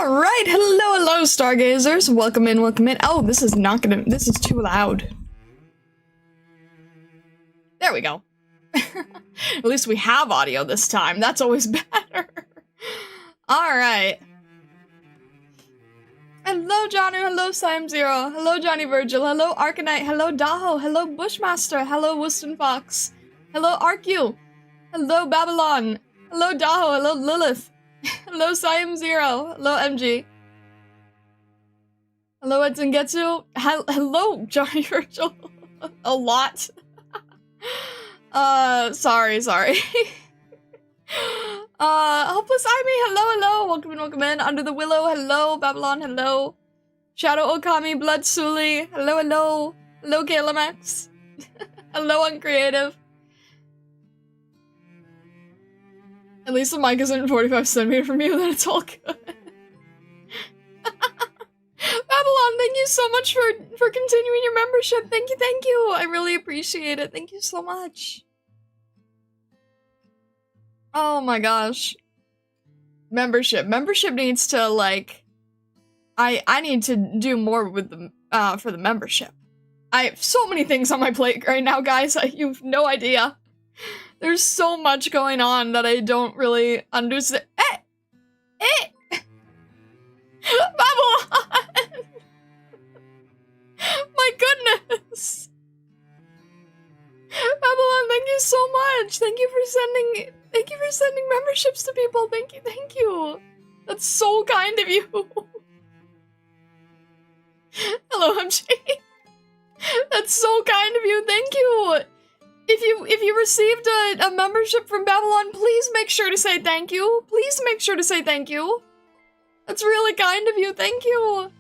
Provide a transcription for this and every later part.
Alright, hello, stargazers. Welcome in, welcome in. Oh, this is too loud. There we go. At least we have audio this time. That's always better. Alright. Hello, Johnny. Hello, Sim Zero. Hello, Johnny Virgil. Hello, Arknight. Hello, Daho. Hello, Bushmaster. Hello, Wooston Fox. Hello, Arcu. Hello, Babylon. Hello, Daho. Hello, Lilith. Hello, Sim Zero. Hello, MG. Hello, Edson Getsu. Hello, Johnny Virgil. A lot. Sorry. Hopeless Ivy, hello. Welcome in. Under the Willow, hello. Babylon, hello. Shadow Okami, Blood Suli, hello. Hello, KLMX. Hello, Uncreative. At least the mic isn't 45 centimeters from you, then it's all good. Babylon, thank you so much for continuing your membership. Thank you. I really appreciate it. Thank you so much. Oh my gosh. Membership needs to, like, I need to do more with the for the membership. I have so many things on my plate right now, guys. You've no idea. There's so much going on that I don't really understand. Babylon! My goodness! Babylon, thank you so much! Thank you for sending memberships to people. Thank you. That's so kind of you. Hello, MJ. That's so kind of you. Thank you. If you received a membership from Babylon, please make sure to say thank you. Please make sure to say thank you. That's really kind of you. Thank you.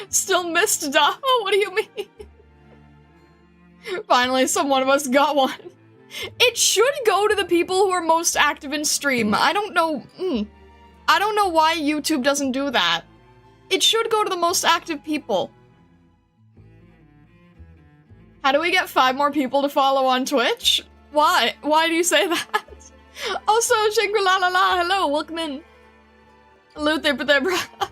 Still missed Daho? What do you mean? Finally, one of us got one. It should go to the people who are most active in stream. I don't know why YouTube doesn't do that. It should go to the most active people. How do we get 5 more people to follow on Twitch? Why? Why do you say that? Also, Shangri-La-La-La, hello, welcome in. Hello, Thibra.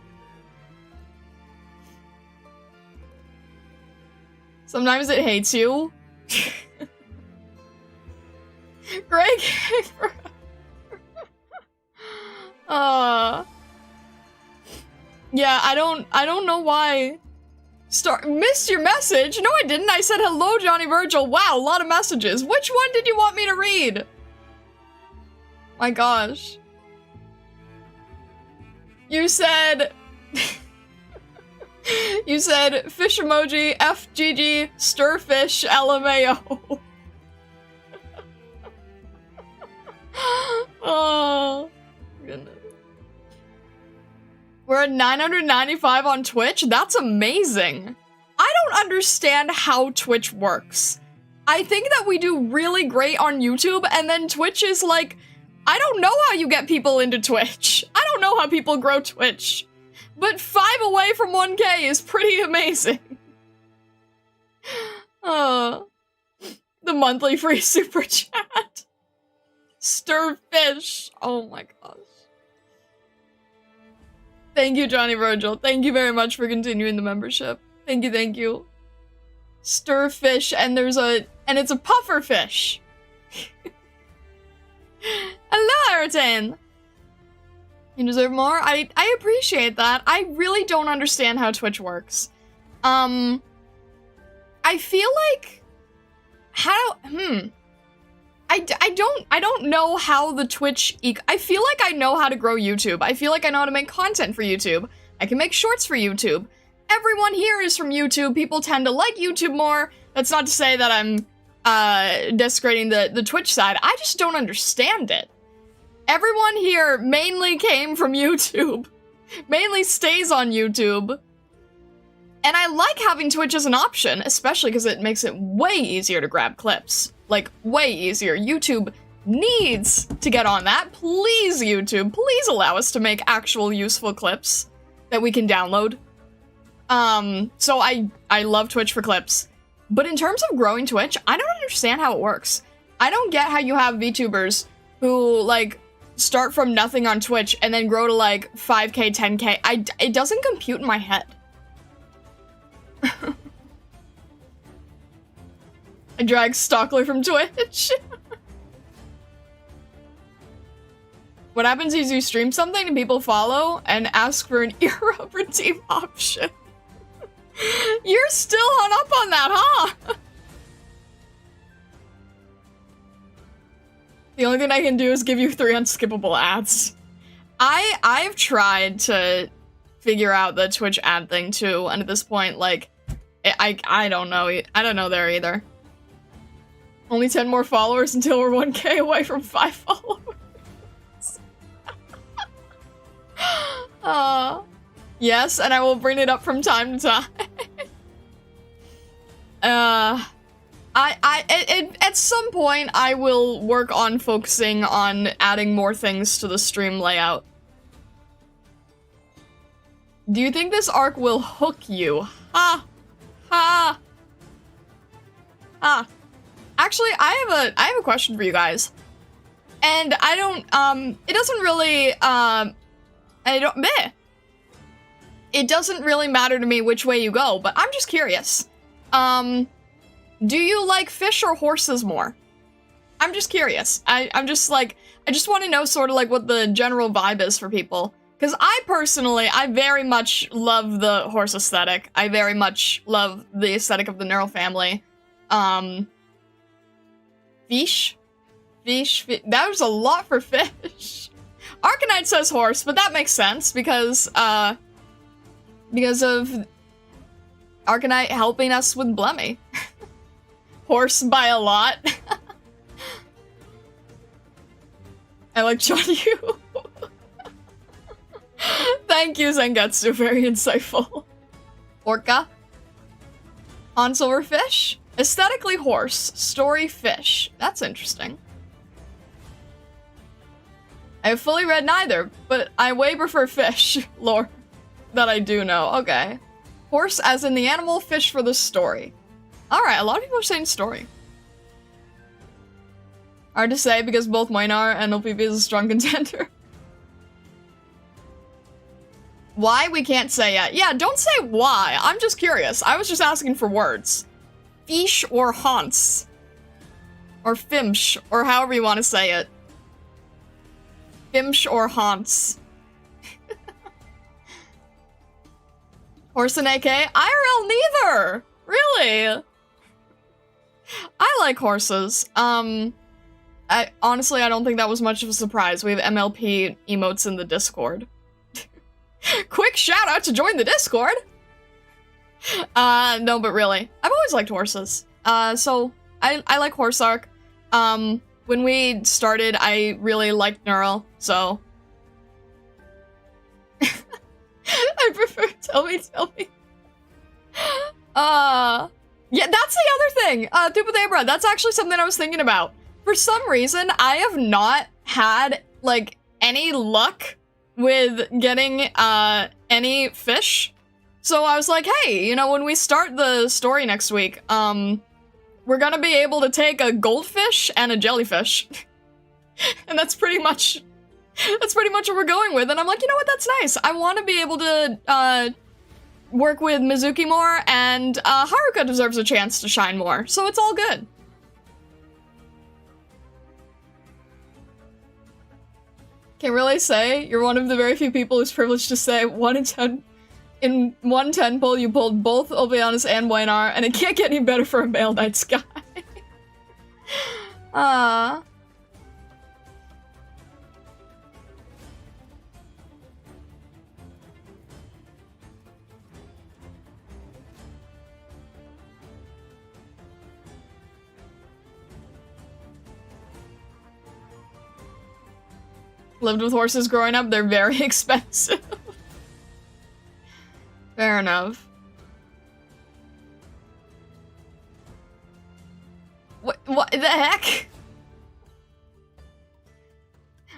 Sometimes it hates you. Greg. Yeah, I don't know why. Missed your message? No, I didn't. I said hello, Johnny Virgil. Wow, a lot of messages. Which one did you want me to read? My gosh. You said... You said fish emoji, FGG, stirfish, LMAO. Oh, goodness. We're at 995 on Twitch? That's amazing. I don't understand how Twitch works. I think that we do really great on YouTube, and then Twitch is like, I don't know how you get people into Twitch. I don't know how people grow Twitch. But 5 away from 1K is pretty amazing. The monthly free super chat. Stir fish. Oh my gosh. Thank you, Johnny Virgil. Thank you very much for continuing the membership. Thank you. Stir fish, and it's a puffer fish. Hello, Aratane. You deserve more? I appreciate that. I really don't understand how Twitch works. I feel like... I don't know how the Twitch... I feel like I know how to grow YouTube. I feel like I know how to make content for YouTube. I can make shorts for YouTube. Everyone here is from YouTube. People tend to like YouTube more. That's not to say that I'm desecrating the Twitch side. I just don't understand it. Everyone here mainly came from YouTube. Mainly stays on YouTube. And I like having Twitch as an option, especially because it makes it way easier to grab clips. Like, way easier. YouTube needs to get on that. Please, YouTube, please allow us to make actual useful clips that we can download. So I love Twitch for clips. But in terms of growing Twitch, I don't understand how it works. I don't get how you have VTubers who, like, start from nothing on Twitch and then grow to like 5K, 10K. It doesn't compute in my head. I drag Stockler from Twitch. What happens is you stream something and people follow and ask for an era redeem option. You're still hung up on that, huh? The only thing I can do is give you 3 unskippable ads. I've tried to figure out the Twitch ad thing too, and at this point, like, I don't know. I don't know there either. Only 10 more followers until we're 1K away from 5 followers. Yes, and I will bring it up from time to time. At some point, I will work on focusing on adding more things to the stream layout. Do you think this arc will hook you? Ha! Ha! Ha! Actually, I have a question for you guys. And I don't, it doesn't really, it doesn't really matter to me which way you go, but I'm just curious. Do you like fish or horses more? I'm just curious. I'm just like, I just want to know sort of like what the general vibe is for people. Because I very much love the horse aesthetic. I very much love the aesthetic of the neural family. Fish? Fish? That was a lot for fish. Arknights says horse, but that makes sense because of Arknight helping us with Blemmy. Horse by a lot. I like John Yu. Thank you, Zengetsu. Very insightful. Orca. On silverfish. Aesthetically horse. Story fish. That's interesting. I have fully read neither, but I way prefer fish lore that I do know. Okay. Horse as in the animal, fish for the story. Alright, a lot of people are saying story. Hard to say because both Minar and LPP is a strong contender. Why? We can't say yet. Yeah, don't say why. I'm just curious. I was just asking for words. Fish or haunts. Or fimsh, or however you want to say it. Fimsh or haunts. Horse and AK? IRL neither! Really? I like horses. Honestly, I don't think that was much of a surprise. We have MLP emotes in the Discord. Quick shout out to join the Discord! No, but really. I've always liked horses. So, I like horse arc. When we started, I really liked Neural, so... I prefer tell me. Yeah, that's the other thing! Tupatebra, that's actually something I was thinking about. For some reason, I have not had, like, any luck with getting, any fish. So I was like, hey, you know, when we start the story next week, we're gonna be able to take a goldfish and a jellyfish. And that's pretty much what we're going with. And I'm like, you know what, that's nice. I want to be able to, work with Mizuki more, and, Haruka deserves a chance to shine more. So it's all good. Can really say you're one of the very few people who's privileged to say 1 in 10. In 110 pull, you pulled both Oveanis and Wainar, and it can't get any better for a male night sky. Lived with horses growing up, they're very expensive. Fair enough. What the heck?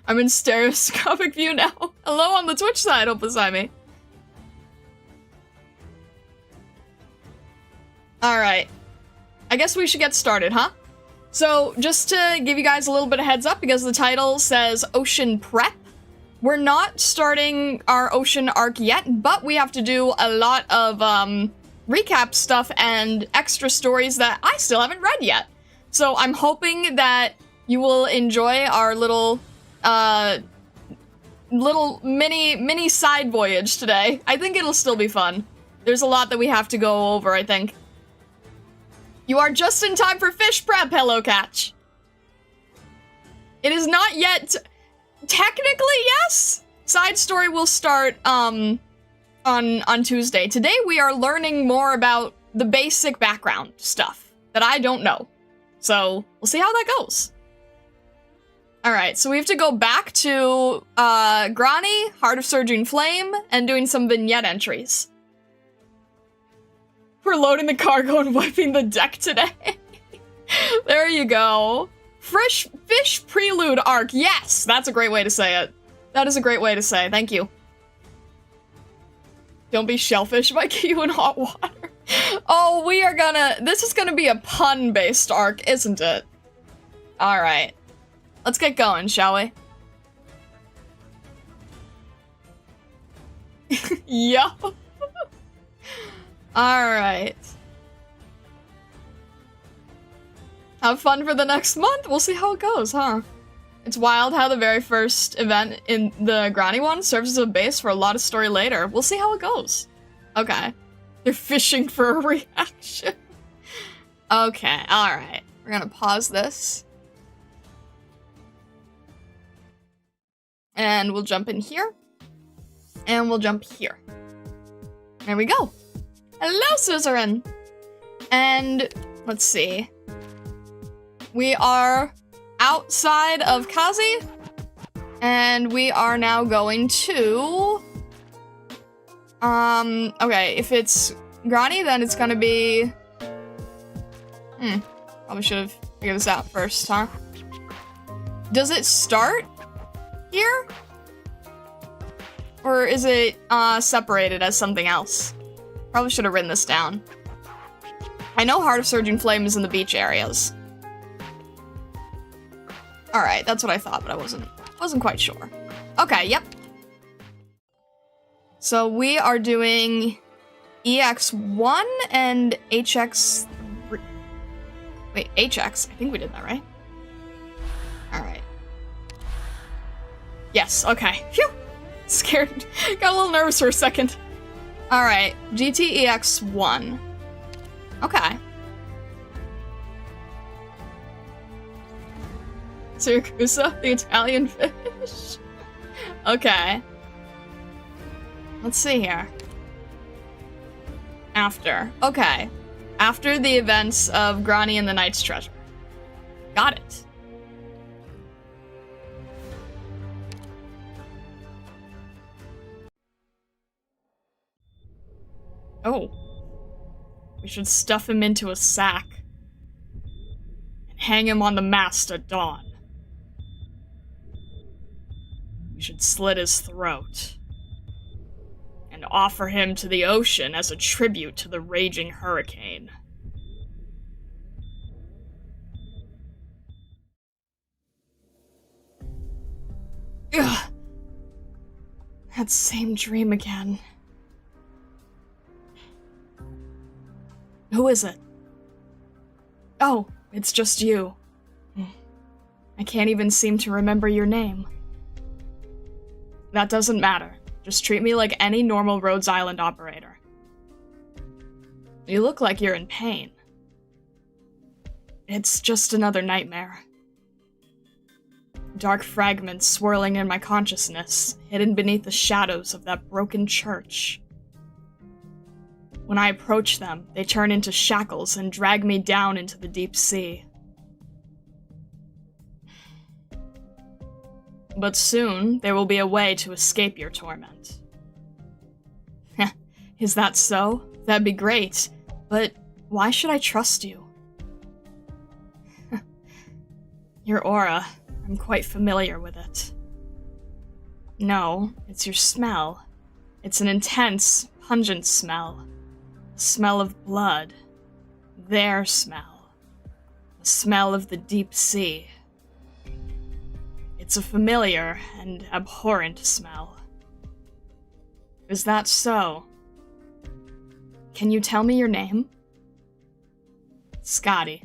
I'm in stereoscopic view now. Hello on the Twitch side, Opasami. Alright. I guess we should get started, huh? So, just to give you guys a little bit of heads up, because the title says Ocean Prep, we're not starting our Ocean arc yet, but we have to do a lot of recap stuff and extra stories that I still haven't read yet. So I'm hoping that you will enjoy our little mini side voyage today. I think it'll still be fun. There's a lot that we have to go over, I think. You are just in time for fish prep, Hello Catch. It is not yet. Technically, yes. Side story will start on Tuesday. Today we are learning more about the basic background stuff that I don't know. So we'll see how that goes. All right, so we have to go back to Grani, Heart of Surging Flame, and doing some vignette entries. We're loading the cargo and wiping the deck today. There you go. Fresh Fish Prelude arc. Yes, that's a great way to say it. That is a great way to say. Thank you. Don't be shellfish, might get you in hot water. Oh, this is gonna be a pun-based arc, isn't it? All right. Let's get going, shall we? Yup. Alright. Have fun for the next month. We'll see how it goes, huh? It's wild how the very first event in the Grani one serves as a base for a lot of story later. We'll see how it goes. Okay. They're fishing for a reaction. Okay, alright. We're gonna pause this. And we'll jump in here. And we'll jump here. There we go. Hello, Suzerain! And, let's see. We are outside of Kazi. And we are now going to... okay, if it's Grani, then it's gonna be... Probably should have figured this out first, huh? Does it start here? Or is it separated as something else? Probably should have written this down. I know Heart of Surging Flame is in the beach areas. Alright, that's what I thought, but I wasn't quite sure. Okay, yep. So we are doing EX1 and HX... Wait, HX? I think we did that, right? Alright. Yes, okay. Phew! Scared. Got a little nervous for a second. Alright, GTEX1. Okay. Siracusa, the Italian fish. Okay. Let's see here. After. Okay. After the events of Grani and the Knight's Treasure. Got it. Oh. We should stuff him into a sack. And hang him on the mast at dawn. We should slit his throat. And offer him to the ocean as a tribute to the raging hurricane. Ugh. That same dream again. Who is it? Oh, it's just you. I can't even seem to remember your name. That doesn't matter. Just treat me like any normal Rhodes Island operator. You look like you're in pain. It's just another nightmare. Dark fragments swirling in my consciousness, hidden beneath the shadows of that broken church. When I approach them, they turn into shackles and drag me down into the deep sea. But soon, there will be a way to escape your torment. Is that so? That'd be great. But why should I trust you? Your aura, I'm quite familiar with it. No, it's your smell. It's an intense, pungent smell. The smell of blood. Their smell. The The smell of the deep sea. It's a familiar and abhorrent smell. Is that so? Can you tell me your name? Scotty.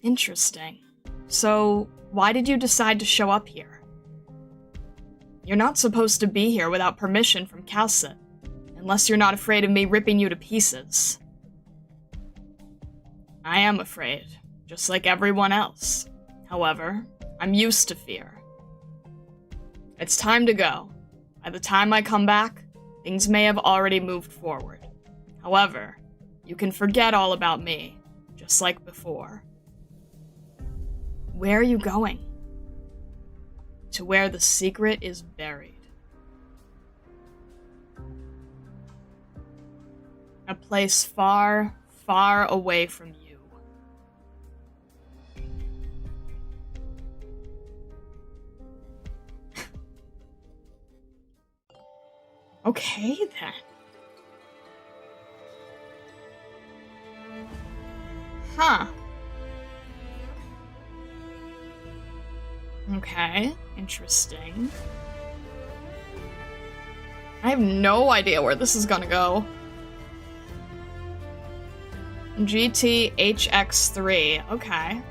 Interesting. So, why did you decide to show up here? You're not supposed to be here without permission from Calcit, unless you're not afraid of me ripping you to pieces. I am afraid, just like everyone else. However, I'm used to fear. It's time to go. By the time I come back, things may have already moved forward. However, you can forget all about me, just like before. Where are you going? To where the secret is buried. A place far, far away from you. Okay, then. Huh. Okay, interesting. I have no idea where this is gonna go. GTHX3, okay.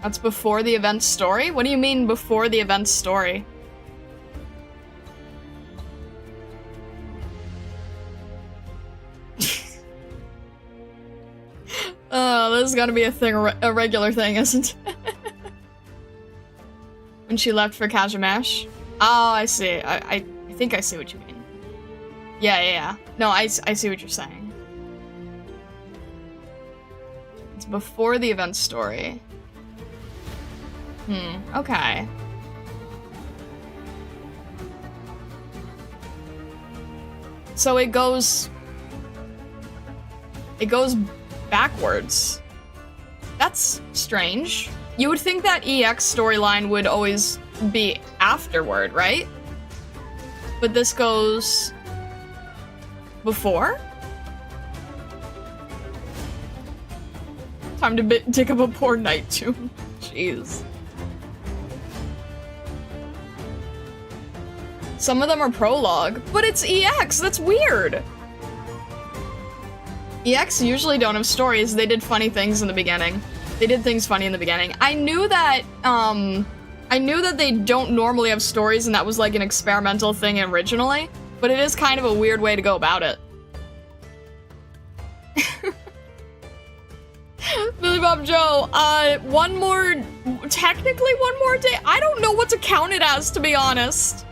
That's before the event story? What do you mean before the event story? Oh, this is gonna be a regular thing, isn't it? When she left for Kazamash? Oh, I see. I think I see what you mean. Yeah. No, I see what you're saying. It's before the event story. Okay. So it goes backwards. That's strange. You would think that EX storyline would always be afterward, right? But this goes before? Time to dig up a poor night tomb. Jeez. Some of them are prologue, but it's EX, that's weird. EX usually don't have stories, they did funny things in the beginning. They did things funny in the beginning. I knew that they don't normally have stories and that was like an experimental thing originally, but it is kind of a weird way to go about it. Billy Bob Joe, technically one more day? I don't know what to count it as, to be honest.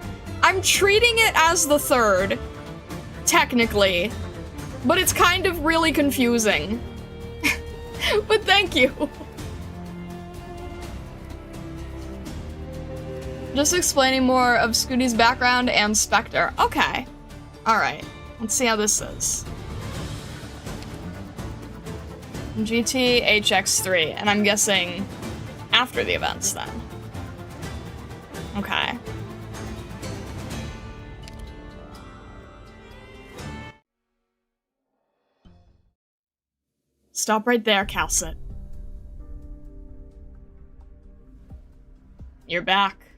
I'm treating it as the third, technically, but it's kind of really confusing. But thank you. Just explaining more of Scooty's background and Spectre. Okay. Alright. Let's see how this is. GTHX3, and I'm guessing after the events then. Okay. Stop right there, Calcit. You're back.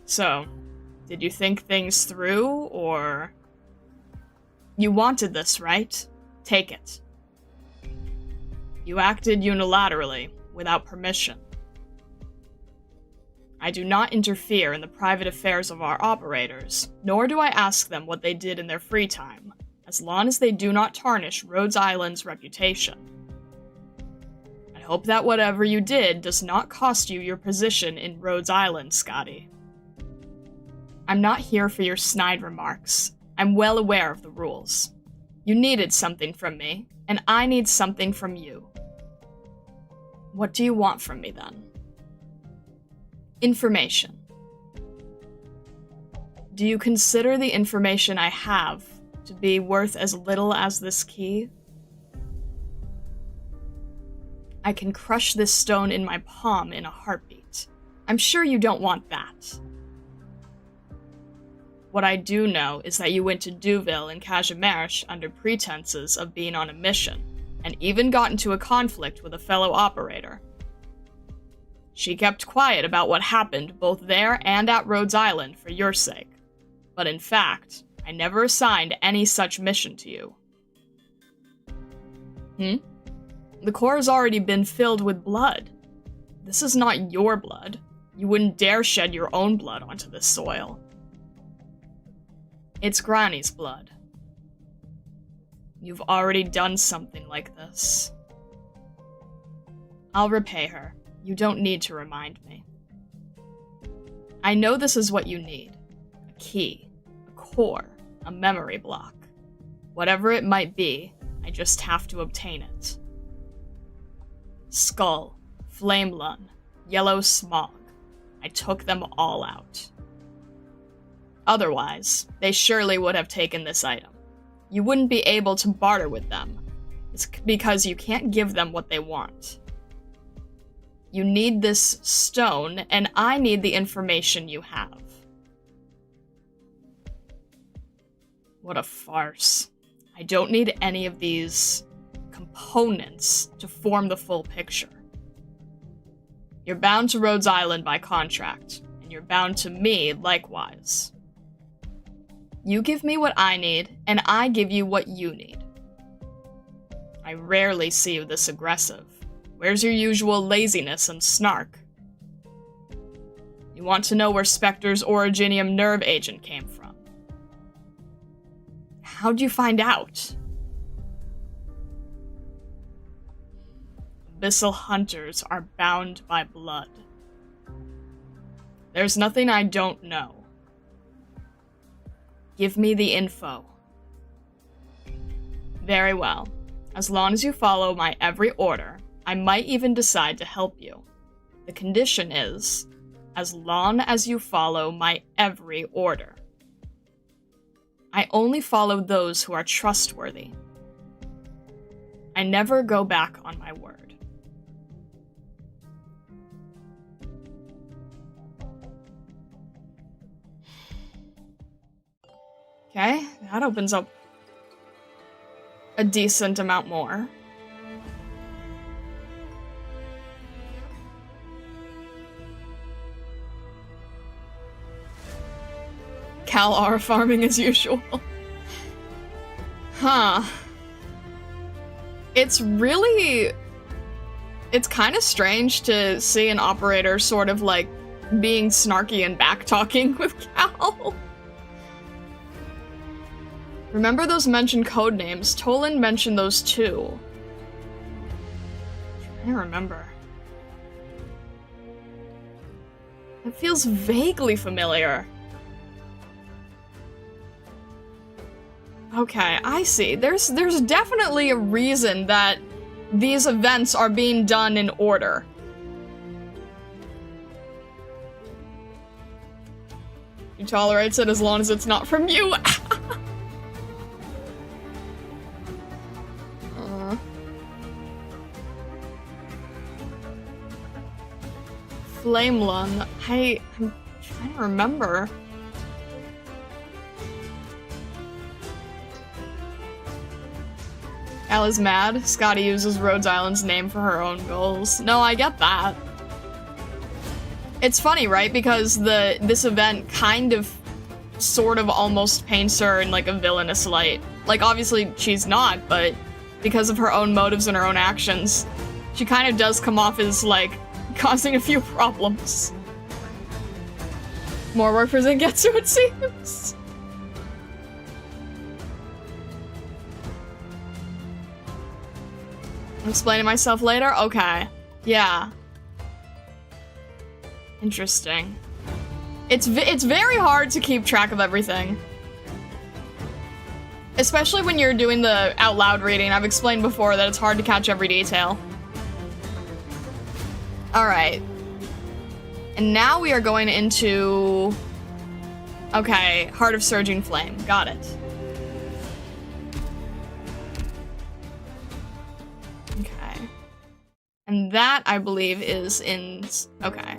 So, did you think things through, or... You wanted this, right? Take it. You acted unilaterally, without permission. I do not interfere in the private affairs of our operators, nor do I ask them what they did in their free time, as long as they do not tarnish Rhodes Island's reputation. I hope that whatever you did does not cost you your position in Rhodes Island, Scotty. I'm not here for your snide remarks. I'm well aware of the rules. You needed something from me, and I need something from you. What do you want from me, then? Information. Do you consider the information I have to be worth as little as this key? I can crush this stone in my palm in a heartbeat. I'm sure you don't want that. What I do know is that you went to Deauville and Cajamerche under pretenses of being on a mission, and even got into a conflict with a fellow operator. She kept quiet about what happened both there and at Rhodes Island for your sake. But in fact, I never assigned any such mission to you. The core has already been filled with blood. This is not your blood. You wouldn't dare shed your own blood onto this soil. It's Granny's blood. You've already done something like this. I'll repay her. You don't need to remind me. I know this is what you need. A key, a core, a memory block. Whatever it might be, I just have to obtain it. Skull, flame lung, yellow smog. I took them all out. Otherwise, they surely would have taken this item. You wouldn't be able to barter with them. It's because you can't give them what they want. You need this stone, and I need the information you have. What a farce. I don't need any of these components to form the full picture. You're bound to Rhodes Island by contract, and you're bound to me likewise. You give me what I need, and I give you what you need. I rarely see you this aggressive. Where's your usual laziness and snark? You want to know where Spectre's Originium nerve agent came from. How'd you find out? Abyssal hunters are bound by blood. There's nothing I don't know. Give me the info. Very well. As long as you follow my every order, I might even decide to help you. The condition is, as long as you follow my every order. I only follow those who are trustworthy. I never go back on my word. Okay, that opens up a decent amount more. Cal-R farming as usual. Huh. It's kind of strange to see an operator sort of like being snarky and back-talking with Cal. Remember those mentioned code names? Toland mentioned those too. I'm trying to remember. It feels vaguely familiar. Okay, I see. There's definitely a reason that these events are being done in order. He tolerates it as long as it's not from you. Flame lung. I'm trying to remember. Al is mad. Scotty uses Rhodes Island's name for her own goals. No, I get that. It's funny, right? Because this event kind of, sort of almost paints her in like a villainous light. Like, obviously she's not, but because of her own motives and her own actions, she kind of does come off as like causing a few problems. More work for Zangetsu, it seems. I'm explaining myself later? Okay. Yeah. Interesting. It's very hard to keep track of everything. Especially when you're doing the out loud reading. I've explained before that it's hard to catch every detail. Alright. And now we are going into... Okay, Heart of Surging Flame. Got it. Okay. And that, I believe, is in... Okay.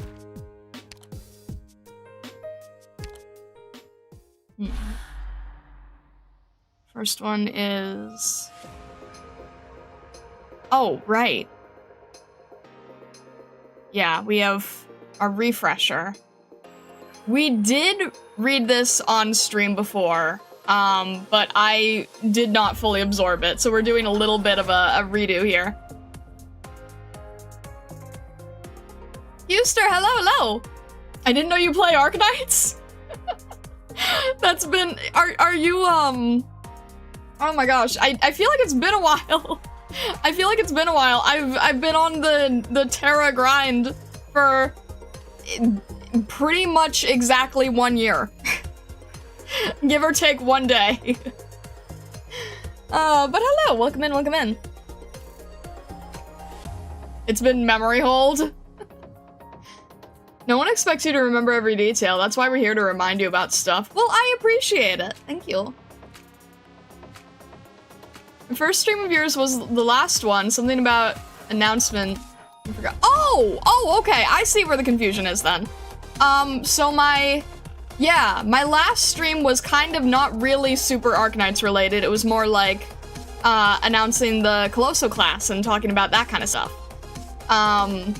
First one is... Oh, right. Yeah, we have our refresher. We did read this on stream before, but I did not fully absorb it, so we're doing a little bit of a redo here. Euster, hello, hello! I didn't know you play Arknights? That's been... Are you, Oh my gosh, I feel like it's been a while. I feel like it's been a while. I've been on the Terra grind for pretty much exactly 1 year. Give or take 1 day. But hello, welcome in, welcome in. It's been memory hold. No one expects you to remember every detail. That's why we're here to remind you about stuff. Well, I appreciate it. Thank you. The first stream of yours was the last one. Something about announcement. I forgot. Oh, okay. I see where the confusion is then. So my last stream was kind of not really super Arknights related. It was more like, announcing the Colosso class and talking about that kind of stuff. And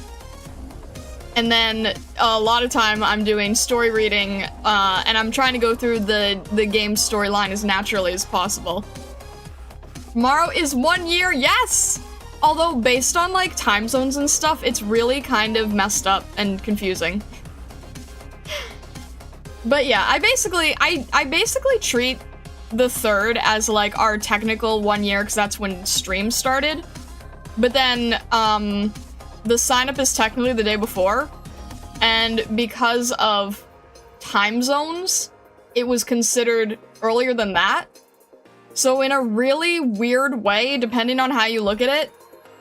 then a lot of time I'm doing story reading, and I'm trying to go through the game's storyline as naturally as possible. Tomorrow is 1 year, yes! Although based on like time zones and stuff, it's really kind of messed up and confusing. But yeah, I basically treat the 3rd as like our technical 1 year, because that's when stream started. But then, the sign-up is technically the day before, and because of time zones, it was considered earlier than that. So in a really weird way, depending on how you look at it,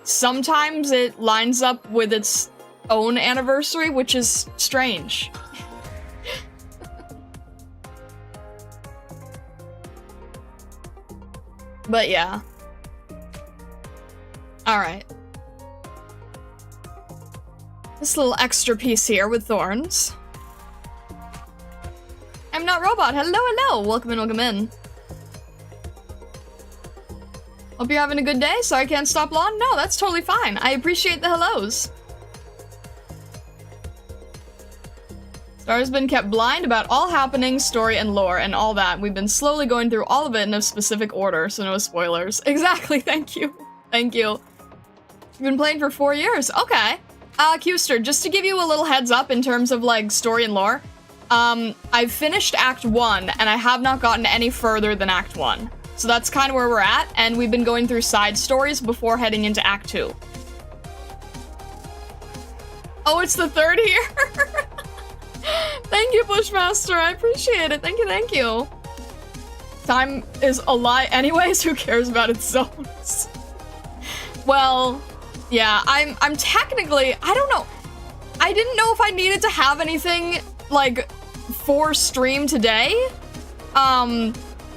sometimes it lines up with its own anniversary, which is strange. But yeah. Alright. This little extra piece here with thorns. I'm not robot. Hello, hello. Welcome in, welcome in. Hope you're having a good day. Sorry I can't stop long. No, that's totally fine. I appreciate the hellos. Star's been kept blind about all happenings, story, and lore, and all that. We've been slowly going through all of it in a specific order, so no spoilers. Exactly, thank you. Thank you. You've been playing for 4 years. Okay. Qster, just to give you a little heads up in terms of, like, story and lore, I've finished Act 1, and I have not gotten any further than Act 1. So that's kind of where we're at, and we've been going through side stories before heading into Act 2. Oh, it's the 3rd here? Thank you, Bushmaster, I appreciate it. Thank you, thank you. Time is a lie anyways, who cares about its zones? Well, yeah, I'm technically, I don't know. I didn't know if I needed to have anything, like, for stream today.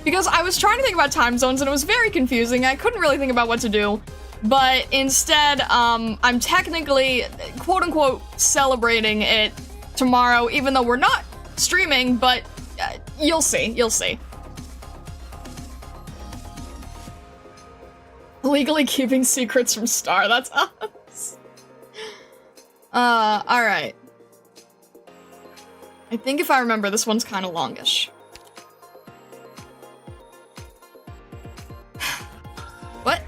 Because I was trying to think about time zones and it was very confusing. I couldn't really think about what to do. But instead, I'm technically, quote-unquote, celebrating it tomorrow, even though we're not streaming, but you'll see, you'll see. Legally keeping secrets from Star, that's us. Alright. I think if I remember, this one's kind of longish. What?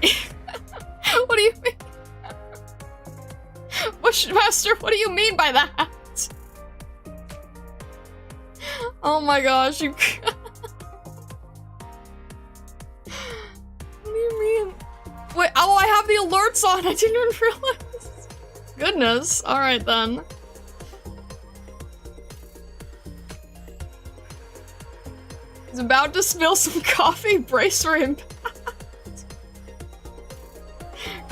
What do you mean? Bushmaster, what do you mean by that? Oh my gosh, you... What do you mean? Wait, oh, I have the alerts on, I didn't even realize. Goodness, alright then. He's about to spill some coffee, brace for impact.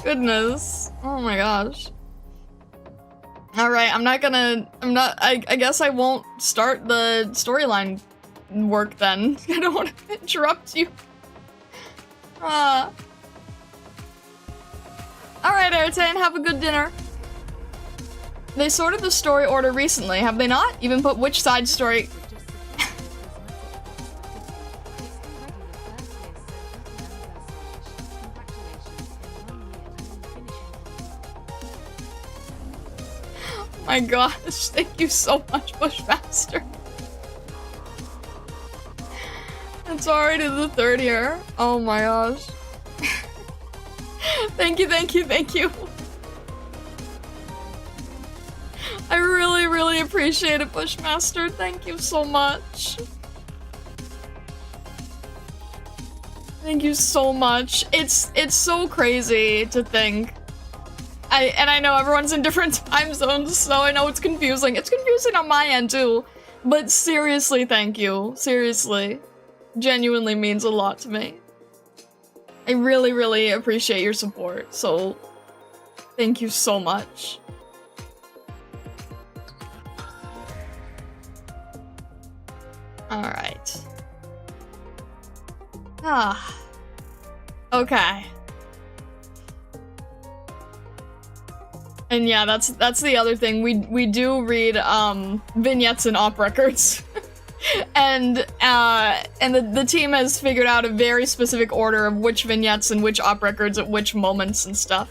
Goodness. Oh my gosh. Alright, I guess I won't start the storyline work then. I don't want to interrupt you. Alright, Airtane, have a good dinner. They sorted the story order recently, have they not? Even put which side story... My gosh, thank you so much, Bushmaster. It's already the 3rd year. Oh my gosh. Thank you, thank you, thank you. I really, really appreciate it, Bushmaster. Thank you so much. Thank you so much. It's so crazy to think. I know everyone's in different time zones, so I know it's confusing. It's confusing on my end too. But seriously, thank you. Seriously. Genuinely means a lot to me. I really, really appreciate your support, so thank you so much. Alright. Okay. And yeah, that's the other thing. We do read vignettes and op records. and the team has figured out a very specific order of which vignettes and which op records at which moments and stuff.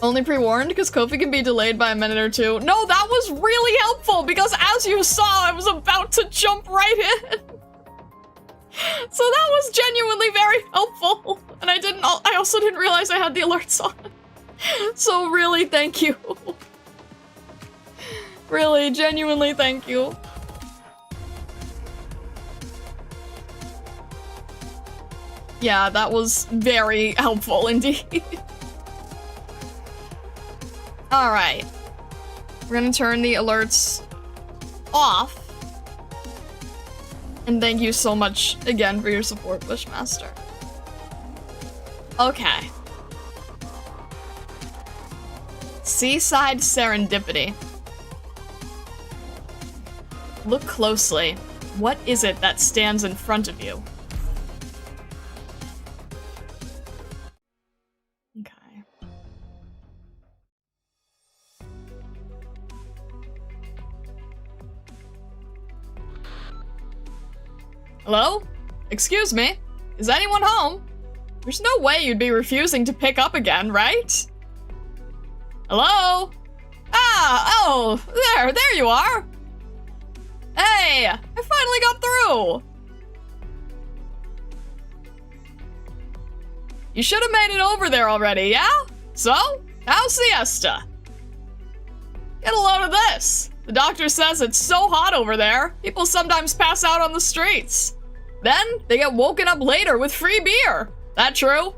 Only pre-warned because Kofi can be delayed by a minute or two. No, that was really helpful because as you saw, I was about to jump right in. So that was genuinely very helpful. And I also didn't realize I had the alerts on. So really, thank you. Really, genuinely, thank you. Yeah, that was very helpful indeed. Alright. We're gonna turn the alerts off. And thank you so much again for your support, Bushmaster. Okay. Seaside Serendipity. Look closely. What is it that stands in front of you? Okay. Hello? Excuse me? Is anyone home? There's no way you'd be refusing to pick up again, right? Hello? Ah, oh, there you are. Hey, I finally got through. You should have made it over there already, yeah? So, how's siesta? Get a load of this. The doctor says it's so hot over there, people sometimes pass out on the streets. Then, they get woken up later with free beer. That true?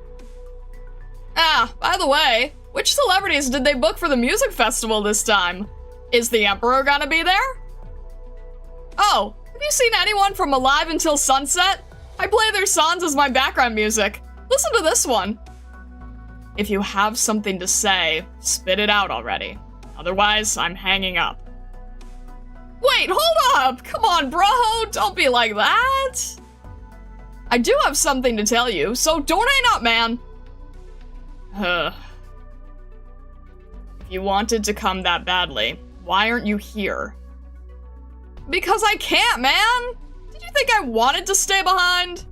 Ah, by the way, which celebrities did they book for the music festival this time? Is the Emperor gonna be there? Oh, have you seen anyone from Alive Until Sunset? I play their songs as my background music. Listen to this one. If you have something to say, spit it out already. Otherwise, I'm hanging up. Wait, hold up! Come on, bro! Don't be like that! I do have something to tell you, so don't hang up, man! If you wanted to come that badly, why aren't you here? Because I can't, man! Did you think I wanted to stay behind?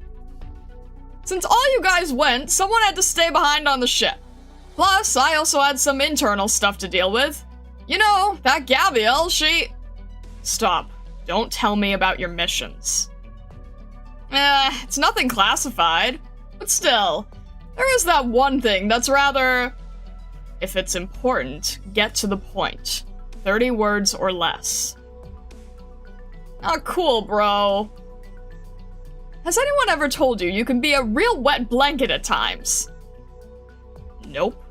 Since all you guys went, someone had to stay behind on the ship. Plus, I also had some internal stuff to deal with. You know, that Gabrielle, she... Stop. Don't tell me about your missions. It's nothing classified. But still, there is that one thing that's rather... If it's important, get to the point. 30 words or less. Oh, cool, bro. Has anyone ever told you you can be a real wet blanket at times? Nope.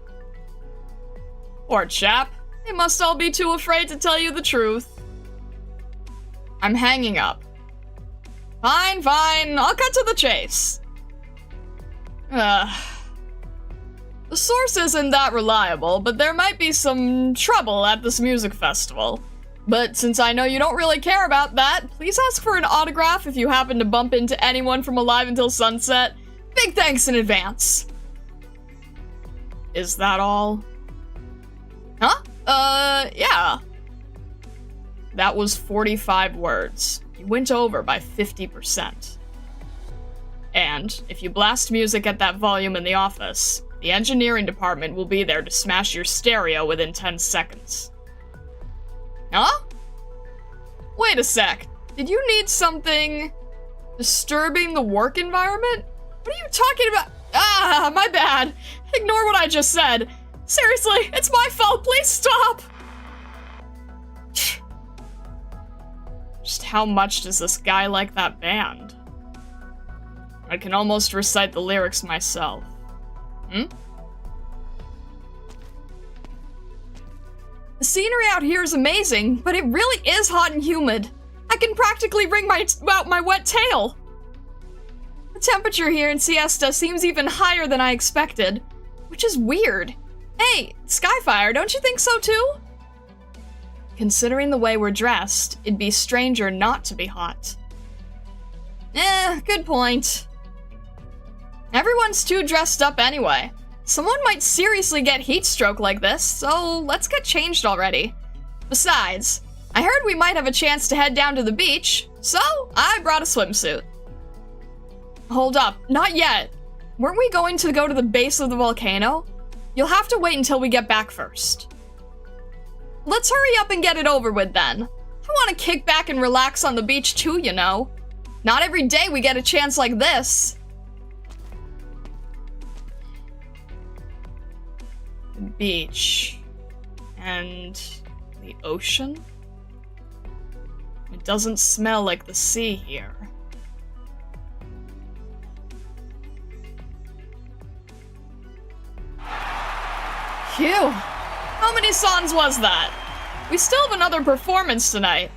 Poor chap. They must all be too afraid to tell you the truth. I'm hanging up. Fine, fine. I'll cut to the chase. The source isn't that reliable, but there might be some trouble at this music festival. But since I know you don't really care about that, please ask for an autograph if you happen to bump into anyone from Alive Until Sunset. Big thanks in advance. Is that all? Huh? Yeah. That was 45 words. You went over by 50%. And if you blast music at that volume in the office, The engineering department will be there to smash your stereo within 10 seconds. Huh? Wait a sec. Did you need something disturbing the work environment? What are you talking about? Ah, my bad. Ignore what I just said. Seriously, it's my fault. Please stop. Just how much does this guy like that band? I can almost recite the lyrics myself. The scenery out here is amazing, but it really is hot and humid. I can practically wring out my wet tail. The temperature here in Siesta seems even higher than I expected, which is weird. Hey, Skyfire, don't you think so too? Considering the way we're dressed, it'd be stranger not to be hot. Good point. Everyone's too dressed up anyway. Someone might seriously get heat stroke like this, so let's get changed already. Besides, I heard we might have a chance to head down to the beach, so I brought a swimsuit. Hold up, not yet. Weren't we going to go to the base of the volcano? You'll have to wait until we get back first. Let's hurry up and get it over with then. I want to kick back and relax on the beach too, you know. Not every day we get a chance like this. The beach. And the ocean? It doesn't smell like the sea here. Phew! How many songs was that? We still have another performance tonight.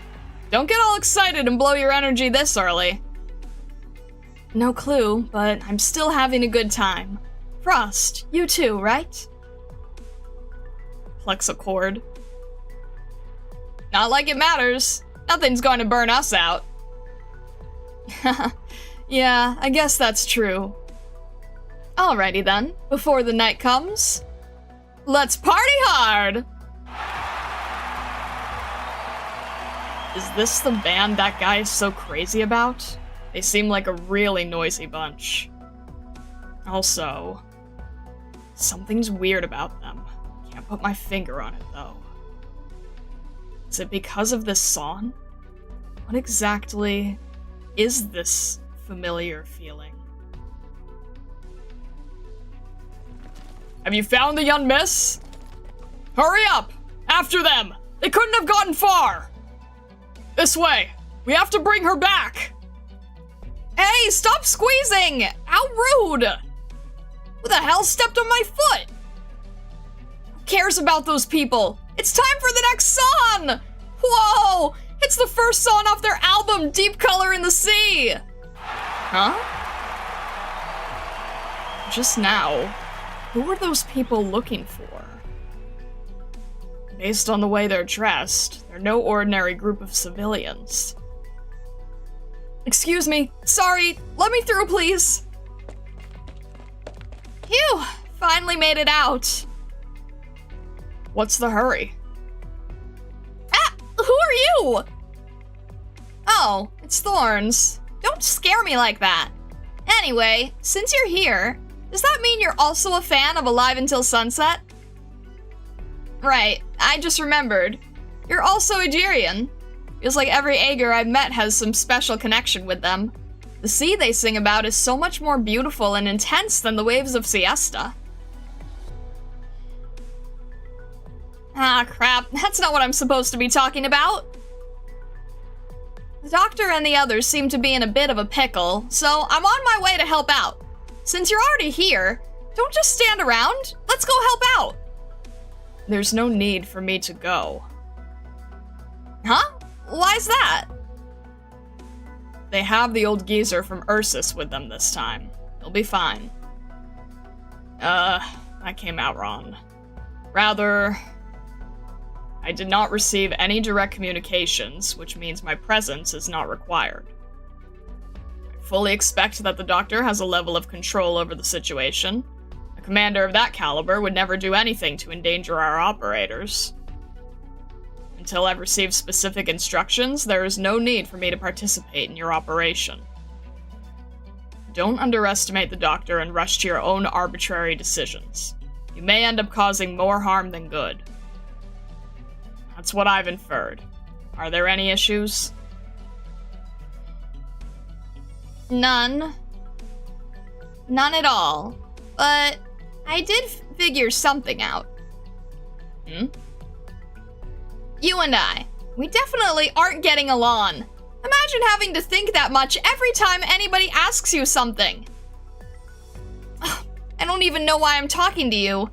Don't get all excited and blow your energy this early. No clue, but I'm still having a good time. Frost, you too, right? Plexicord. Not like it matters. Nothing's going to burn us out. Yeah, I guess that's true. Alrighty then, before the night comes, let's party hard! Is this the band that guy is so crazy about? They seem like a really noisy bunch. Also, something's weird about them. Can't put my finger on it though. Is it because of this song? What exactly is this familiar feeling? Have you found the young miss? Hurry up! After them! They couldn't have gotten far! This way! We have to bring her back! Hey, stop squeezing! How rude! Who the hell stepped on my foot? Who cares about those people? It's time for the next song! Whoa! It's the first song off their album, Deep Color in the Sea! Huh? Just now, who were those people looking for? Based on the way they're dressed, they're no ordinary group of civilians. Excuse me, sorry, let me through, please. Phew, finally made it out. What's the hurry? Ah, who are you? Oh, it's Thorns. Don't scare me like that. Anyway, since you're here, does that mean you're also a fan of Alive Until Sunset? Right, I just remembered. You're also Aegirian. Feels like every Aegir I've met has some special connection with them. The sea they sing about is so much more beautiful and intense than the waves of Siesta. Ah, crap. That's not what I'm supposed to be talking about. The doctor and the others seem to be in a bit of a pickle, so I'm on my way to help out. Since you're already here, don't just stand around. Let's go help out. There's no need for me to go. Huh? Why's that? They have the old geezer from Ursus with them this time. They'll be fine. I came out wrong. Rather, I did not receive any direct communications, which means my presence is not required. I fully expect that the doctor has a level of control over the situation. A commander of that caliber would never do anything to endanger our operators. Until I've received specific instructions, there is no need for me to participate in your operation. Don't underestimate the doctor and rush to your own arbitrary decisions. You may end up causing more harm than good. That's what I've inferred. Are there any issues? None. None at all. But I did figure something out. You and I, we definitely aren't getting along. Imagine having to think that much every time anybody asks you something. I don't even know why I'm talking to you.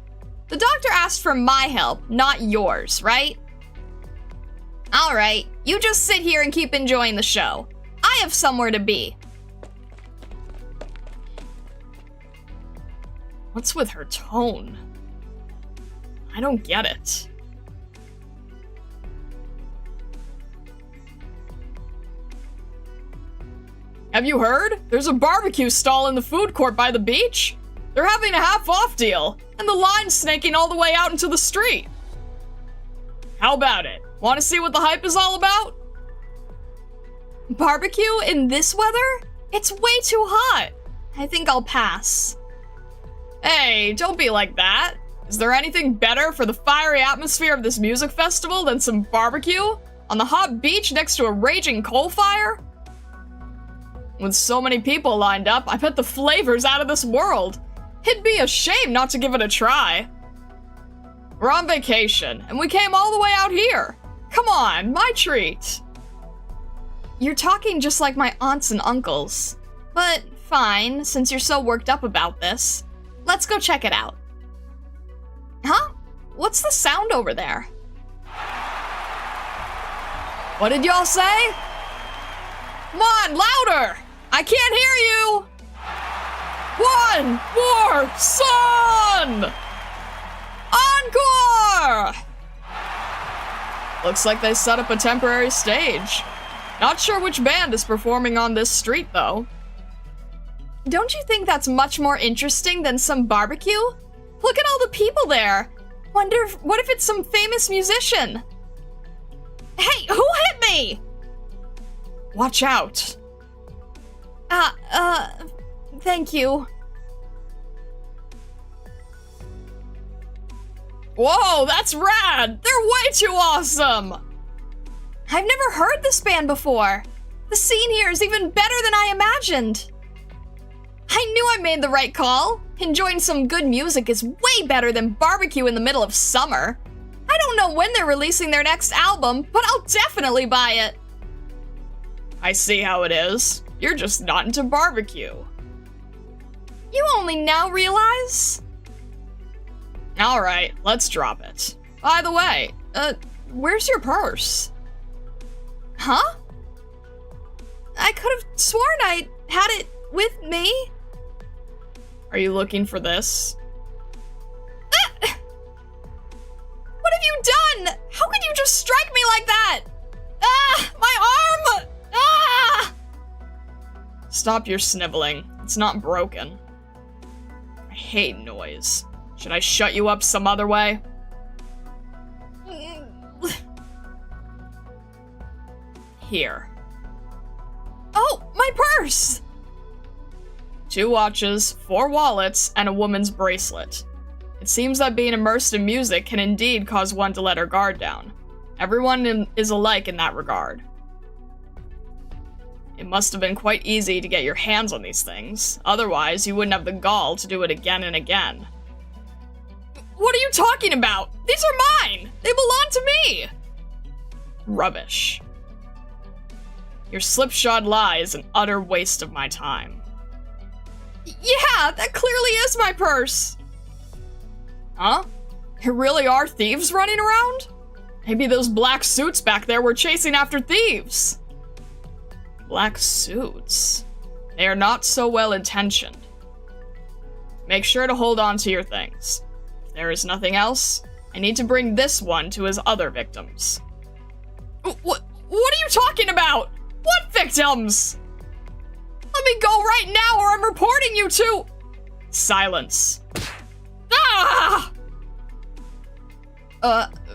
The doctor asked for my help, not yours, right? Alright, you just sit here and keep enjoying the show. I have somewhere to be. What's with her tone? I don't get it. Have you heard? There's a barbecue stall in the food court by the beach. They're having a half-off deal, and the line's snaking all the way out into the street. How about it? Want to see what the hype is all about? Barbecue in this weather? It's way too hot. I think I'll pass. Hey, don't be like that. Is there anything better for the fiery atmosphere of this music festival than some barbecue on the hot beach next to a raging coal fire? With so many people lined up, I bet the flavor's out of this world. It'd be a shame not to give it a try. We're on vacation, and we came all the way out here. Come on, my treat. You're talking just like my aunts and uncles. But fine, since you're so worked up about this. Let's go check it out. Huh? What's the sound over there? What did y'all say? Come on, louder! I can't hear you! One more song! Encore! Looks like they set up a temporary stage. Not sure which band is performing on this street, though. Don't you think that's much more interesting than some barbecue? Look at all the people there. What if it's some famous musician? Hey, who hit me? Watch out. Thank you. Whoa, that's rad! They're way too awesome! I've never heard this band before. The scene here is even better than I imagined. I knew I made the right call. Enjoying some good music is way better than barbecue in the middle of summer. I don't know when they're releasing their next album, but I'll definitely buy it. I see how it is. You're just not into barbecue. You only now realize? Alright, let's drop it. By the way, where's your purse? Huh? I could have sworn I had it with me. Are you looking for this? What have you done? How could you just strike me like that? My arm! Ah! Stop your sniveling. It's not broken. I hate noise. Should I shut you up some other way? Here. Oh, my purse! 2 watches, 4 wallets, and a woman's bracelet. It seems that being immersed in music can indeed cause one to let her guard down. Everyone is alike in that regard. It must have been quite easy to get your hands on these things. Otherwise, you wouldn't have the gall to do it again and again. What are you talking about? These are mine! They belong to me! Rubbish. Your slipshod lie is an utter waste of my time. Yeah, that clearly is my purse. Huh? There really are thieves running around? Maybe those black suits back there were chasing after thieves. Black suits? They are not so well intentioned. Make sure to hold on to your things. If there is nothing else, I need to bring this one to his other victims. What are you talking about? What victims? Let me go right now or I'm reporting you to... Silence. Ah!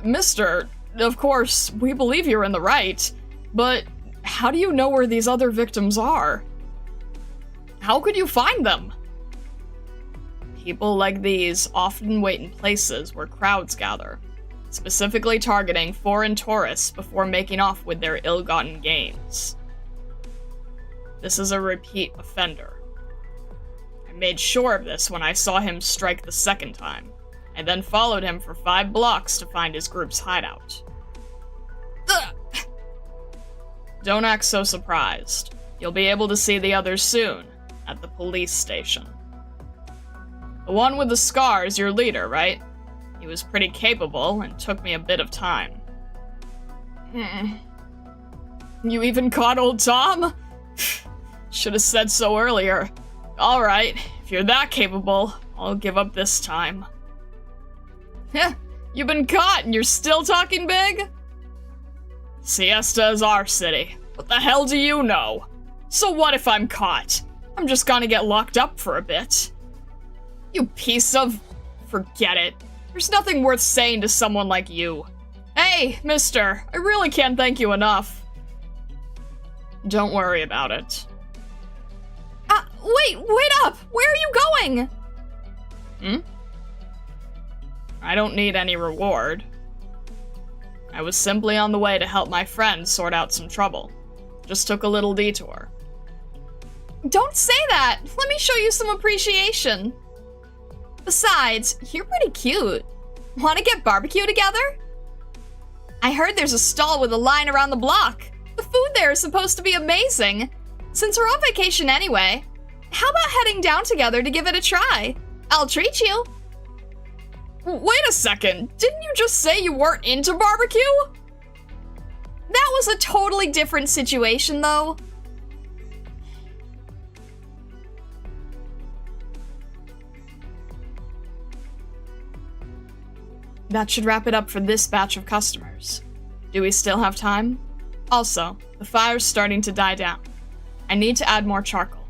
Mister, of course, we believe you're in the right, but how do you know where these other victims are? How could you find them? People like these often wait in places where crowds gather, specifically targeting foreign tourists before making off with their ill-gotten gains. This is a repeat offender. I made sure of this when I saw him strike the second time. I then followed him for 5 blocks to find his group's hideout. Ugh. Don't act so surprised. You'll be able to see the others soon, at the police station. The one with the scar is your leader, right? He was pretty capable and took me a bit of time. You even caught old Tom? Should have said so earlier. Alright, if you're that capable, I'll give up this time. Heh, you've been caught and you're still talking big? Siesta is our city. What the hell do you know? So what if I'm caught? I'm just gonna get locked up for a bit. You piece of... Forget it. There's nothing worth saying to someone like you. Hey, mister, I really can't thank you enough. Don't worry about it. Wait up! Where are you going? I don't need any reward. I was simply on the way to help my friend sort out some trouble. Just took a little detour. Don't say that! Let me show you some appreciation. Besides, you're pretty cute. Want to get barbecue together? I heard there's a stall with a line around the block. The food there is supposed to be amazing. Since we're on vacation anyway, how about heading down together to give it a try? I'll treat you. Wait a second, didn't you just say you weren't into barbecue? That was a totally different situation, though. That should wrap it up for this batch of customers. Do we still have time? Also, the fire's starting to die down. I need to add more charcoal.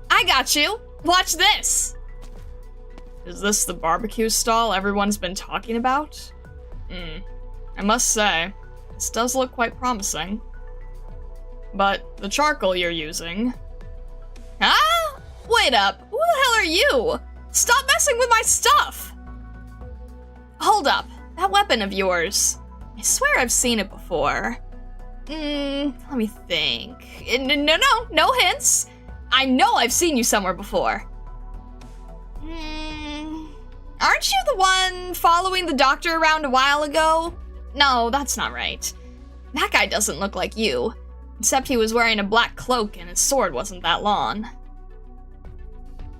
I got you. Watch this. Is this the barbecue stall everyone's been talking about? I must say, this does look quite promising. But the charcoal you're using... Huh? Wait up. Who the hell are you? Stop messing with my stuff. Hold up. That weapon of yours. I swear I've seen it before. Let me think. No hints. I know I've seen you somewhere before. Aren't you the one following the doctor around a while ago? No, that's not right. That guy doesn't look like you. Except he was wearing a black cloak and his sword wasn't that long.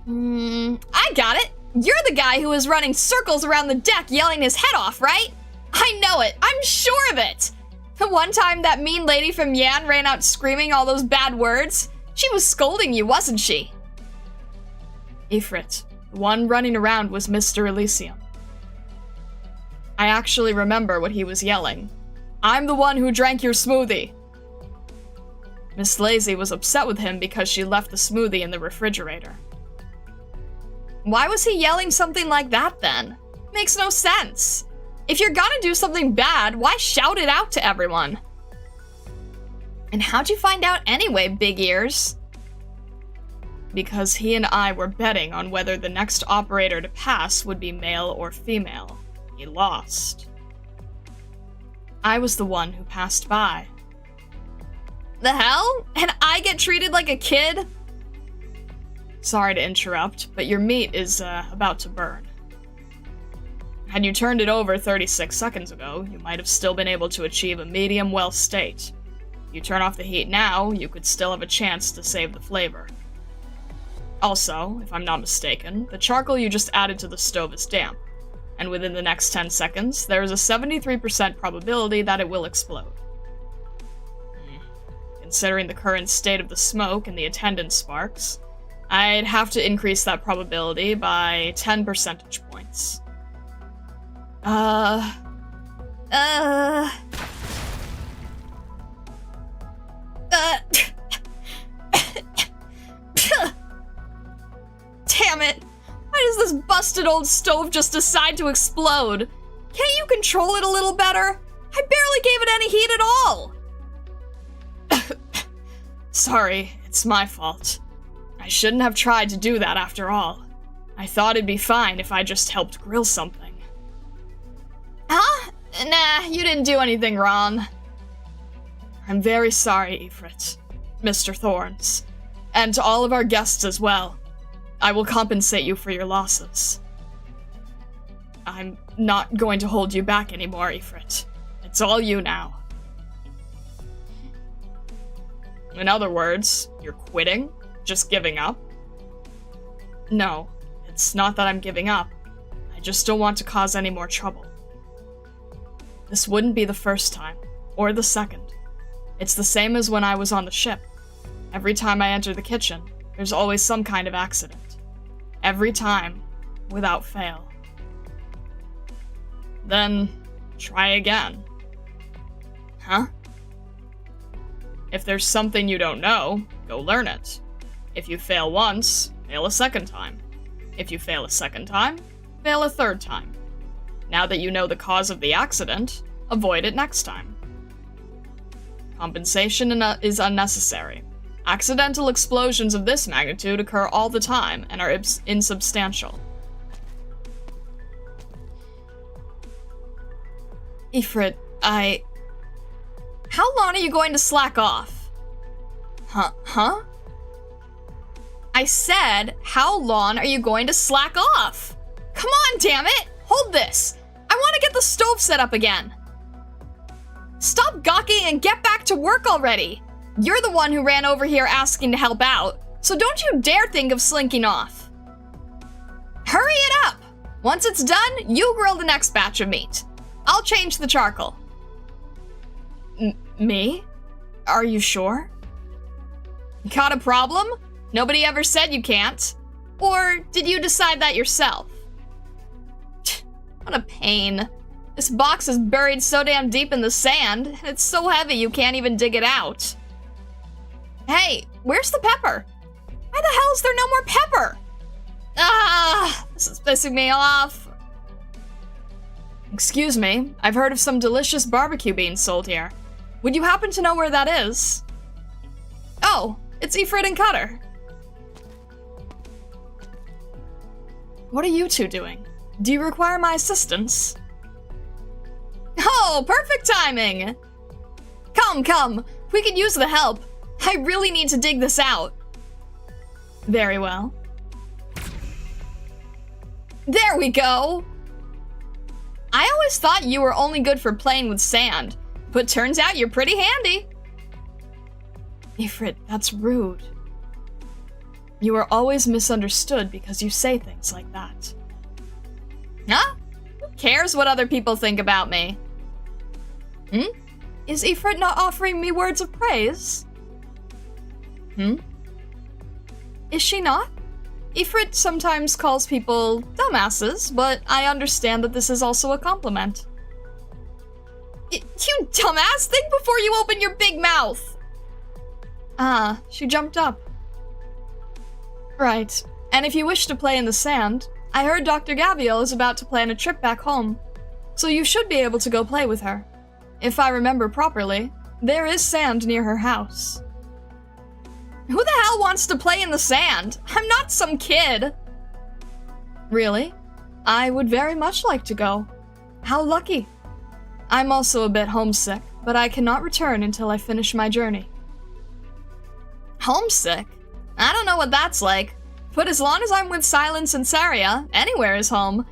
I got it! You're the guy who was running circles around the deck yelling his head off, right? I know it! I'm sure of it! The one time that mean lady from Yan ran out screaming all those bad words, she was scolding you, wasn't she? Ifrit, the one running around was Mr. Elysium. I actually remember what he was yelling. I'm the one who drank your smoothie! Miss Lazy was upset with him because she left the smoothie in the refrigerator. Why was he yelling something like that then? Makes no sense. If you're gonna do something bad, why shout it out to everyone? And how'd you find out anyway, Big Ears? Because he and I were betting on whether the next operator to pass would be male or female. He lost. I was the one who passed by. The hell? And I get treated like a kid? Sorry to interrupt, but your meat is about to burn. Had you turned it over 36 seconds ago, you might have still been able to achieve a medium well state. If you turn off the heat now, you could still have a chance to save the flavor. Also, if I'm not mistaken, the charcoal you just added to the stove is damp, and within the next 10 seconds, there is a 73% probability that it will explode. Considering the current state of the smoke and the attendant sparks, I'd have to increase that probability by 10 percentage points. Damn it! Why does this busted old stove just decide to explode? Can't you control it a little better? I barely gave it any heat at all! Sorry, it's my fault. I shouldn't have tried to do that after all. I thought it'd be fine if I just helped grill something. Huh? Nah, you didn't do anything wrong. I'm very sorry, Ifrit, Mr. Thorns, and to all of our guests as well. I will compensate you for your losses. I'm not going to hold you back anymore, Ifrit. It's all you now. In other words, you're quitting? Just giving up? No, it's not that I'm giving up. I just don't want to cause any more trouble. This wouldn't be the first time, or the second. It's the same as when I was on the ship. Every time I enter the kitchen, there's always some kind of accident. Every time, without fail. Then, try again. Huh? If there's something you don't know, go learn it. If you fail once, fail a second time. If you fail a second time, fail a third time. Now that you know the cause of the accident, avoid it next time. Compensation is unnecessary. Accidental explosions of this magnitude occur all the time and are insubstantial. Ifrit, How long are you going to slack off? Huh? I said, how long are you going to slack off? Come on, damn it! Hold this! I want to get the stove set up again! Stop gawking and get back to work already! You're the one who ran over here asking to help out, so don't you dare think of slinking off. Hurry it up! Once it's done, you grill the next batch of meat. I'll change the charcoal. Me? Are you sure? Got a problem? Nobody ever said you can't. Or did you decide that yourself? What a pain. This box is buried so damn deep in the sand, and it's so heavy you can't even dig it out. Hey, where's the pepper? Why the hell is there no more pepper? This is pissing me off. Excuse me, I've heard of some delicious barbecue beans sold here. Would you happen to know where that is? Oh, it's Ifrit and Cutter. What are you two doing? Do you require my assistance? Oh, perfect timing! Come, we could use the help. I really need to dig this out. Very well. There we go! I always thought you were only good for playing with sand, but turns out you're pretty handy. Ifrit, that's rude. You are always misunderstood because you say things like that. Huh? Who cares what other people think about me? Is Ifrit not offering me words of praise? Is she not? Ifrit sometimes calls people dumbasses, but I understand that this is also a compliment. You dumbass! Think before you open your big mouth! She jumped up. Right. And if you wish to play in the sand, I heard Dr. Gaviel is about to plan a trip back home, so you should be able to go play with her. If I remember properly, there is sand near her house. Who the hell wants to play in the sand? I'm not some kid. Really? I would very much like to go. How lucky. I'm also a bit homesick, but I cannot return until I finish my journey. Homesick? I don't know what that's like, but as long as I'm with Silence and Saria, anywhere is home.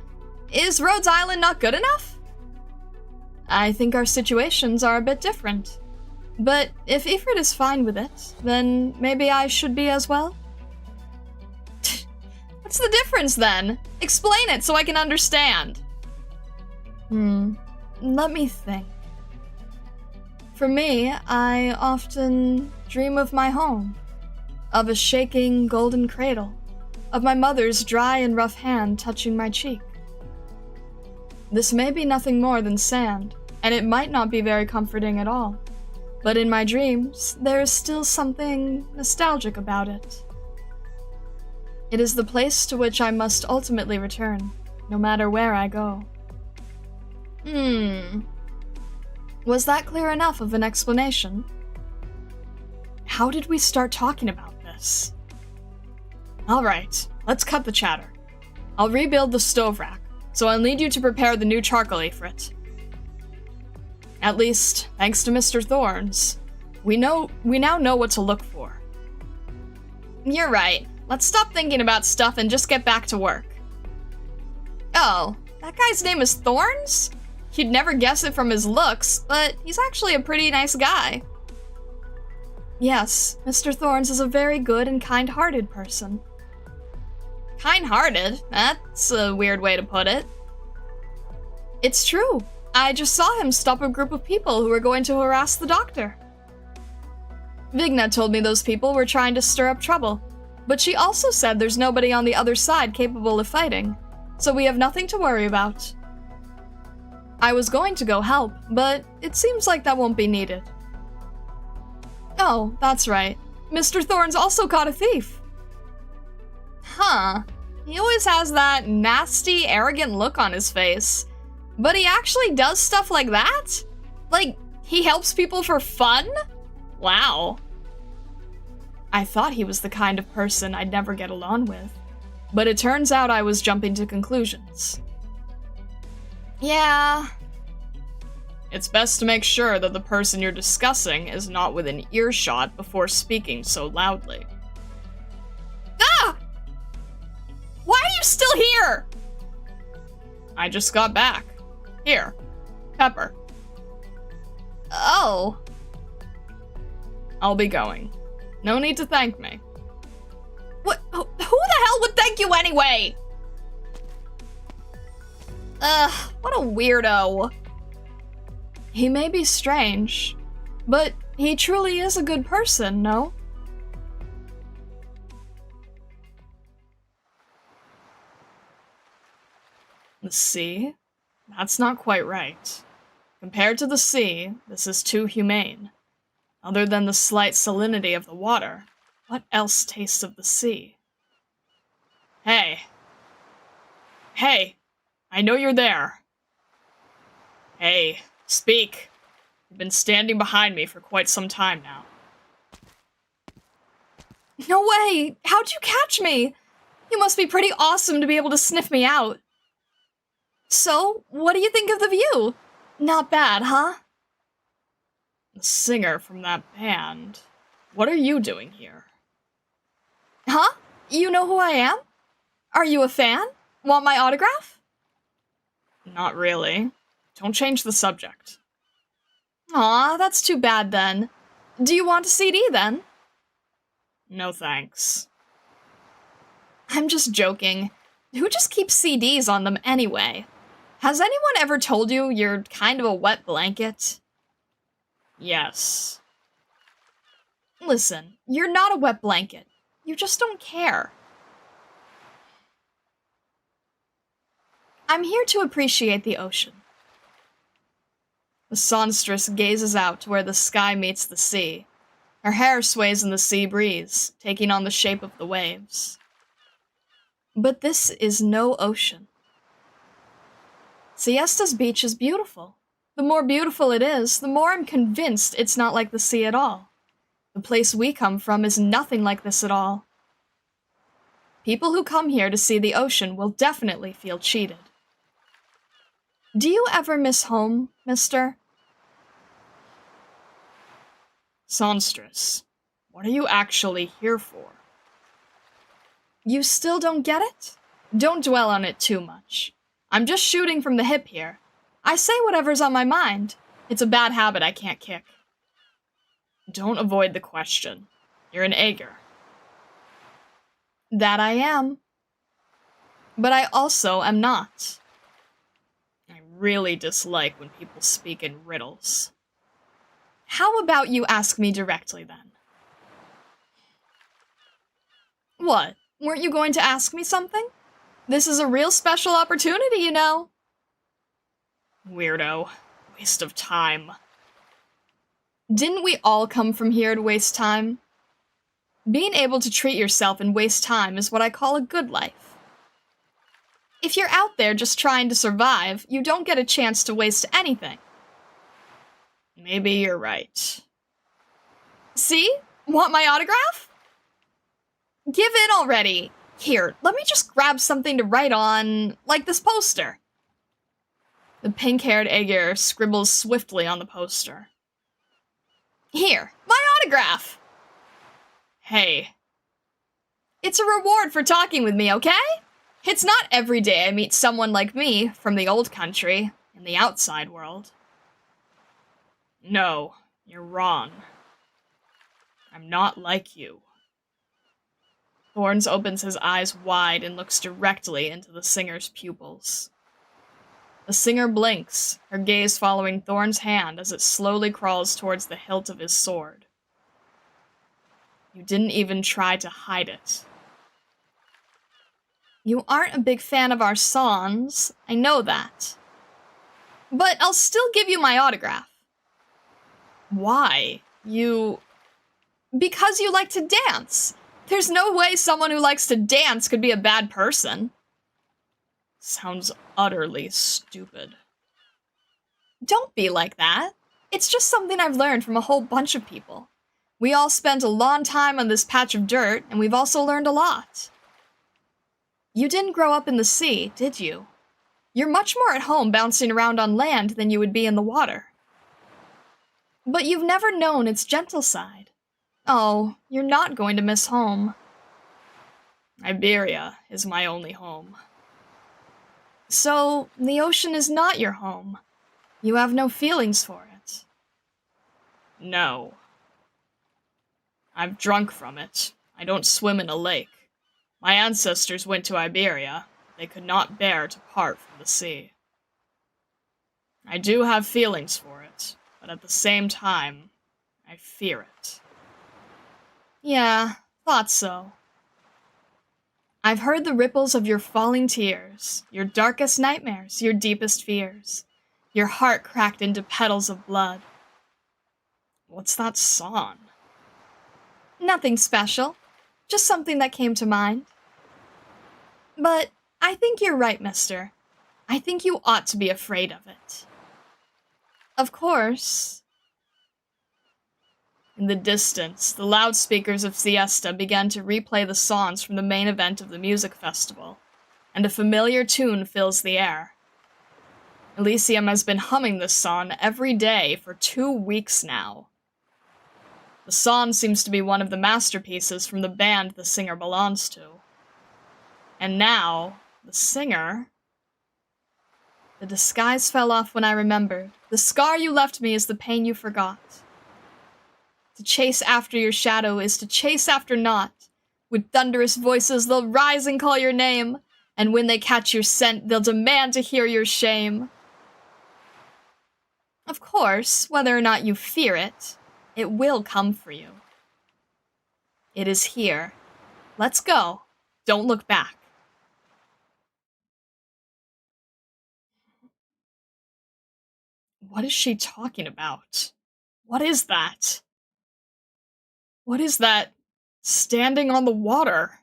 Is Rhodes Island not good enough? I think our situations are a bit different. But if Ifrit is fine with it, then maybe I should be as well? What's the difference then? Explain it so I can understand. Let me think. For me, I often dream of my home, of a shaking golden cradle, of my mother's dry and rough hand touching my cheek. This may be nothing more than sand, and it might not be very comforting at all. But in my dreams, there is still something nostalgic about it. It is the place to which I must ultimately return, no matter where I go. Was that clear enough of an explanation? How did we start talking about this? Alright, let's cut the chatter. I'll rebuild the stove rack, so I'll need you to prepare the new charcoal ifrit. At least, thanks to Mr. Thorns, we now know what to look for. You're right. Let's stop thinking about stuff and just get back to work. Oh, that guy's name is Thorns? You'd never guess it from his looks, but he's actually a pretty nice guy. Yes, Mr. Thorns is a very good and kind-hearted person. Kind-hearted? That's a weird way to put it. It's true. I just saw him stop a group of people who were going to harass the doctor. Vigna told me those people were trying to stir up trouble, but she also said there's nobody on the other side capable of fighting, so we have nothing to worry about. I was going to go help, but it seems like that won't be needed. Oh, that's right. Mr. Thorns also caught a thief. Huh. He always has that nasty, arrogant look on his face. But he actually does stuff like that? Like, he helps people for fun? Wow. I thought he was the kind of person I'd never get along with, but it turns out I was jumping to conclusions. Yeah. It's best to make sure that the person you're discussing is not within earshot before speaking so loudly. Ah! Why are you still here? I just got back. Here. Pepper. Oh. I'll be going. No need to thank me. What? Who the hell would thank you anyway? What a weirdo. He may be strange, but he truly is a good person, no? The sea? That's not quite right. Compared to the sea, this is too humane. Other than the slight salinity of the water, what else tastes of the sea? Hey. Hey, I know you're there. Hey, speak. You've been standing behind me for quite some time now. No way! How'd you catch me? You must be pretty awesome to be able to sniff me out. So, what do you think of the view? Not bad, huh? The singer from that band. What are you doing here? Huh? You know who I am? Are you a fan? Want my autograph? Not really. Don't change the subject. Aw, that's too bad then. Do you want a CD then? No thanks. I'm just joking. Who just keeps CDs on them anyway? Has anyone ever told you you're kind of a wet blanket? Yes. Listen, you're not a wet blanket. You just don't care. I'm here to appreciate the ocean. The songstress gazes out to where the sky meets the sea. Her hair sways in the sea breeze, taking on the shape of the waves. But this is no ocean. Siesta's beach is beautiful. The more beautiful it is, the more I'm convinced it's not like the sea at all. The place we come from is nothing like this at all. People who come here to see the ocean will definitely feel cheated. Do you ever miss home, mister? Songstress, what are you actually here for? You still don't get it? Don't dwell on it too much. I'm just shooting from the hip here. I say whatever's on my mind. It's a bad habit I can't kick. Don't avoid the question. You're an Aegir. That I am. But I also am not. I really dislike when people speak in riddles. How about you ask me directly then? What? Weren't you going to ask me something? This is a real special opportunity, you know. Weirdo. Waste of time. Didn't we all come from here to waste time? Being able to treat yourself and waste time is what I call a good life. If you're out there just trying to survive, you don't get a chance to waste anything. Maybe you're right. See? Want my autograph? Give in already. Here, let me just grab something to write on, like this poster. The pink-haired Aegir scribbles swiftly on the poster. Here, my autograph! Hey. It's a reward for talking with me, okay? It's not every day I meet someone like me from the old country in the outside world. No, you're wrong. I'm not like you. Thorns opens his eyes wide and looks directly into the singer's pupils. The singer blinks, her gaze following Thorn's hand as it slowly crawls towards the hilt of his sword. You didn't even try to hide it. You aren't a big fan of our songs, I know that. But I'll still give you my autograph. Why? Because you like to dance. There's no way someone who likes to dance could be a bad person. Sounds utterly stupid. Don't be like that. It's just something I've learned from a whole bunch of people. We all spent a long time on this patch of dirt, and we've also learned a lot. You didn't grow up in the sea, did you? You're much more at home bouncing around on land than you would be in the water. But you've never known its gentle side. Oh, you're not going to miss home. Iberia is my only home. So, the ocean is not your home. You have no feelings for it. No. I've drunk from it. I don't swim in a lake. My ancestors went to Iberia. They could not bear to part from the sea. I do have feelings for it, but at the same time, I fear it. Yeah, thought so. I've heard the ripples of your falling tears, your darkest nightmares, your deepest fears, your heart cracked into petals of blood. What's that song? Nothing special, just something that came to mind. But I think you're right, mister. I think you ought to be afraid of it. Of course. In the distance, the loudspeakers of Siesta began to replay the songs from the main event of the music festival, and a familiar tune fills the air. Elysium has been humming this song every day for 2 weeks now. The song seems to be one of the masterpieces from the band the singer belongs to. And now, the singer... The disguise fell off when I remembered. The scar you left me is the pain you forgot. To chase after your shadow is to chase after naught. With thunderous voices they'll rise and call your name, and when they catch your scent they'll demand to hear your shame. Of course, whether or not you fear it, it will come for you. It is here. Let's go. Don't look back. What is she talking about? What is that? What is that standing on the water?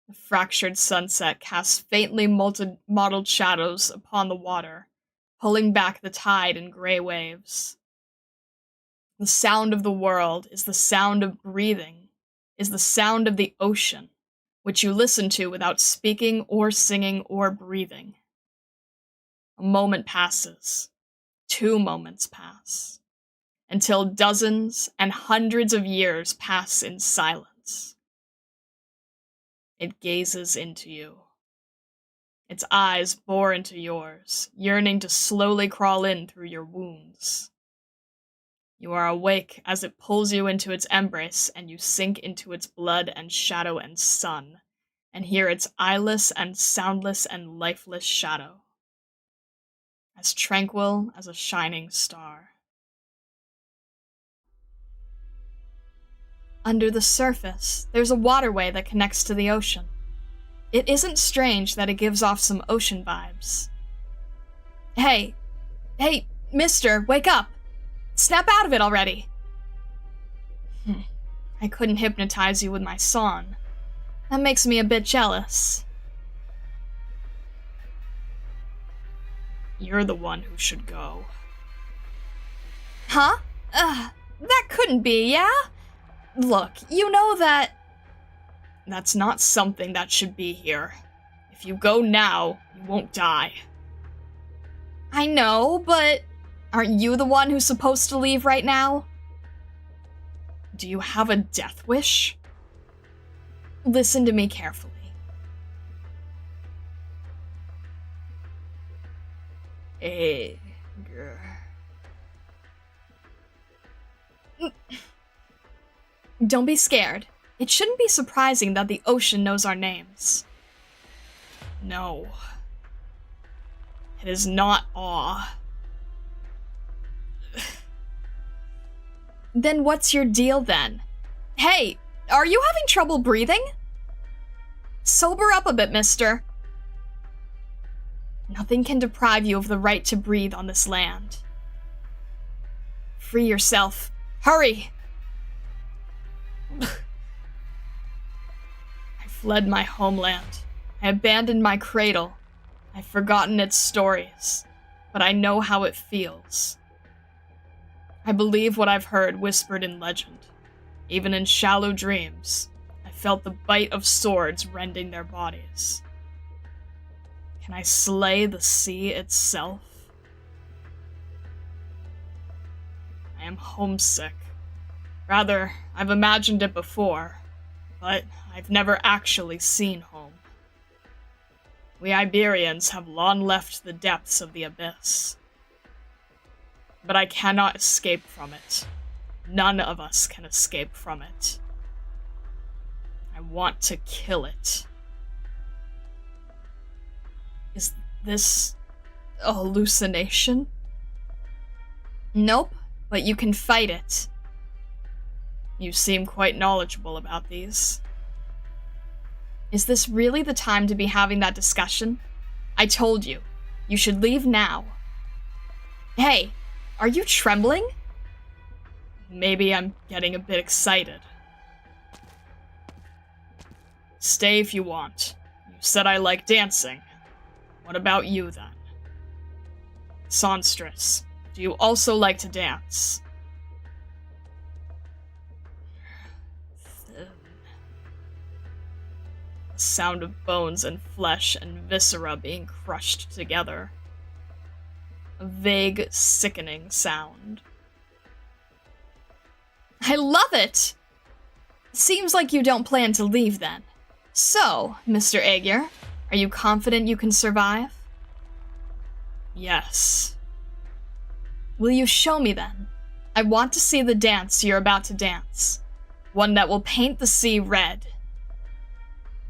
The fractured sunset casts faintly mottled shadows upon the water, pulling back the tide in gray waves. The sound of the world is the sound of breathing, is the sound of the ocean, which you listen to without speaking or singing or breathing. A moment passes, 2 moments pass, until dozens and hundreds of years pass in silence. It gazes into you. Its eyes bore into yours, yearning to slowly crawl in through your wounds. You are awake as it pulls you into its embrace, and you sink into its blood and shadow and sun, and hear its eyeless and soundless and lifeless shadow, as tranquil as a shining star. Under the surface, there's a waterway that connects to the ocean. It isn't strange that it gives off some ocean vibes. Hey, mister, wake up! Snap out of it already! I couldn't hypnotize you with my song. That makes me a bit jealous. You're the one who should go. Huh? That couldn't be, yeah? Look, you know that... That's not something that should be here. If you go now, you won't die. I know, but aren't you the one who's supposed to leave right now? Do you have a death wish? Listen to me carefully. Don't be scared. It shouldn't be surprising that the ocean knows our names. No. It is not awe. Then what's your deal then? Hey, are you having trouble breathing? Sober up a bit, mister. Nothing can deprive you of the right to breathe on this land. Free yourself. Hurry! I fled my homeland. I abandoned my cradle. I've forgotten its stories, but I know how it feels. I believe what I've heard whispered in legend. Even in shallow dreams, I felt the bite of swords rending their bodies. Can I slay the sea itself? I am homesick. Rather, I've imagined it before, but I've never actually seen home. We Iberians have long left the depths of the abyss. But I cannot escape from it. None of us can escape from it. I want to kill it. Is this a hallucination? Nope, but you can fight it. You seem quite knowledgeable about these. Is this really the time to be having that discussion? I told you, you should leave now. Hey, are you trembling? Maybe I'm getting a bit excited. Stay if you want. You said I like dancing. What about you, then? Songstress, do you also like to dance? The sound of bones and flesh and viscera being crushed together. A vague, sickening sound. I love it! Seems like you don't plan to leave then. So, Mr. Aegir, are you confident you can survive? Yes. Will you show me then? I want to see the dance you're about to dance. One that will paint the sea red.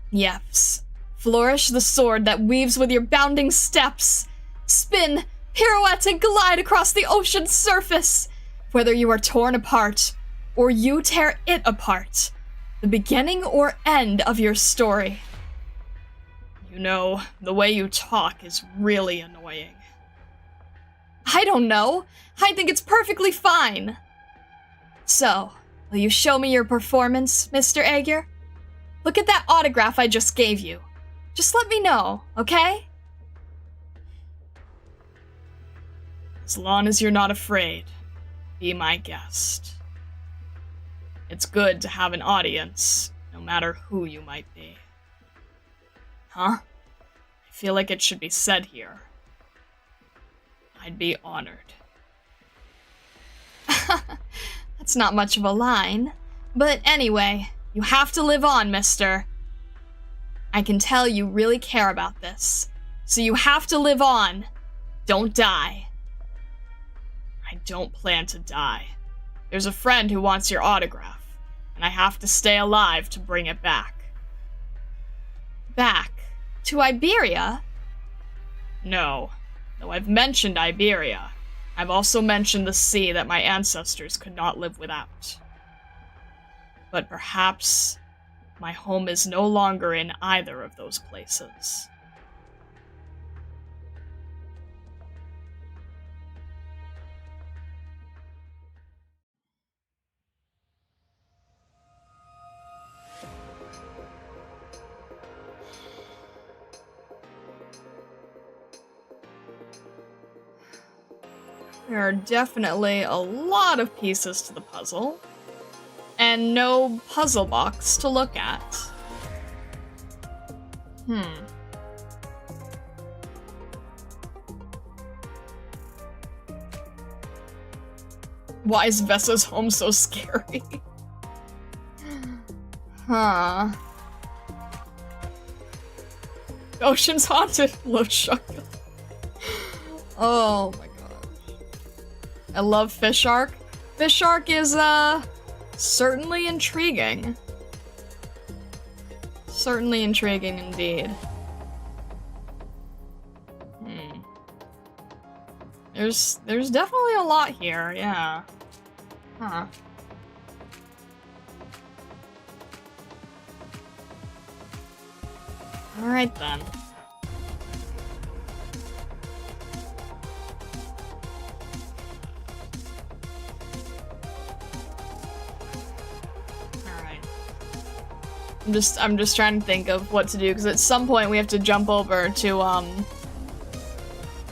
Yes. Flourish the sword that weaves with your bounding steps. Spin, pirouette, and glide across the ocean's surface. Whether you are torn apart, or you tear it apart. The beginning or end of your story. You know, the way you talk is really annoying. I don't know. I think it's perfectly fine. So, will you show me your performance, Mr. Aegir? Look at that autograph I just gave you. Just let me know, okay? As long as you're not afraid, be my guest. It's good to have an audience, no matter who you might be. Huh? I feel like it should be said here. I'd be honored. That's not much of a line. But anyway, you have to live on, mister. I can tell you really care about this. So you have to live on. Don't die. I don't plan to die. There's a friend who wants your autograph, and I have to stay alive to bring it back. Back? To Iberia? No. Though I've mentioned Iberia, I've also mentioned the sea that my ancestors could not live without. But perhaps my home is no longer in either of those places. There are definitely a lot of pieces to the puzzle, and no puzzle box to look at. Why is Vessa's home so scary? Huh. Ocean's haunted. Love shotgun. Oh my gosh. I love Fish Arc. Fish Arc is, certainly intriguing. Certainly intriguing indeed. There's definitely a lot here, yeah. Huh. Alright then. Alright. I'm just trying to think of what to do, because at some point we have to jump over to,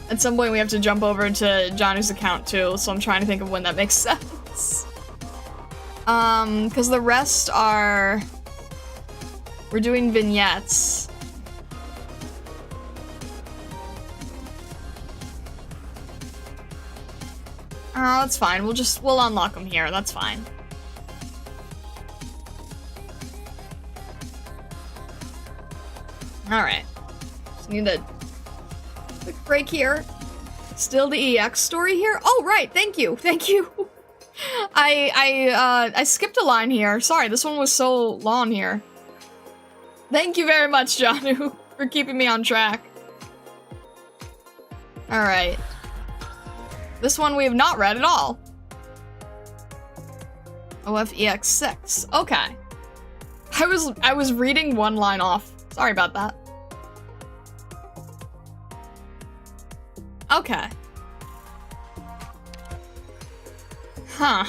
at some point we have to jump over to Johnny's account too, so I'm trying to think of when that makes sense. Because the rest are... We're doing vignettes. Oh, that's fine. We'll unlock them here. That's fine. Alright. Just need a quick break here. Still the EX story here? Oh, right. Thank you. Thank you. I skipped a line here. Sorry, this one was so long here. Thank you very much, Janu, for keeping me on track. Alright. This one we have not read at all. OFEX6. Okay. I was reading one line off. Sorry about that. Okay. Huh.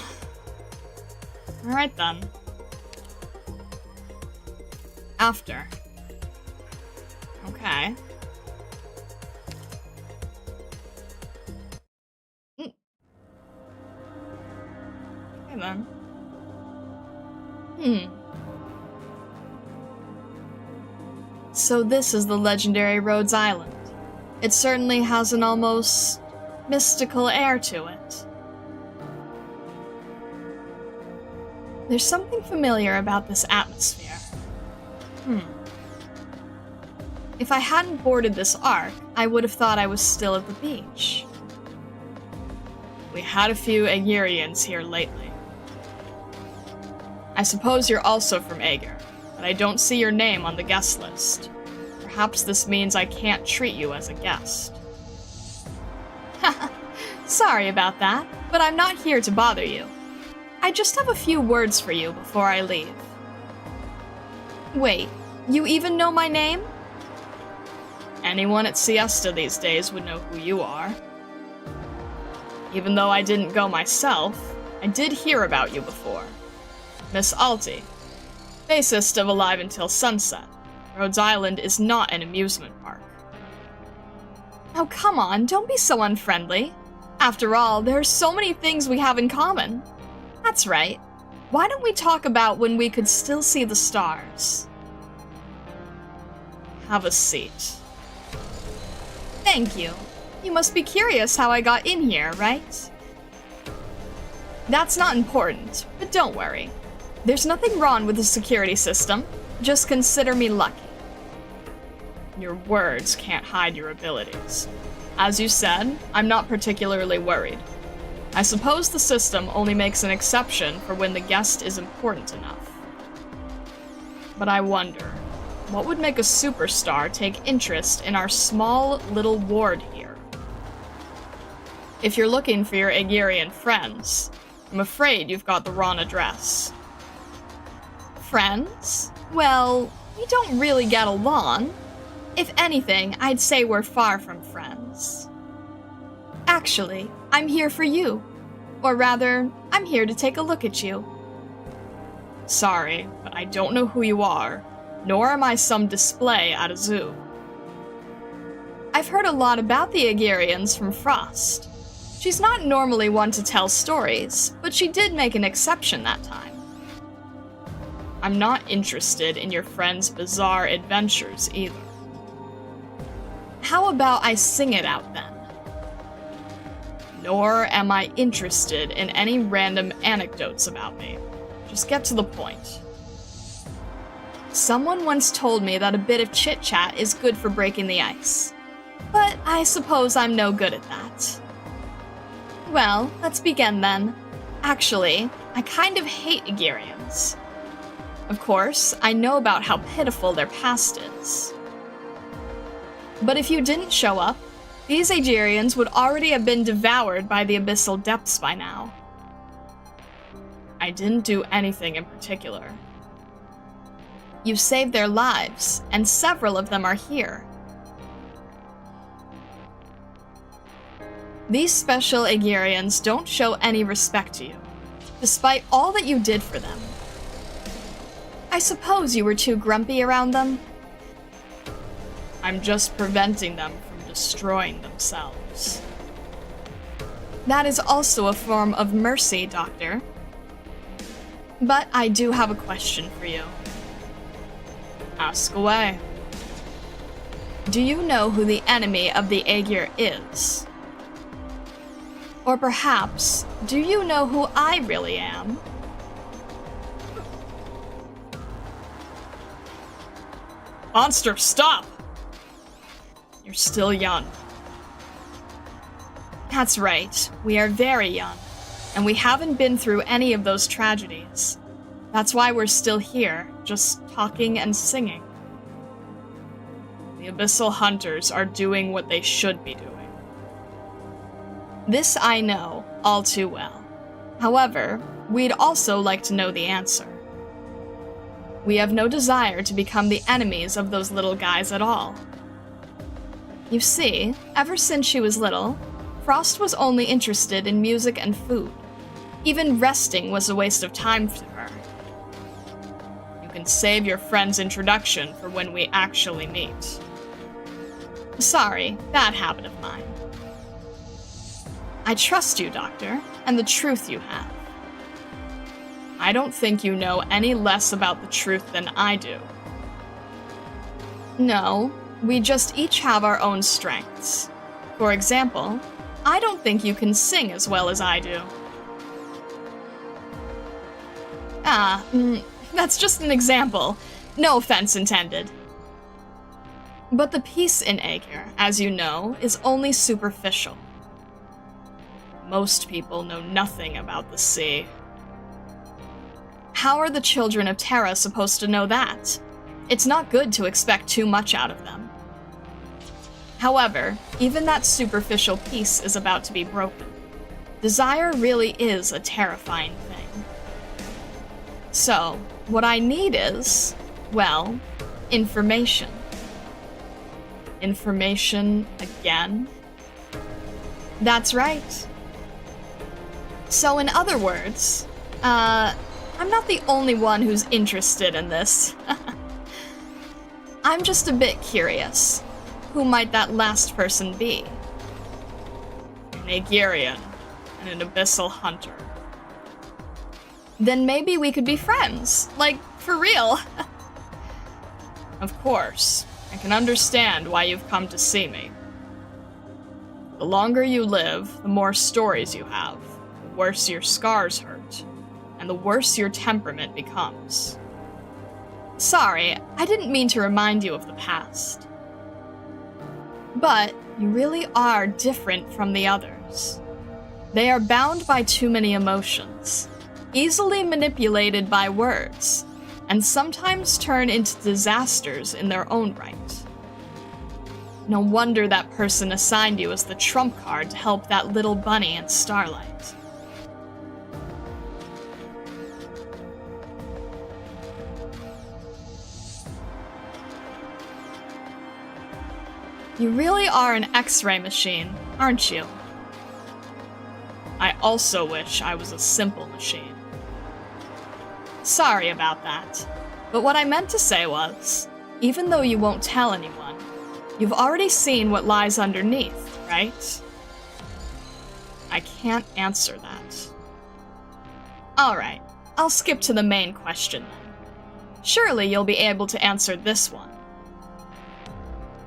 Alright then. After. Okay. Okay then. So this is the legendary Rhodes Island. It certainly has an almost mystical air to it. There's something familiar about this atmosphere. If I hadn't boarded this ark, I would have thought I was still at the beach. We had a few Aegirians here lately. I suppose you're also from Aegir, but I don't see your name on the guest list. Perhaps this means I can't treat you as a guest. Haha, sorry about that, but I'm not here to bother you. I just have a few words for you before I leave. Wait, you even know my name? Anyone at Siesta these days would know who you are. Even though I didn't go myself, I did hear about you before. Miss Alti, bassist of Alive Until Sunset. Rhodes Island is not an amusement park. Oh, come on, don't be so unfriendly. After all, there are so many things we have in common. That's right. Why don't we talk about when we could still see the stars? Have a seat. Thank you. You must be curious how I got in here, right? That's not important, but don't worry. There's nothing wrong with the security system. Just consider me lucky. Your words can't hide your abilities. As you said, I'm not particularly worried. I suppose the system only makes an exception for when the guest is important enough. But I wonder, what would make a superstar take interest in our small little ward here? If you're looking for your Aegirian friends, I'm afraid you've got the wrong address. Friends? Well, we don't really get along. If anything, I'd say we're far from friends. Actually, I'm here for you. Or rather, I'm here to take a look at you. Sorry, but I don't know who you are, nor am I some display at a zoo. I've heard a lot about the Aegirians from Frost. She's not normally one to tell stories, but she did make an exception that time. I'm not interested in your friend's bizarre adventures either. How about I sing it out then? Nor am I interested in any random anecdotes about me. Just get to the point. Someone once told me that a bit of chit-chat is good for breaking the ice. But I suppose I'm no good at that. Well, let's begin then. Actually, I kind of hate Aegirians. Of course, I know about how pitiful their past is. But if you didn't show up, these Aegirians would already have been devoured by the abyssal depths by now. I didn't do anything in particular. You saved their lives, and several of them are here. These special Aegirians don't show any respect to you, despite all that you did for them. I suppose you were too grumpy around them? I'm just preventing them from destroying themselves. That is also a form of mercy, Doctor. But I do have a question for you. Ask away. Do you know who the enemy of the Aegir is? Or perhaps, do you know who I really am? Monster, stop! You're still young. That's right, we are very young, and we haven't been through any of those tragedies. That's why we're still here, just talking and singing. The Abyssal Hunters are doing what they should be doing. This I know all too well. However, we'd also like to know the answer. We have no desire to become the enemies of those little guys at all. You see, ever since she was little, Frost was only interested in music and food. Even resting was a waste of time for her. You can save your friend's introduction for when we actually meet. Sorry, bad habit of mine. I trust you, Doctor, and the truth you have. I don't think you know any less about the truth than I do. No, we just each have our own strengths. For example, I don't think you can sing as well as I do. That's just an example. No offense intended. But the peace in Aegir, as you know, is only superficial. Most people know nothing about the sea. How are the children of Terra supposed to know that? It's not good to expect too much out of them. However, even that superficial peace is about to be broken. Desire really is a terrifying thing. So, what I need is, well, information. Information again? That's right. So in other words, I'm not the only one who's interested in this. I'm just a bit curious. Who might that last person be? An Aegirian and an Abyssal Hunter. Then maybe we could be friends. Like, for real. Of course. I can understand why you've come to see me. The longer you live, the more stories you have, the worse your scars hurt, and the worse your temperament becomes. Sorry, I didn't mean to remind you of the past. But you really are different from the others. They are bound by too many emotions, easily manipulated by words, and sometimes turn into disasters in their own right. No wonder that person assigned you as the trump card to help that little bunny in Starlight. You really are an X-ray machine, aren't you? I also wish I was a simple machine. Sorry about that, but what I meant to say was, even though you won't tell anyone, you've already seen what lies underneath, right? I can't answer that. Alright, I'll skip to the main question then. Surely you'll be able to answer this one.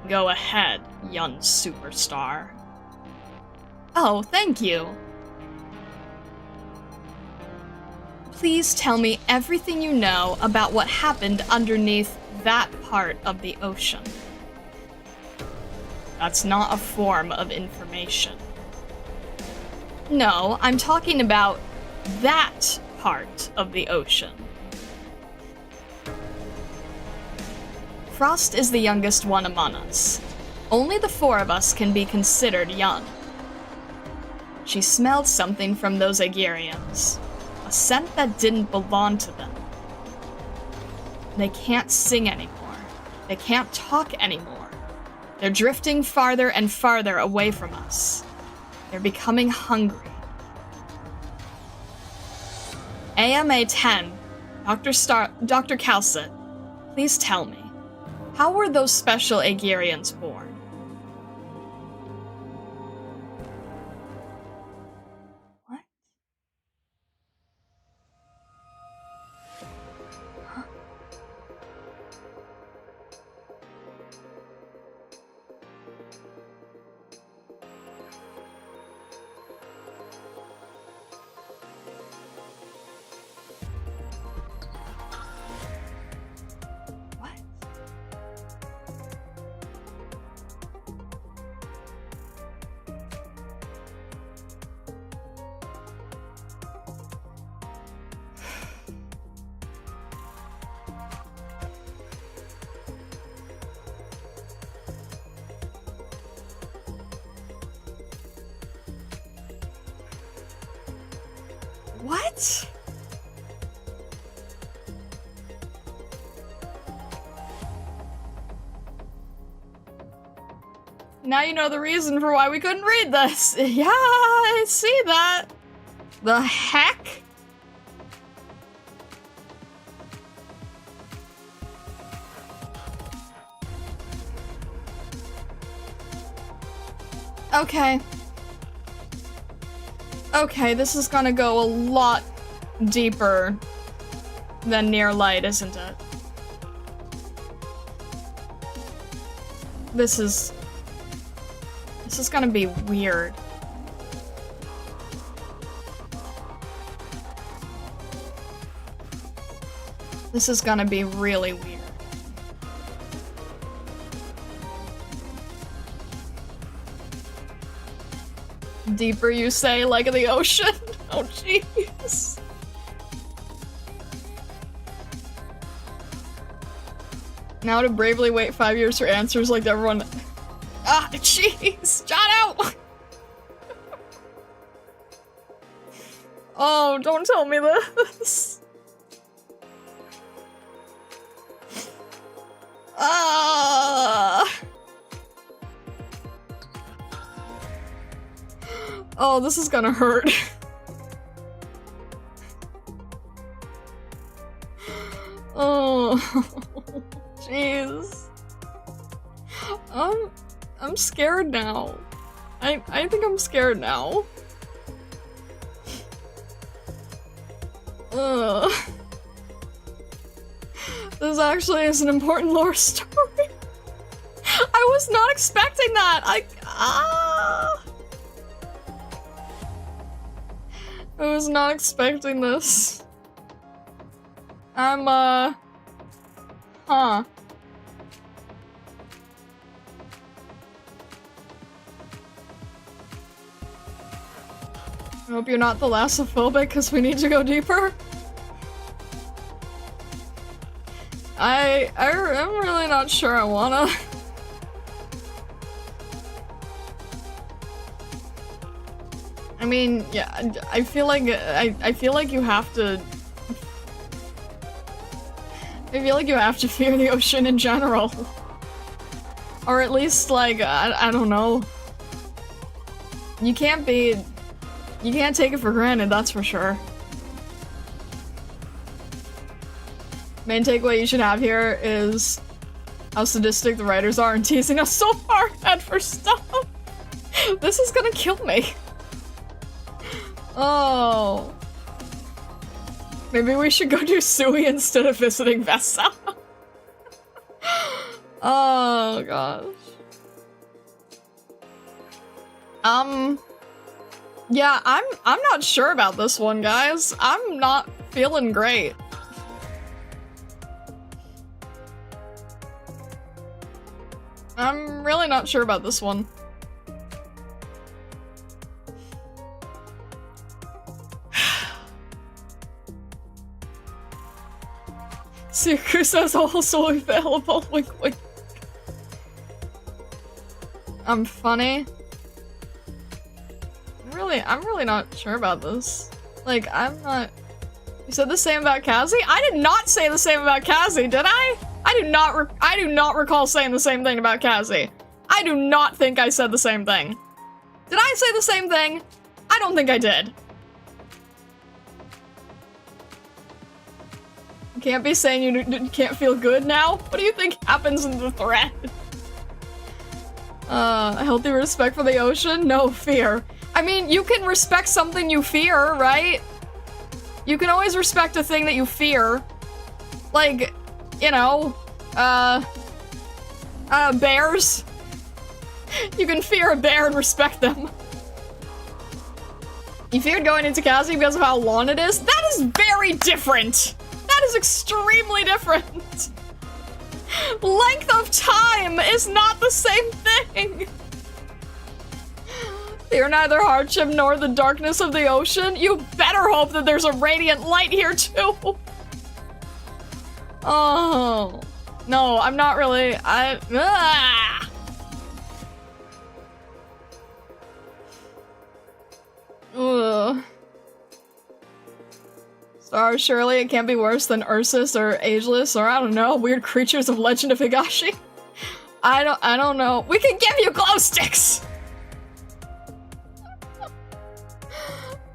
Go ahead, young superstar. Oh, thank you. Please tell me everything you know about what happened underneath that part of the ocean. That's not a form of information. No, I'm talking about that part of the ocean. Frost is the youngest one among us. Only the 4 of us can be considered young. She smelled something from those Aegirians. A scent that didn't belong to them. They can't sing anymore. They can't talk anymore. They're drifting farther and farther away from us. They're becoming hungry. AMA 10, Dr. Calcet, please tell me, how were those special Aegirians born? What? Huh? What? Now you know the reason for why we couldn't read this. Yeah, I see that. The heck? Okay. Okay, this is gonna go a lot deeper than Near Light, isn't it? This is gonna be weird. This is gonna be really weird. Deeper, you say, like the ocean? Oh, jeez. Now to bravely wait 5 years for answers like everyone. Ah, jeez! Shut out! Oh, don't tell me this. Ah. Oh, this is gonna hurt. Oh, jeez. I'm scared now. I think I'm scared now. Ugh. This actually is an important lore story. I was not expecting that. I was not expecting this. Huh. I hope you're not thalassophobic, because we need to go deeper. I'm really not sure I wanna. I mean, yeah, I feel like I feel like you have to. I feel like you have to fear the ocean in general, or at least like I don't know. You can't take it for granted. That's for sure. Main takeaway you should have here is how sadistic the writers are in teasing us so hard at for stuff. This is gonna kill me. Oh. Maybe we should go do Sui instead of visiting Vesa. Oh gosh. Yeah, I'm not sure about this one, guys. I'm not feeling great. I'm really not sure about this one. Siracusa's also available. Wink, wink. I'm funny. I'm really not sure about this. Like, I'm not... You said the same about Cassie? I did not say the same about Cassie, did I? I do not recall saying the same thing about Cassie. I do not think I said the same thing. Did I say the same thing? I don't think I did. You can't be saying you can't feel good now? What do you think happens in the thread? A healthy respect for the ocean? No fear. I mean, you can respect something you fear, right? You can always respect a thing that you fear. Like, you know, bears. You can fear a bear and respect them. You feared going into Cassie because of how long it is? That is very different! That is extremely different! Length of time is not the same thing! Fear neither hardship nor the darkness of the ocean? You better hope that there's a radiant light here too! Oh... No, I'm not really... Ugh. Stars, surely it can't be worse than Ursus or Ageless or I don't know, weird creatures of Legend of Higashi. I don't know. We can give you glow sticks!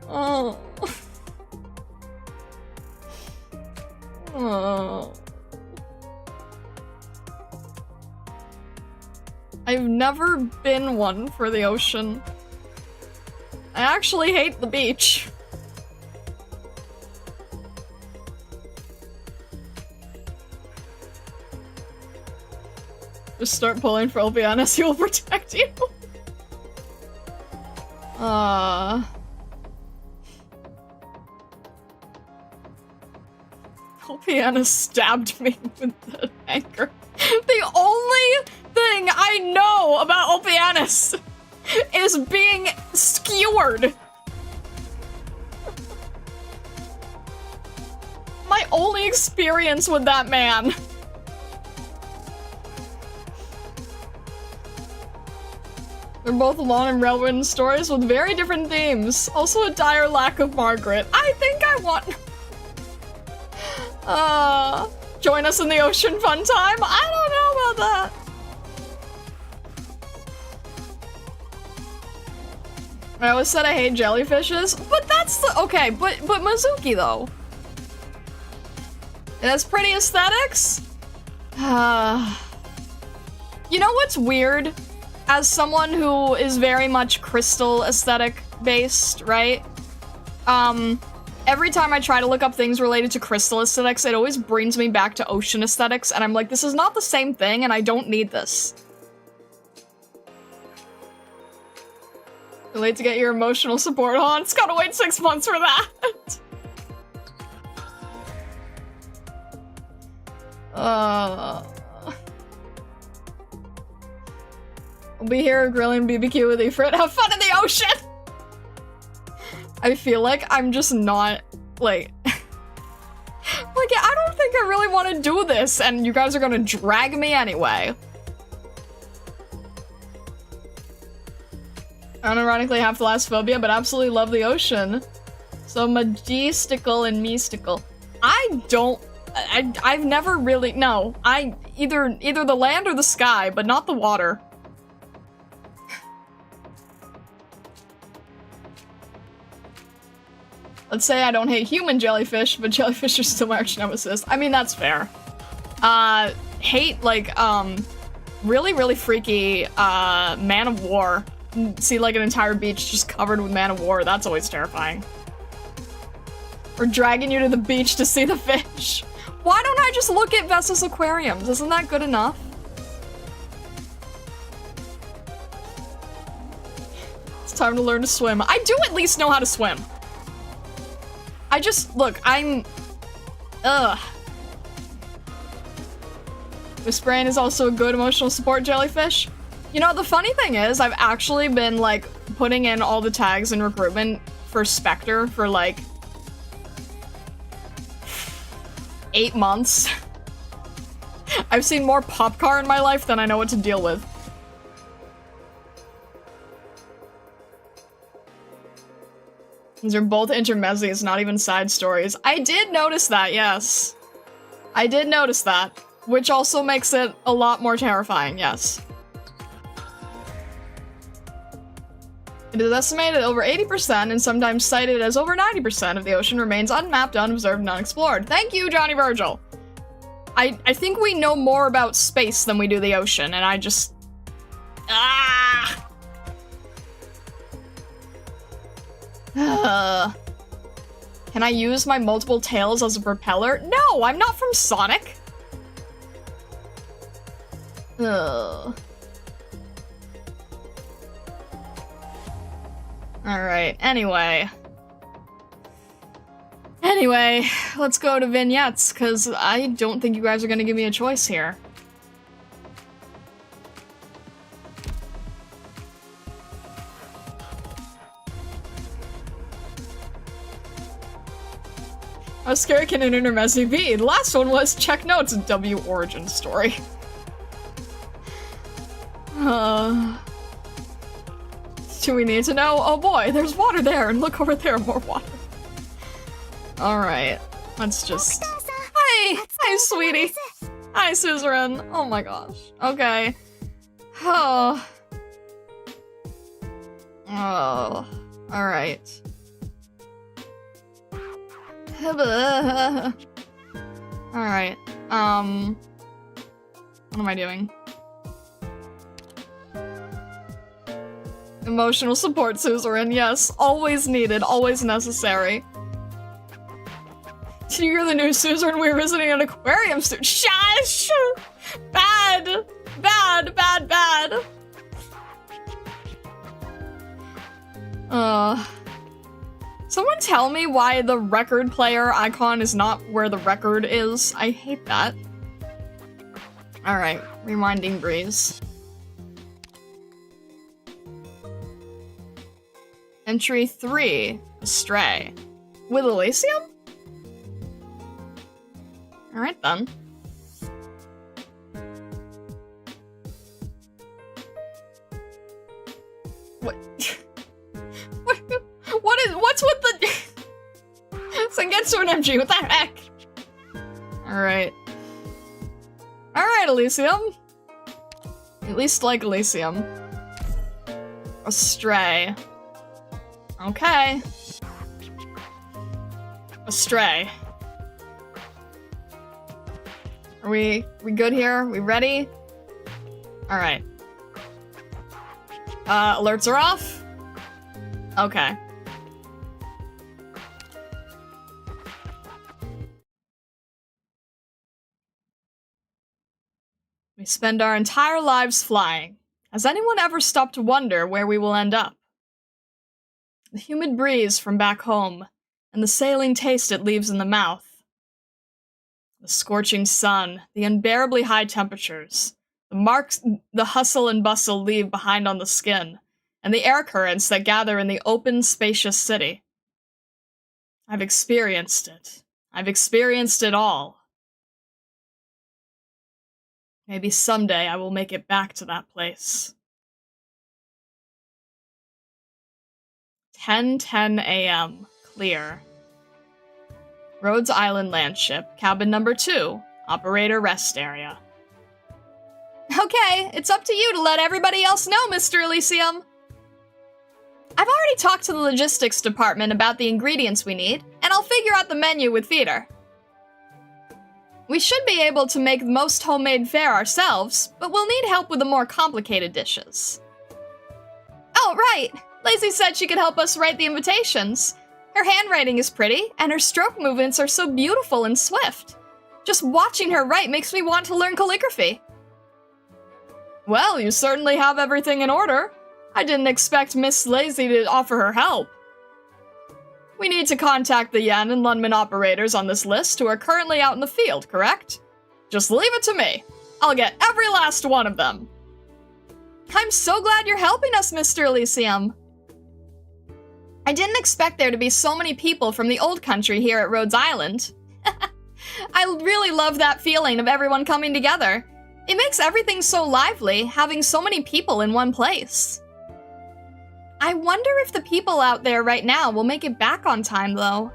Oh. Oh. I've never been one for the ocean. I actually hate the beach. Just start pulling for Olvianis, he will protect you. Olvianis stabbed me with the anchor. The only thing I know about Olvianis is being skewered. My only experience with that man. They're both long and relevant stories with very different themes. Also a dire lack of Margaret. I think I want... join us in the ocean fun time? I don't know about that. I always said I hate jellyfishes, but that's the- okay, but Mizuki though. It has pretty aesthetics? You know what's weird? As someone who is very much crystal aesthetic based, right? Every time I try to look up things related to crystal aesthetics, it always brings me back to ocean aesthetics, and I'm like, this is not the same thing, and I don't need this. Too late to get your emotional support on. It's gotta wait 6 months for that. We'll be here grilling BBQ with Ifrit. Have fun in the ocean! I feel like I'm just not, like... like, I don't think I really want to do this, and you guys are gonna drag me anyway. Unironically have thalassophobia, but absolutely love the ocean. So majestical and mystical. I've never really, no. Either the land or the sky, but not the water. Let's say I don't hate human jellyfish, but jellyfish are still my arch nemesis. I mean, that's fair. Hate, like, really, really freaky, Man of War. See, like, an entire beach just covered with Man of War. That's always terrifying. Or dragging you to the beach to see the fish. Why don't I just look at Vessus aquariums? Isn't that good enough? It's time to learn to swim. I do at least know how to swim. I just, look, I'm... Ugh. Whispering is also a good emotional support jellyfish. You know, the funny thing is, I've actually been, like, putting in all the tags in recruitment for Spectre for, like, 8 months. I've seen more popcar in my life than I know what to deal with. These are both intermezzies, not even side stories. I did notice that, yes. I did notice that, which also makes it a lot more terrifying, yes. It is estimated over 80% and sometimes cited as over 90% of the ocean remains unmapped, unobserved, and unexplored. Thank you, Johnny Virgil. I think we know more about space than we do the ocean, and I just... Ah! Can I use my multiple tails as a propeller? No, I'm not from Sonic. Ugh. Alright, anyway, let's go to Vignettes, because I don't think you guys are gonna give me a choice here. How scary can an intermezzi be? The last one was check notes, W origin story. Do we need to know? Oh boy, there's water there, and look over there, more water. Alright, let's just... Hi! Hi, sweetie! Hi, Suzerain! Oh my gosh. Okay. Oh. Oh. Alright. Alright. What am I doing? Emotional support, Suzerain, yes. Always needed, always necessary. You're the new Suzerain, we're visiting an aquarium soon. Shush! Bad! Bad, bad, bad! Someone tell me why the record player icon is not where the record is. I hate that. Alright, rewinding breeze. Entry 3, Astray. With Elysium? Alright then. What? What's with the... Sengetsu and MG, what the heck? Alright. Alright, Elysium. At least like Elysium. Astray. Okay. Astray. Are we good here? We ready? Alright. Alerts are off? Okay. We spend our entire lives flying. Has anyone ever stopped to wonder where we will end up? The humid breeze from back home, and the saline taste it leaves in the mouth. The scorching sun, the unbearably high temperatures, the marks the hustle and bustle leave behind on the skin, and the air currents that gather in the open, spacious city. I've experienced it. I've experienced it all. Maybe someday I will make it back to that place. 10:10 a.m. Clear. Rhodes Island Landship, cabin number 2, operator rest area. Okay, it's up to you to let everybody else know, Mr. Elysium. I've already talked to the logistics department about the ingredients we need, and I'll figure out the menu with Theater. We should be able to make most homemade fare ourselves, but we'll need help with the more complicated dishes. Oh, right! Lacey said she could help us write the invitations. Her handwriting is pretty, and her stroke movements are so beautiful and swift. Just watching her write makes me want to learn calligraphy. Well, you certainly have everything in order. I didn't expect Miss Lazy to offer her help. We need to contact the Yen and Lunman operators on this list who are currently out in the field, correct? Just leave it to me. I'll get every last one of them. I'm so glad you're helping us, Mr. Elysium. I didn't expect there to be so many people from the old country here at Rhodes Island. I really love that feeling of everyone coming together. It makes everything so lively, having so many people in one place. I wonder if the people out there right now will make it back on time, though.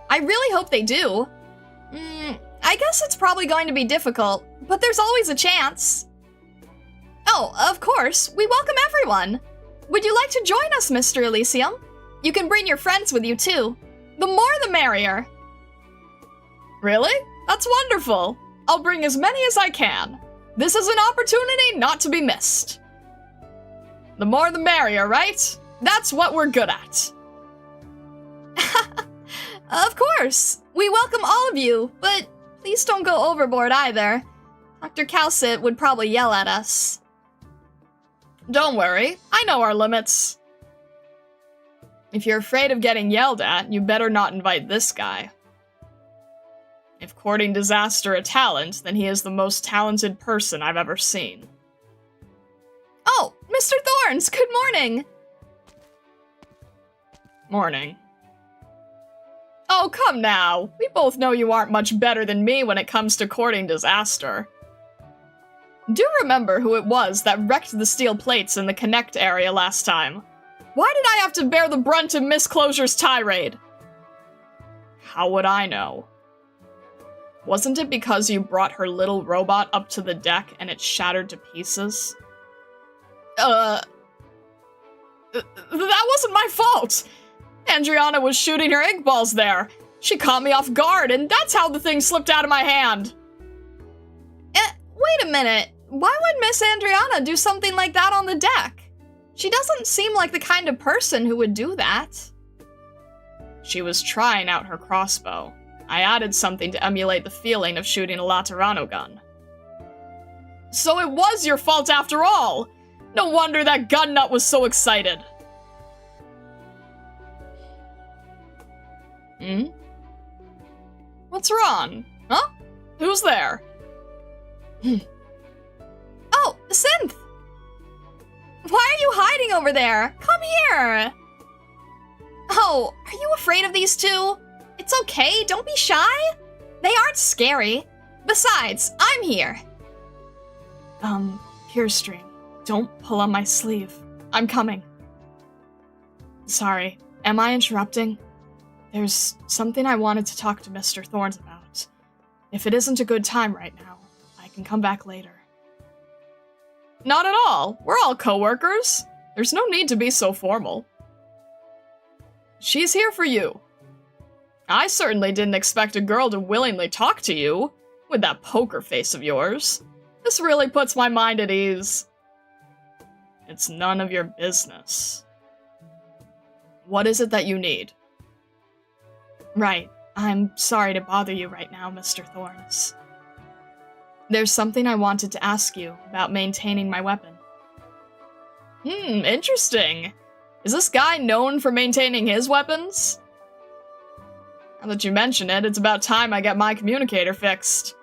I really hope they do. I guess it's probably going to be difficult, but there's always a chance. Oh, of course, we welcome everyone. Would you like to join us, Mr. Elysium? You can bring your friends with you, too. The more the merrier. Really? That's wonderful. I'll bring as many as I can. This is an opportunity not to be missed. The more the merrier, right? That's what we're good at. Of course. We welcome all of you, but please don't go overboard either. Dr. Cowsit would probably yell at us. Don't worry, I know our limits. If you're afraid of getting yelled at, you better not invite this guy. If courting disaster a talent, then he is the most talented person I've ever seen. Oh, Mr. Thorns, good morning. Morning. Oh, come now. We both know you aren't much better than me when it comes to courting disaster. Do remember who it was that wrecked the steel plates in the Connect area last time. Why did I have to bear the brunt of Miss Closure's tirade? How would I know? Wasn't it because you brought her little robot up to the deck and it shattered to pieces? That wasn't my fault! Andriana was shooting her egg balls there. She caught me off guard, and that's how the thing slipped out of my hand. Wait a minute. Why would Miss Andriana do something like that on the deck? She doesn't seem like the kind of person who would do that. She was trying out her crossbow. I added something to emulate the feeling of shooting a Laterano gun. So it was your fault after all! No wonder that gun nut was so excited. What's wrong? Huh? Who's there? Oh, Synth! Why are you hiding over there? Come here! Oh, are you afraid of these two? It's okay, don't be shy. They aren't scary. Besides, I'm here. Peerstream, don't pull on my sleeve. I'm coming. Sorry, am I interrupting? There's something I wanted to talk to Mr. Thorns about. If it isn't a good time right now, I can come back later. Not at all. We're all co-workers. There's no need to be so formal. She's here for you. I certainly didn't expect a girl to willingly talk to you, with that poker face of yours. This really puts my mind at ease. It's none of your business. What is it that you need? Right. I'm sorry to bother you right now, Mr. Thorns. There's something I wanted to ask you about maintaining my weapon. Interesting. Is this guy known for maintaining his weapons? Now that you mention it, it's about time I get my communicator fixed.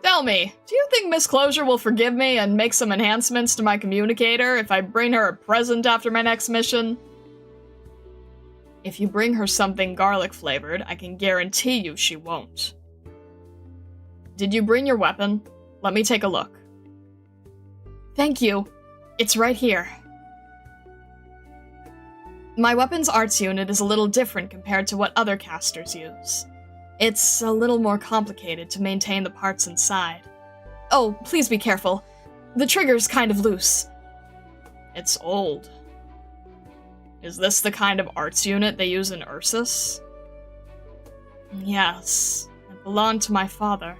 Tell me, do you think Miss Closure will forgive me and make some enhancements to my communicator if I bring her a present after my next mission? If you bring her something garlic-flavored, I can guarantee you she won't. Did you bring your weapon? Let me take a look. Thank you. It's right here. My weapons arts unit is a little different compared to what other casters use. It's a little more complicated to maintain the parts inside. Oh, please be careful. The trigger's kind of loose. It's old. Is this the kind of arts unit they use in Ursus? Yes, it belonged to my father.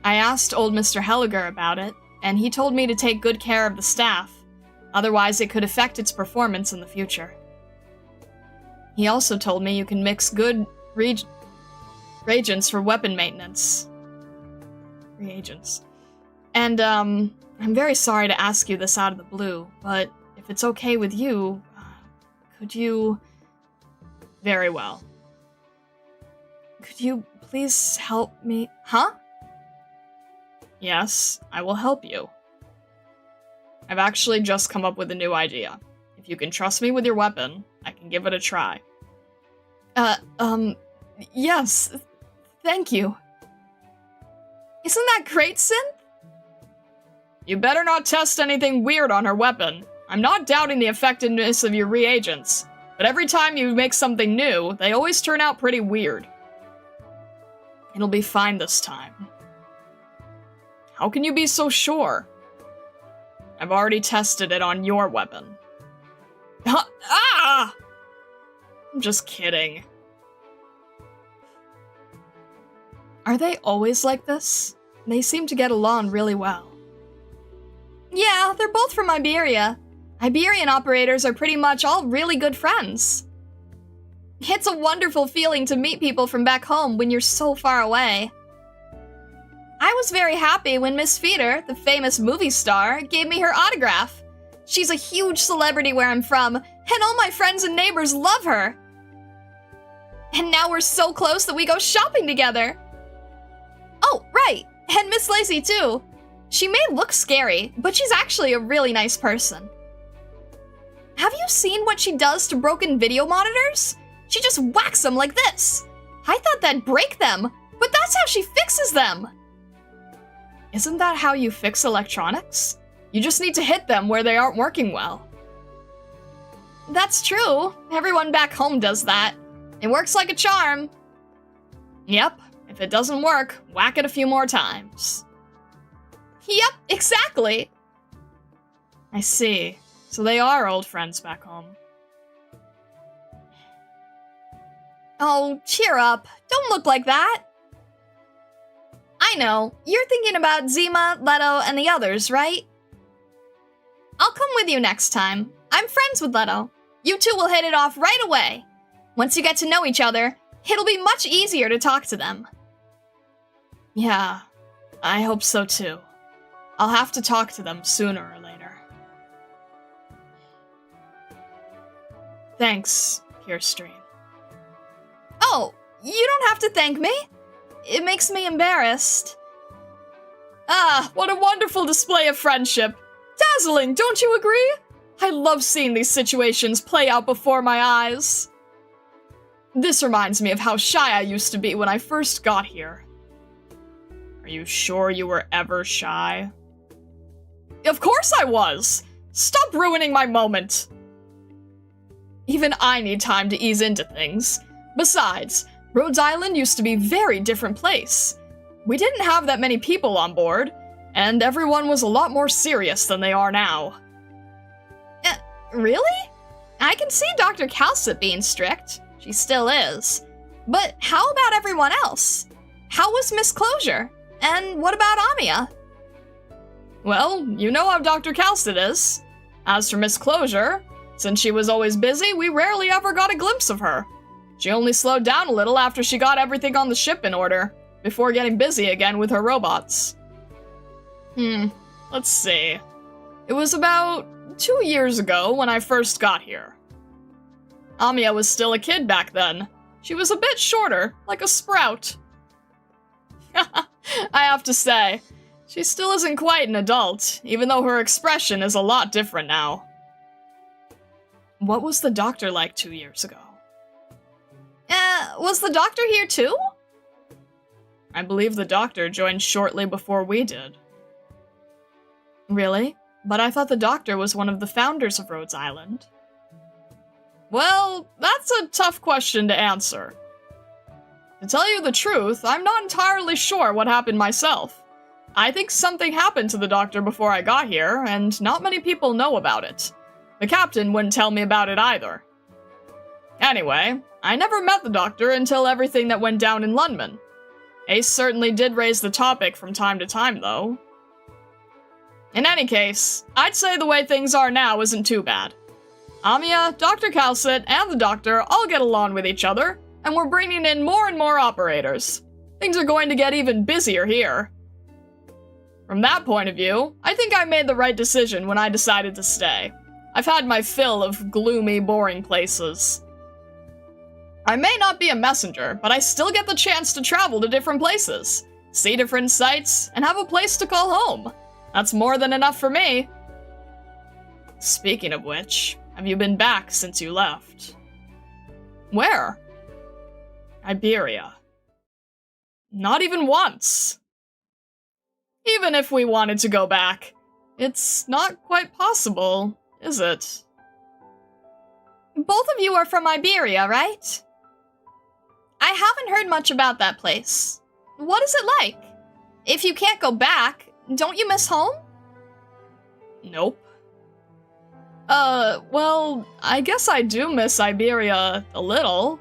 I asked old Mr. Helliger about it, and he told me to take good care of the staff, otherwise it could affect its performance in the future. He also told me you can mix good reagents for weapon maintenance. Reagents. And, I'm very sorry to ask you this out of the blue, but if it's okay with you, could you... Very well. Could you please help me? Huh? Yes, I will help you. I've actually just come up with a new idea. If you can trust me with your weapon, I can give it a try. Yes. Thank you. Isn't that great, Synth? You better not test anything weird on her weapon. I'm not doubting the effectiveness of your reagents, but every time you make something new, they always turn out pretty weird. It'll be fine this time. How can you be so sure? I've already tested it on your weapon. Ah! I'm just kidding. Are they always like this? They seem to get along really well. Yeah, they're both from Iberia. Iberian operators are pretty much all really good friends. It's a wonderful feeling to meet people from back home when you're so far away. I was very happy when Miss Feeder, the famous movie star, gave me her autograph. She's a huge celebrity where I'm from, and all my friends and neighbors love her. And now we're so close that we go shopping together. Oh, right, and Miss Lacey too. She may look scary, but she's actually a really nice person. Have you seen what she does to broken video monitors? She just whacks them like this. I thought that'd break them, but that's how she fixes them. Isn't that how you fix electronics? You just need to hit them where they aren't working well. That's true. Everyone back home does that. It works like a charm. Yep. If it doesn't work, whack it a few more times. Yep, exactly. I see. So they are old friends back home. Oh, cheer up. Don't look like that. I know. You're thinking about Zima, Leto, and the others, right? I'll come with you next time. I'm friends with Leto. You two will hit it off right away. Once you get to know each other, it'll be much easier to talk to them. Yeah, I hope so too. I'll have to talk to them sooner or later. Thanks, Pure Stream. Oh, you don't have to thank me. It makes me embarrassed. Ah, what a wonderful display of friendship. Dazzling, don't you agree? I love seeing these situations play out before my eyes. This reminds me of how shy I used to be when I first got here. Are you sure you were ever shy? Of course I was! Stop ruining my moment! Even I need time to ease into things. Besides, Rhodes Island used to be a very different place. We didn't have that many people on board, and everyone was a lot more serious than they are now. Really? I can see Dr. Calcit being strict. She still is. But how about everyone else? How was Miss Closure? And what about Amiya? Well, you know how Dr. Calcit is. As for Miss Closure, since she was always busy, we rarely ever got a glimpse of her. She only slowed down a little after she got everything on the ship in order, before getting busy again with her robots. Let's see. It was about 2 years ago when I first got here. Amiya was still a kid back then. She was a bit shorter, like a sprout. I have to say, she still isn't quite an adult, even though her expression is a lot different now. What was the doctor like 2 years ago? Was the doctor here too? I believe the doctor joined shortly before we did. Really? But I thought the doctor was one of the founders of Rhodes Island. Well, that's a tough question to answer. To tell you the truth, I'm not entirely sure what happened myself. I think something happened to the doctor before I got here, and not many people know about it. The captain wouldn't tell me about it either. Anyway, I never met the doctor until everything that went down in Lundman. Ace certainly did raise the topic from time to time, though. In any case, I'd say the way things are now isn't too bad. Amiya, Dr. Calcit, and the doctor all get along with each other, and we're bringing in more and more operators. Things are going to get even busier here. From that point of view, I think I made the right decision when I decided to stay. I've had my fill of gloomy, boring places. I may not be a messenger, but I still get the chance to travel to different places, see different sights, and have a place to call home. That's more than enough for me. Speaking of which, have you been back since you left? Where? Iberia. Not even once. Even if we wanted to go back, it's not quite possible, is it? Both of you are from Iberia, right? I haven't heard much about that place. What is it like? If you can't go back, don't you miss home? Nope. Well, I guess I do miss Iberia a little.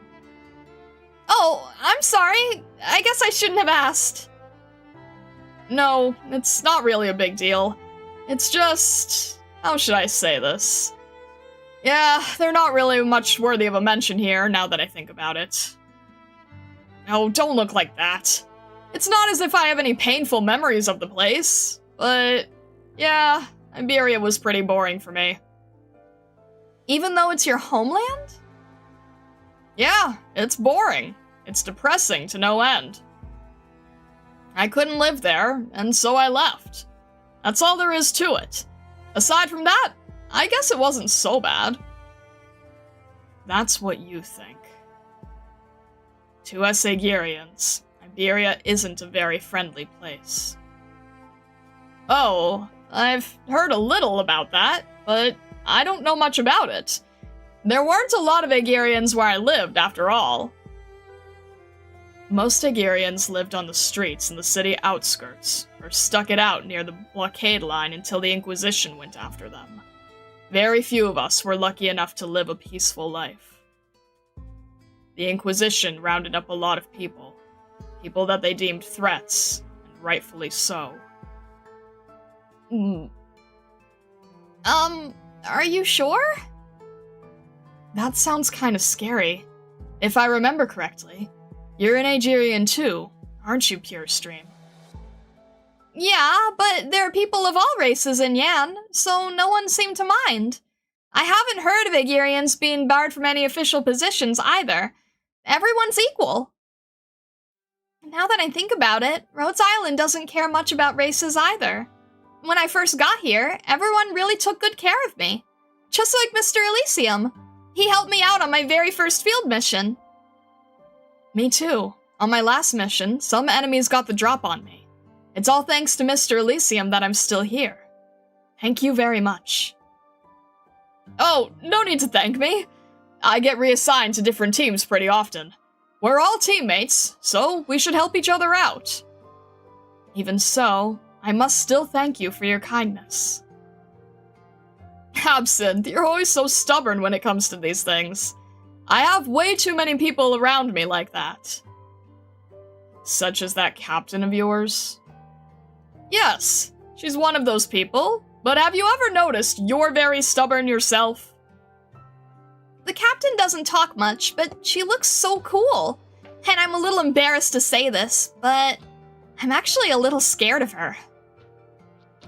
Oh, I'm sorry. I guess I shouldn't have asked. No, it's not really a big deal. It's just... how should I say this? Yeah, they're not really much worthy of a mention here, now that I think about it. Oh, don't look like that. It's not as if I have any painful memories of the place, but... yeah, Iberia was pretty boring for me. Even though it's your homeland? Yeah, it's boring. It's depressing to no end. I couldn't live there, and so I left. That's all there is to it. Aside from that, I guess it wasn't so bad. That's what you think. To us Aegirians, Iberia isn't a very friendly place. Oh, I've heard a little about that, but I don't know much about it. There weren't a lot of Aegirians where I lived, after all. Most Aegirians lived on the streets in the city outskirts, or stuck it out near the blockade line until the Inquisition went after them. Very few of us were lucky enough to live a peaceful life. The Inquisition rounded up a lot of people that they deemed threats, and rightfully so. Are you sure? That sounds kind of scary. If I remember correctly, you're an Aegirian too, aren't you, Pure Stream? Yeah, but there are people of all races in Yan, so no one seemed to mind. I haven't heard of Aegirians being barred from any official positions either. Everyone's equal. Now that I think about it, Rhodes Island doesn't care much about races either. When I first got here, everyone really took good care of me. Just like Mr. Elysium. He helped me out on my very first field mission. Me too. On my last mission, some enemies got the drop on me. It's all thanks to Mr. Elysium that I'm still here. Thank you very much. Oh, no need to thank me. I get reassigned to different teams pretty often. We're all teammates, so we should help each other out. Even so, I must still thank you for your kindness. Absinthe, you're always so stubborn when it comes to these things. I have way too many people around me like that. Such as that captain of yours? Yes, she's one of those people, but have you ever noticed you're very stubborn yourself? The captain doesn't talk much, but she looks so cool. And I'm a little embarrassed to say this, but I'm actually a little scared of her.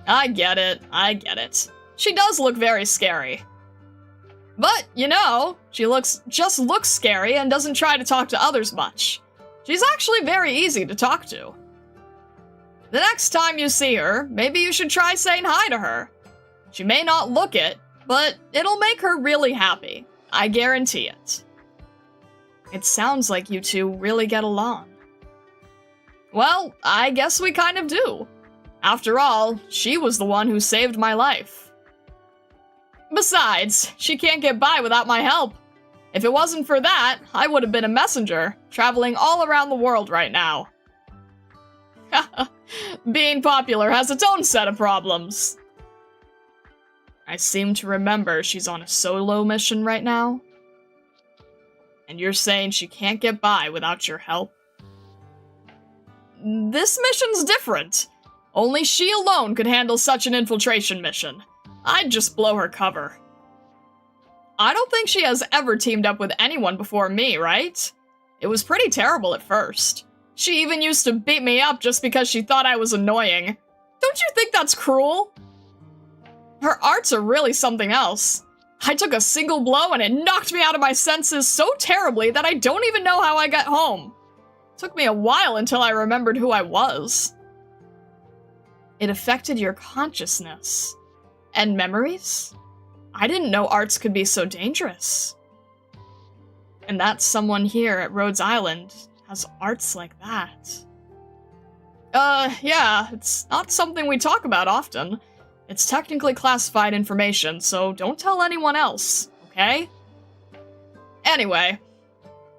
I get it. She does look very scary. But, you know, she just looks scary and doesn't try to talk to others much. She's actually very easy to talk to. The next time you see her, maybe you should try saying hi to her. She may not look it, but it'll make her really happy. I guarantee it. It sounds like you two really get along. Well, I guess we kind of do. After all, she was the one who saved my life. Besides, she can't get by without my help. If it wasn't for that, I would have been a messenger, traveling all around the world right now. Being popular has its own set of problems. I seem to remember she's on a solo mission right now. And you're saying she can't get by without your help? This mission's different. Only she alone could handle such an infiltration mission. I'd just blow her cover. I don't think she has ever teamed up with anyone before me, right? It was pretty terrible at first. She even used to beat me up just because she thought I was annoying. Don't you think that's cruel? Her arts are really something else. I took a single blow and it knocked me out of my senses so terribly that I don't even know how I got home. It took me a while until I remembered who I was. It affected your consciousness. And memories? I didn't know arts could be so dangerous. And that someone here at Rhodes Island has arts like that. Yeah, it's not something we talk about often. It's technically classified information, so don't tell anyone else, okay? Anyway,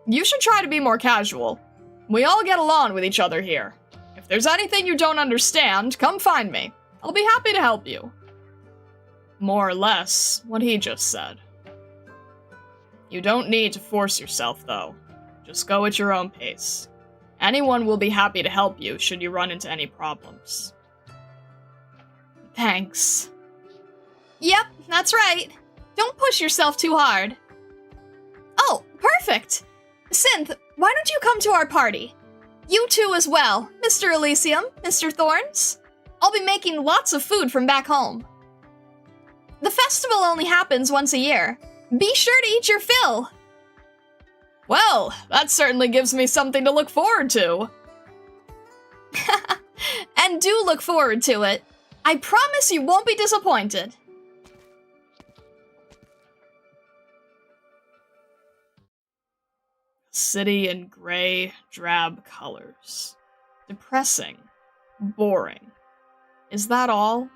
you should try to be more casual. We all get along with each other here. If there's anything you don't understand, come find me. I'll be happy to help you. More or less what he just said. You don't need to force yourself, though. Just go at your own pace. Anyone will be happy to help you should you run into any problems. Thanks. Yep, that's right. Don't push yourself too hard. Oh, perfect! Synth, why don't you come to our party? You too as well, Mr. Elysium, Mr. Thorns. I'll be making lots of food from back home. The festival only happens once a year. Be sure to eat your fill. Well, that certainly gives me something to look forward to. And do look forward to it. I promise you won't be disappointed. City in gray, drab colors. Depressing. Boring. Is that all?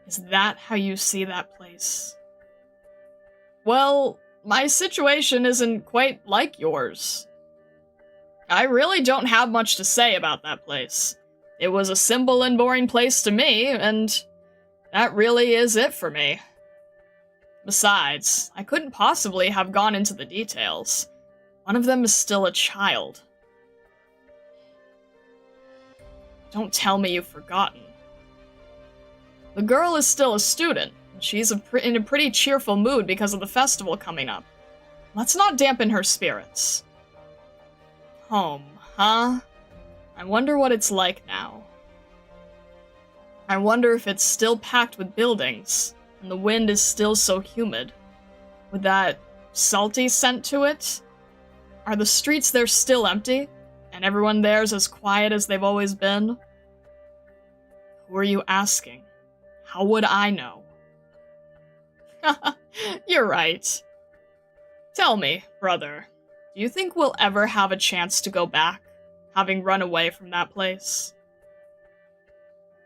Is that how you see that place? Well, my situation isn't quite like yours. I really don't have much to say about that place. It was a simple and boring place to me, and that really is it for me. Besides, I couldn't possibly have gone into the details. One of them is still a child. Don't tell me you've forgotten. The girl is still a student, and she's in a pretty cheerful mood because of the festival coming up. Let's not dampen her spirits. Home, huh? I wonder what it's like now. I wonder if it's still packed with buildings, and the wind is still so humid. With that salty scent to it? Are the streets there still empty, and everyone there's as quiet as they've always been? Who are you asking? How would I know? You're right. Tell me, brother, do you think we'll ever have a chance to go back, having run away from that place?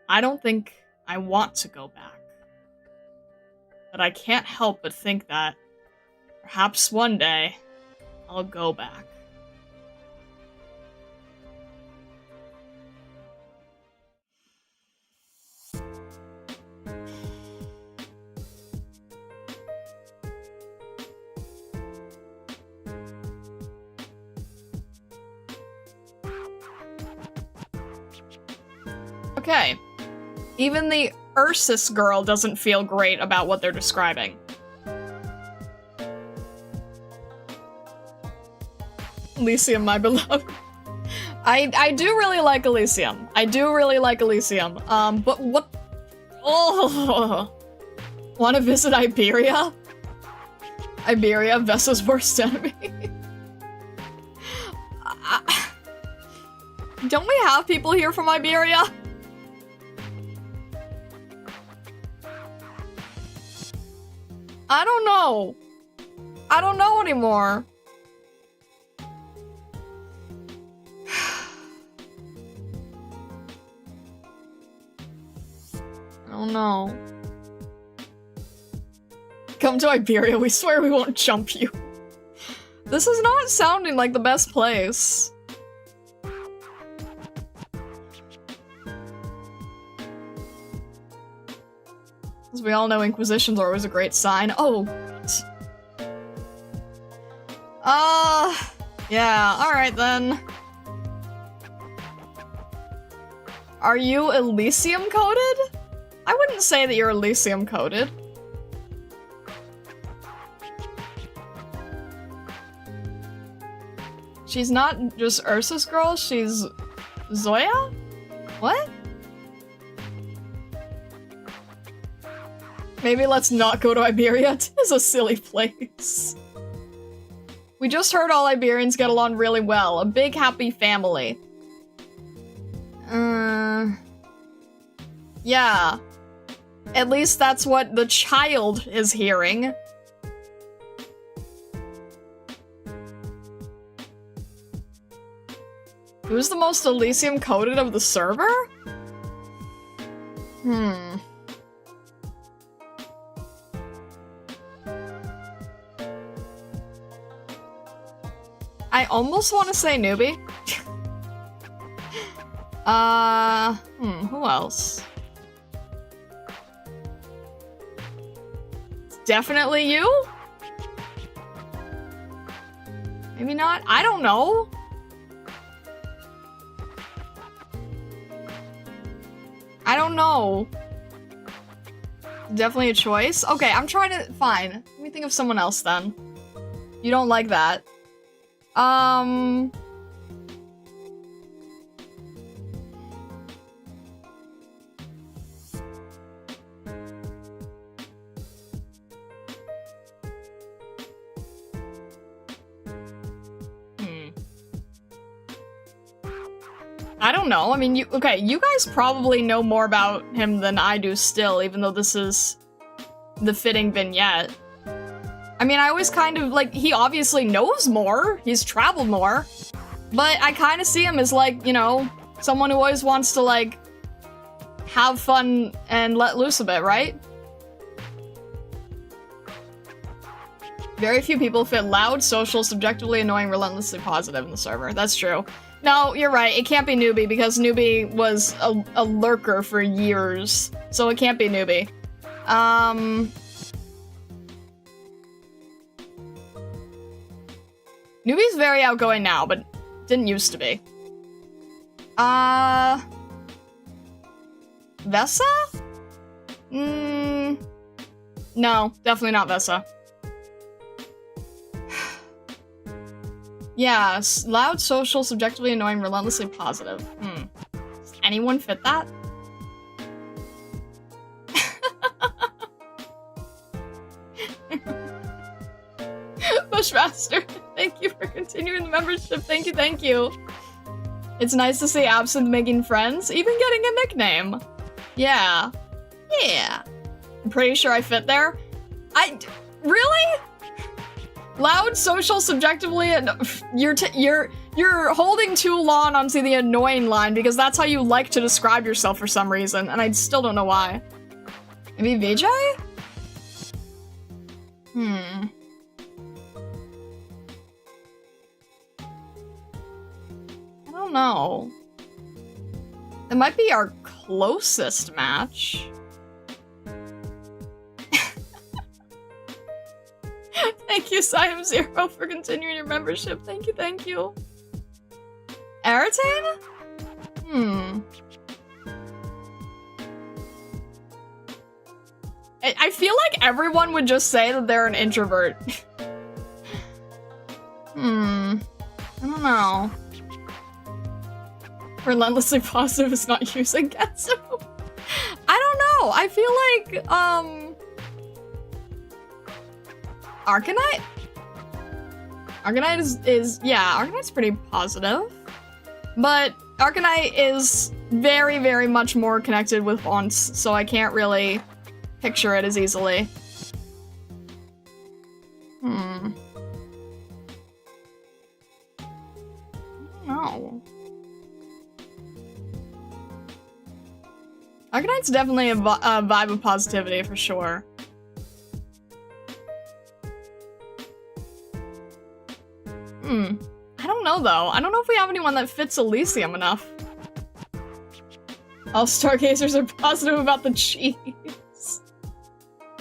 I don't think I want to go back. But I can't help but think that perhaps one day I'll go back. Okay. Even the Ursus girl doesn't feel great about what they're describing. Elysium, my beloved. I do really like Elysium. I do really like Elysium. But what... Oh! Wanna visit Iberia? Iberia, Vessa's worst enemy. Don't we have people here from Iberia? I don't know. I don't know anymore. I don't know. Come to Iberia, we swear we won't jump you. This is not sounding like the best place. As we all know, Inquisitions are always a great sign. Oh. Yeah, alright then. Are you Elysium coded? I wouldn't say that you're Elysium coded. She's not just Ursus girl, she's Zoya? What? Maybe let's not go to Iberia. It is a silly place. We just heard all Iberians get along really well. A big happy family. Yeah. At least that's what the child is hearing. Who's the most Elysium coded of the server? I almost want to say newbie. Who else? It's definitely you? Maybe not? I don't know. I don't know. Definitely a choice. Okay, I'm trying to... Fine. Let me think of someone else then. You don't like that. I don't know. I mean, you guys probably know more about him than I do still, even though this is the fitting vignette. I mean, I always kind of, like, he obviously knows more. He's traveled more. But I kind of see him as, like, you know, someone who always wants to, like, have fun and let loose a bit, right? Very few people fit loud, social, subjectively annoying, relentlessly positive in the server. That's true. No, you're right. It can't be newbie because newbie was a lurker for years. So it can't be newbie. Newbie's very outgoing now, but didn't used to be. Vesa? No, definitely not Vesa. Yeah, loud, social, subjectively annoying, relentlessly positive. Does anyone fit that? Bushmaster, thank you for continuing the membership. Thank you, thank you. It's nice to see Absinthe making friends, even getting a nickname. Yeah. Yeah. I'm pretty sure I fit there. Really? Loud, social, subjectively, you're holding too long onto the annoying line because that's how you like to describe yourself for some reason, and I still don't know why. Maybe Vijay? I don't know. It might be our closest match. Thank you, Siam Zero, for continuing your membership. Thank you, thank you. Aratane? I feel like everyone would just say that they're an introvert. I don't know. Relentlessly positive is not using Getsu. I don't know. I feel like, Arknight? Arknight is yeah, Arknight's pretty positive. But Arknight is very, very much more connected with fonts, so I can't really picture it as easily. I don't know. Arknight's definitely a vibe of positivity for sure. I don't know though. I don't know if we have anyone that fits Elysium enough. All stargazers are positive about the cheese.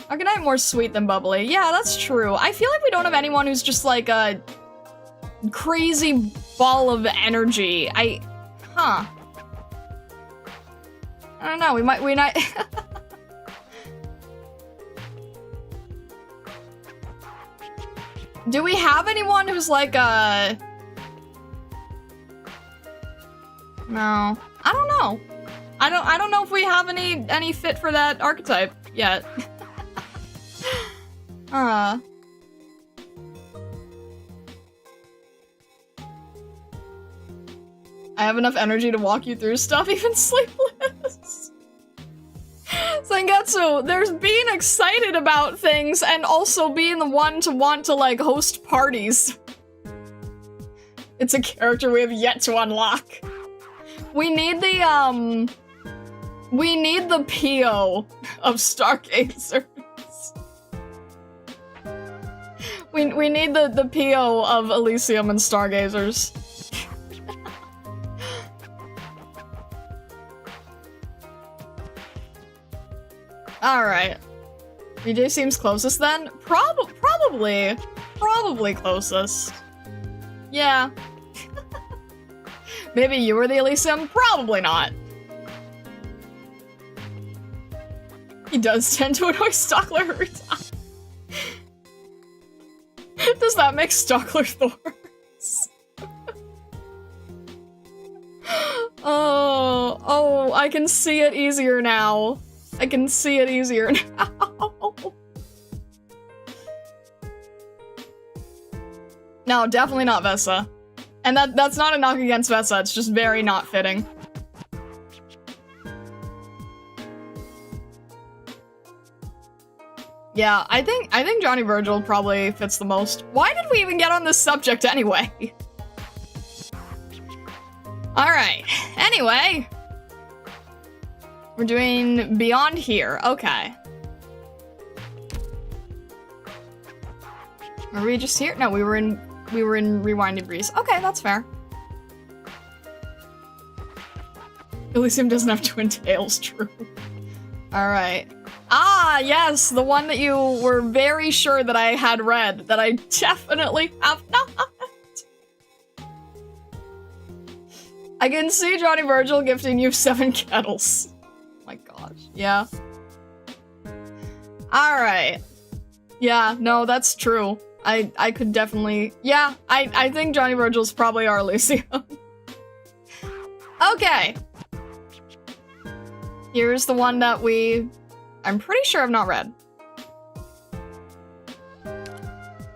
Arknight more sweet than bubbly. Yeah, that's true. I feel like we don't have anyone who's just like a crazy ball of energy. I don't know. We might. Do we have anyone who's like a... No. I don't know. I don't know if we have any fit for that archetype yet. Huh. I have enough energy to walk you through stuff, even sleepless. Zangetsu, there's being excited about things and also being the one to want to, like, host parties. It's a character we have yet to unlock. We need the PO of Stargazers. We need the PO of Elysium and Stargazers. Alright. VJ seems closest then? Probably closest. Yeah. Maybe you were the Elysium? Probably not. He does tend to annoy Stockler every time. Does that make Stockler Thorns? Oh, I can see it easier now. I can see it easier now. No, definitely not Vesa. And that's not a knock against Vesa, it's just very not fitting. Yeah, I think Johnny Virgil probably fits the most. Why did we even get on this subject anyway? Alright, anyway. We're doing Beyond Here, okay. Were we just here? No, we were in Rewinding Breeze. Okay, that's fair. Elysium doesn't have twin tails, true. Alright. Ah, yes, the one that you were very sure that I had read, that I definitely have not. I can see Johnny Virgil gifting you 7 kettles. Oh my gosh, yeah. Alright. Yeah, no, that's true. I could definitely, yeah, I think Johnny Virgil's probably our Elysium. Okay. Here's the one that I'm pretty sure I've not read.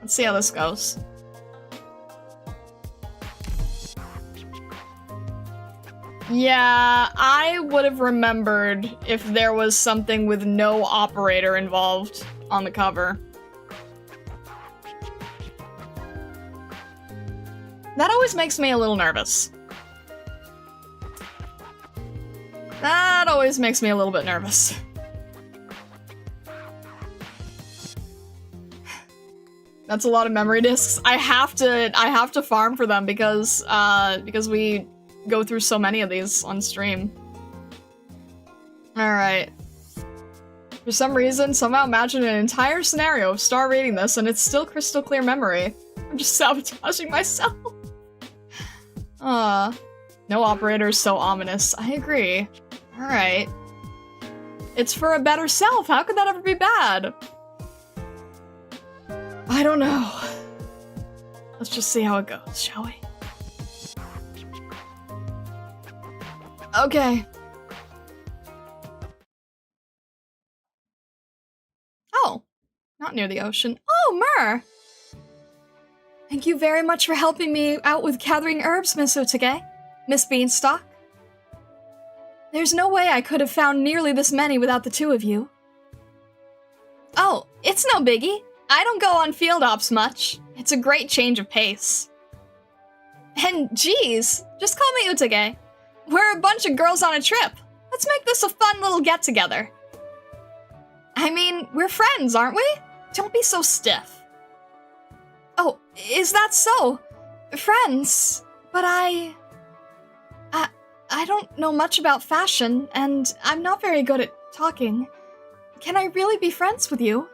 Let's see how this goes. Yeah, I would have remembered if there was something with no operator involved on the cover. That always makes me a little nervous. That always makes me a little bit nervous. That's a lot of memory discs. I have to farm for them because we go through so many of these on stream. Alright. For some reason, somehow imagine an entire scenario of Star reading this and it's still crystal clear memory. I'm just sabotaging myself. No operator is so ominous. I agree. Alright. It's for a better self. How could that ever be bad? I don't know. Let's just see how it goes, shall we? Okay. Oh, not near the ocean. Oh, Myrrh! Thank you very much for helping me out with gathering herbs, Miss Utage. Miss Beanstalk. There's no way I could have found nearly this many without the two of you. Oh, it's no biggie. I don't go on field ops much. It's a great change of pace. And geez, just call me Utage. We're a bunch of girls on a trip. Let's make this a fun little get-together. I mean, we're friends, aren't we? Don't be so stiff. Oh, is that so? Friends? But I don't know much about fashion, and I'm not very good at talking. Can I really be friends with you?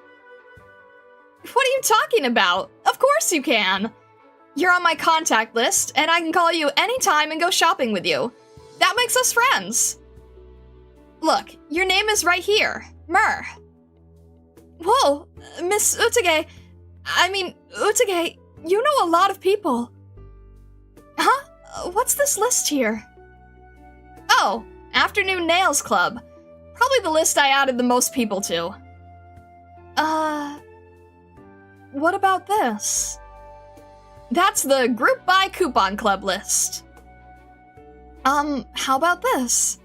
What are you talking about? Of course you can! You're on my contact list, and I can call you anytime and go shopping with you. That makes us friends. Look, your name is right here. Myrrh. Whoa, Miss Utage. Utage, you know a lot of people. Huh? What's this list here? Oh, Afternoon Nails Club. Probably the list I added the most people to. what about this? That's the Group Buy Coupon Club list. How about this?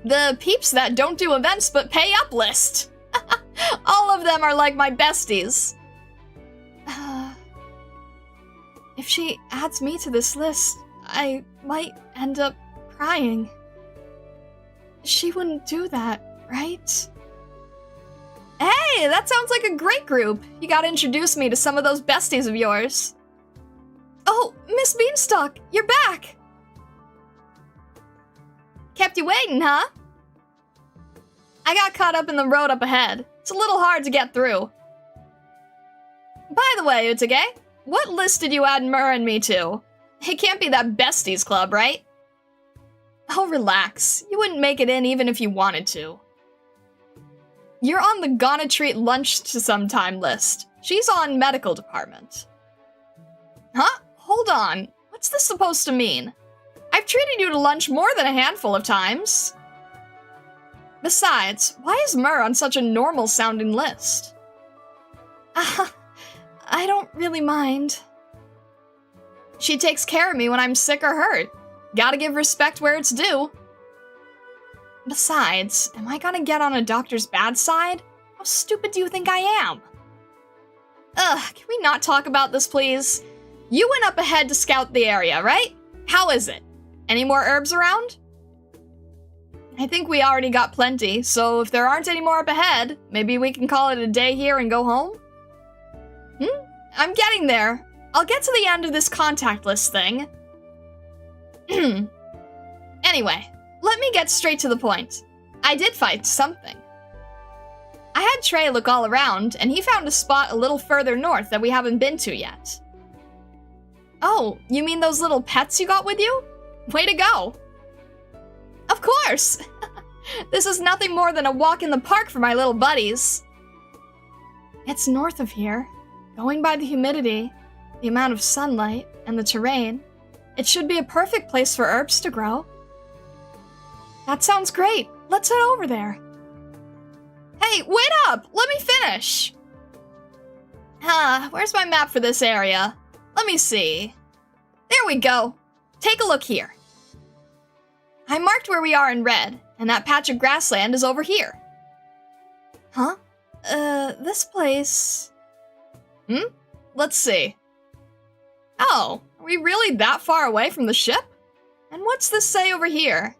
The Peeps That Don't Do Events But Pay Up list. All of them are like my besties. If she adds me to this list, I might end up crying. She wouldn't do that, right? Hey, that sounds like a great group. You gotta introduce me to some of those besties of yours. Oh, Miss Beanstalk, you're back! Kept you waiting, huh? I got caught up in the road up ahead. It's a little hard to get through. By the way, Utage, what list did you add Mur and me to? It can't be that besties club, right? Oh, relax. You wouldn't make it in even if you wanted to. You're on the Gonna Treat Lunch to Sometime list. She's on medical department. Huh? Hold on. What's this supposed to mean? I've treated you to lunch more than a handful of times. Besides, why is Mur on such a normal-sounding list? I don't really mind. She takes care of me when I'm sick or hurt. Gotta give respect where it's due. Besides, am I gonna get on a doctor's bad side? How stupid do you think I am? Ugh, can we not talk about this, please? You went up ahead to scout the area, right? How is it? Any more herbs around? I think we already got plenty, so if there aren't any more up ahead, maybe we can call it a day here and go home? I'm getting there. I'll get to the end of this contact list thing. Anyway, let me get straight to the point. I did fight something. I had Trey look all around, and he found a spot a little further north that we haven't been to yet. Oh, you mean those little pets you got with you? Way to go! Of course! This is nothing more than a walk in the park for my little buddies. It's north of here. Going by the humidity, the amount of sunlight, and the terrain, it should be a perfect place for herbs to grow. That sounds great. Let's head over there. Hey, wait up! Let me finish! Where's my map for this area? Let me see. There we go. Take a look here. I marked where we are in red, and that patch of grassland is over here. Huh? This place... Let's see. Oh, are we really that far away from the ship? And what's this say over here?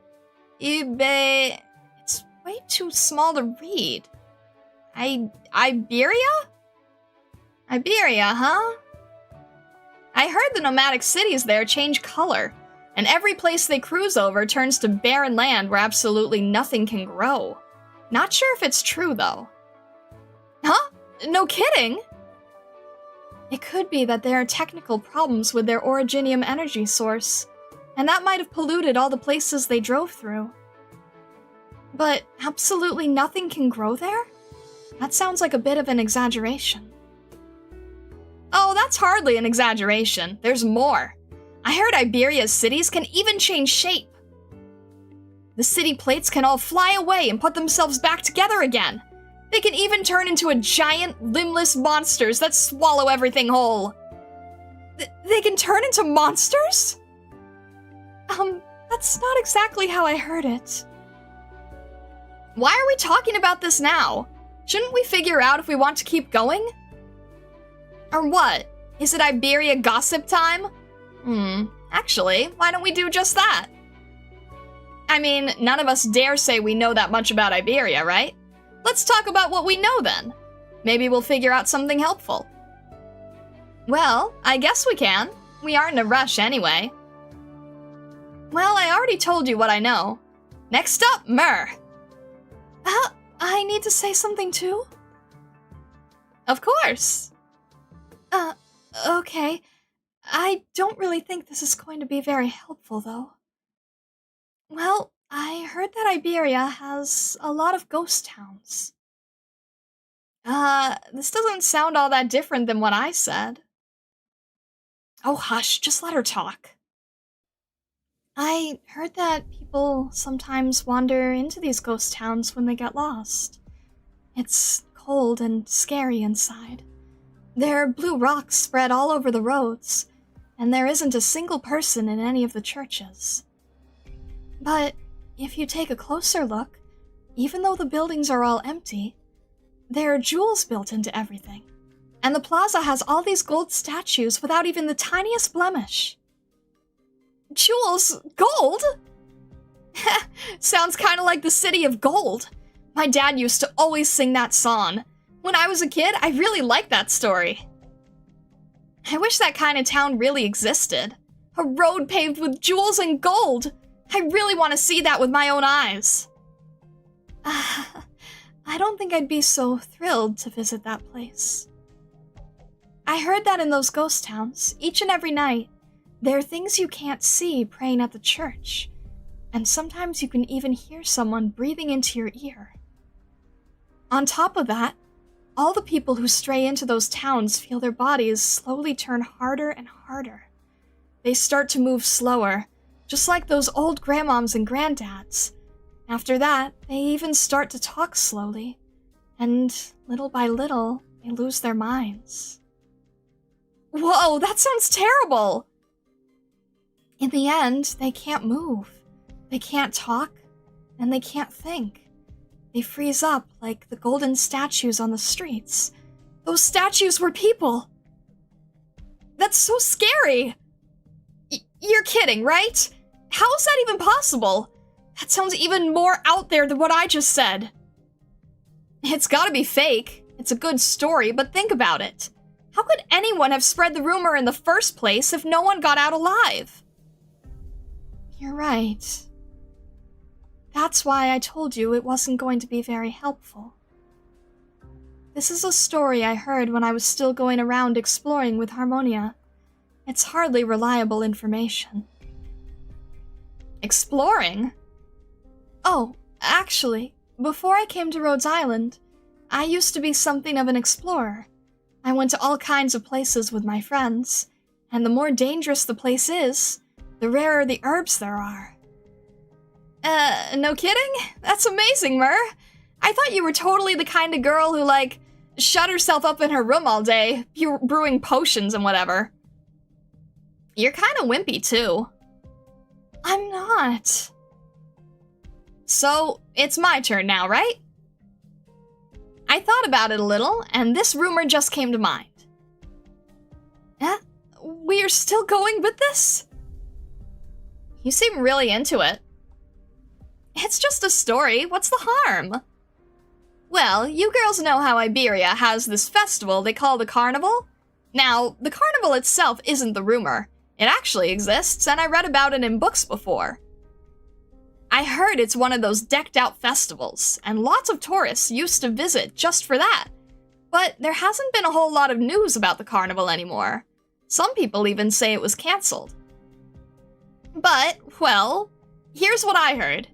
Ibe... It's way too small to read. Iberia? Iberia, huh? I heard the nomadic cities there change color, and every place they cruise over turns to barren land where absolutely nothing can grow. Not sure if it's true, though. Huh? No kidding? It could be that there are technical problems with their originium energy source, and that might have polluted all the places they drove through. But absolutely nothing can grow there? That sounds like a bit of an exaggeration. Oh, that's hardly an exaggeration. There's more. I heard Iberia's cities can even change shape. The city plates can all fly away and put themselves back together again. They can even turn into a giant, limbless monsters that swallow everything whole. They can turn into monsters? That's not exactly how I heard it. Why are we talking about this now? Shouldn't we figure out if we want to keep going? Or what? Is it Iberia gossip time? Actually, why don't we do just that? I mean, none of us dare say we know that much about Iberia, right? Let's talk about what we know then. Maybe we'll figure out something helpful. Well, I guess we can. We aren't in a rush anyway. Well, I already told you what I know. Next up, Mur. I need to say something too? Of course. Okay. I don't really think this is going to be very helpful, though. Well, I heard that Iberia has a lot of ghost towns. This doesn't sound all that different than what I said. Oh, hush, just let her talk. I heard that people sometimes wander into these ghost towns when they get lost. It's cold and scary inside. There are blue rocks spread all over the roads, and there isn't a single person in any of the churches. But if you take a closer look, even though the buildings are all empty, there are jewels built into everything. And the plaza has all these gold statues without even the tiniest blemish. Jewels? Gold? Sounds kind of like the City of Gold. My dad used to always sing that song. When I was a kid, I really liked that story. I wish that kind of town really existed. A road paved with jewels and gold. I really want to see that with my own eyes. I don't think I'd be so thrilled to visit that place. I heard that in those ghost towns, each and every night, there are things you can't see praying at the church, and sometimes you can even hear someone breathing into your ear. On top of that, all the people who stray into those towns feel their bodies slowly turn harder and harder. They start to move slower, just like those old grandmoms and granddads. After that, they even start to talk slowly, and little by little, they lose their minds. Whoa, that sounds terrible! In the end, they can't move, they can't talk, and they can't think. They freeze up like the golden statues on the streets. Those statues were people! That's so scary! You're kidding, right? How is that even possible? That sounds even more out there than what I just said. It's gotta be fake. It's a good story, but think about it. How could anyone have spread the rumor in the first place if no one got out alive? You're right. That's why I told you it wasn't going to be very helpful. This is a story I heard when I was still going around exploring with Harmonia. It's hardly reliable information. Exploring? Oh, actually, before I came to Rhodes Island, I used to be something of an explorer. I went to all kinds of places with my friends, and the more dangerous the place is, the rarer the herbs there are. No kidding? That's amazing, Mur. I thought you were totally the kind of girl who, shut herself up in her room all day, brewing potions and whatever. You're kind of wimpy, too. I'm not. So, it's my turn now, right? I thought about it a little, and this rumor just came to mind. We are still going with this? You seem really into it. It's just a story, what's the harm? Well, you girls know how Iberia has this festival they call the Carnival? Now, the carnival itself isn't the rumor. It actually exists, and I read about it in books before. I heard it's one of those decked-out festivals, and lots of tourists used to visit just for that. But there hasn't been a whole lot of news about the carnival anymore. Some people even say it was cancelled. But, well, here's what I heard.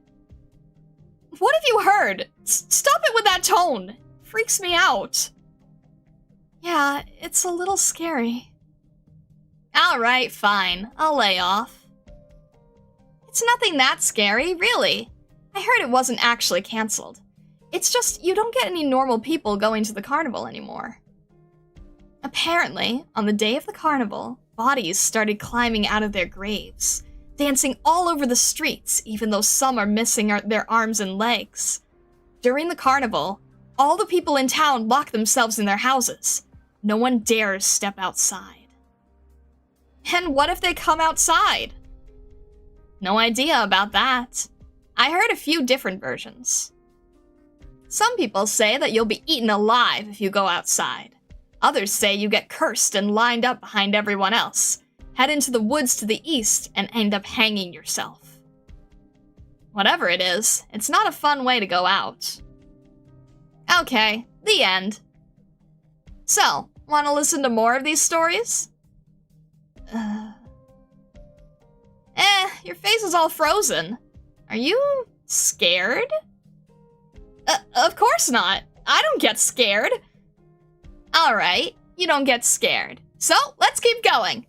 What have you heard? Stop it with that tone! Freaks me out. Yeah, it's a little scary. Alright, fine. I'll lay off. It's nothing that scary, really. I heard it wasn't actually cancelled. It's just you don't get any normal people going to the carnival anymore. Apparently, on the day of the carnival, bodies started climbing out of their graves, dancing all over the streets, even though some are missing their arms and legs. During the carnival, all the people in town lock themselves in their houses. No one dares step outside. And what if they come outside? No idea about that. I heard a few different versions. Some people say that you'll be eaten alive if you go outside. Others say you get cursed and lined up behind everyone else, head into the woods to the east, and end up hanging yourself. Whatever it is, it's not a fun way to go out. Okay, the end. So, want to listen to more of these stories? Your face is all frozen. Are you scared? Of course not. I don't get scared. Alright, you don't get scared. So, let's keep going.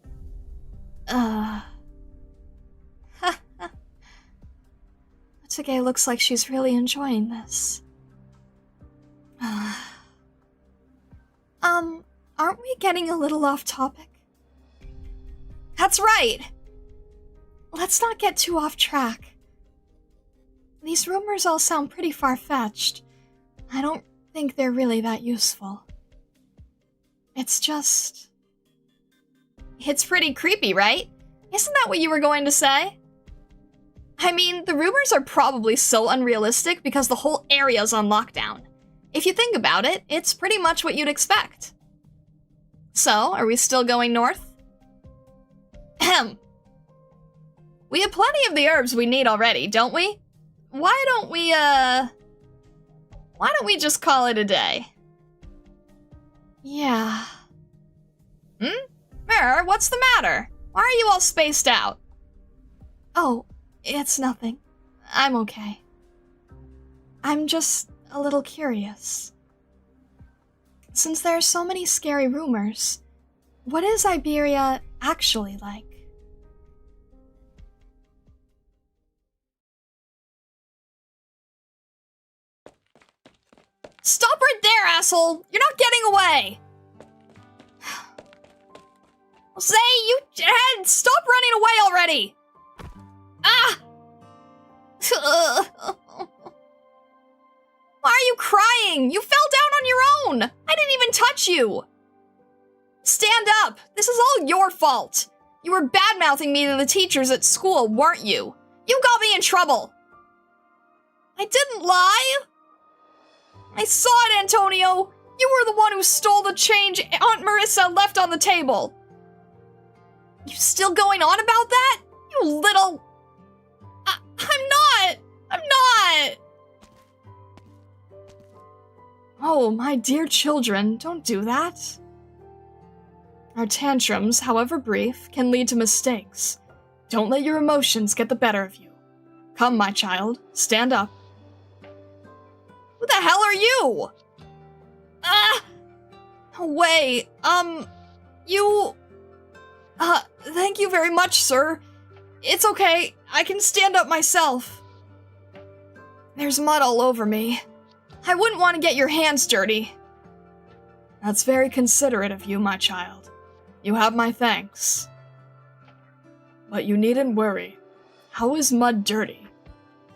Otsuge looks like she's really enjoying this. aren't we getting a little off topic? That's right! Let's not get too off track. These rumors all sound pretty far-fetched. I don't think they're really that useful. It's just... It's pretty creepy, right? Isn't that what you were going to say? I mean, the rumors are probably so unrealistic because the whole area's on lockdown. If you think about it, it's pretty much what you'd expect. So, are we still going north? Ahem. We have plenty of the herbs we need already, don't we? Why don't we just call it a day? Yeah. Mirror, what's the matter? Why are you all spaced out? Oh, it's nothing. I'm okay. I'm just a little curious. Since there are so many scary rumors, what is Iberia actually like? Stop right there, asshole! You're not getting away! Say, you head, stop running away already! Ah! Why are you crying? You fell down on your own! I didn't even touch you! Stand up! This is all your fault! You were bad-mouthing me to the teachers at school, weren't you? You got me in trouble! I didn't lie! I saw it, Antonio! You were the one who stole the change Aunt Marissa left on the table! You still going on about that? You little... I'm not! Oh, my dear children, don't do that. Our tantrums, however brief, can lead to mistakes. Don't let your emotions get the better of you. Come, my child, stand up. Who the hell are you? Wait, Thank you very much, sir. It's okay, I can stand up myself. There's mud all over me. I wouldn't want to get your hands dirty. That's very considerate of you, my child. You have my thanks. But you needn't worry. How is mud dirty?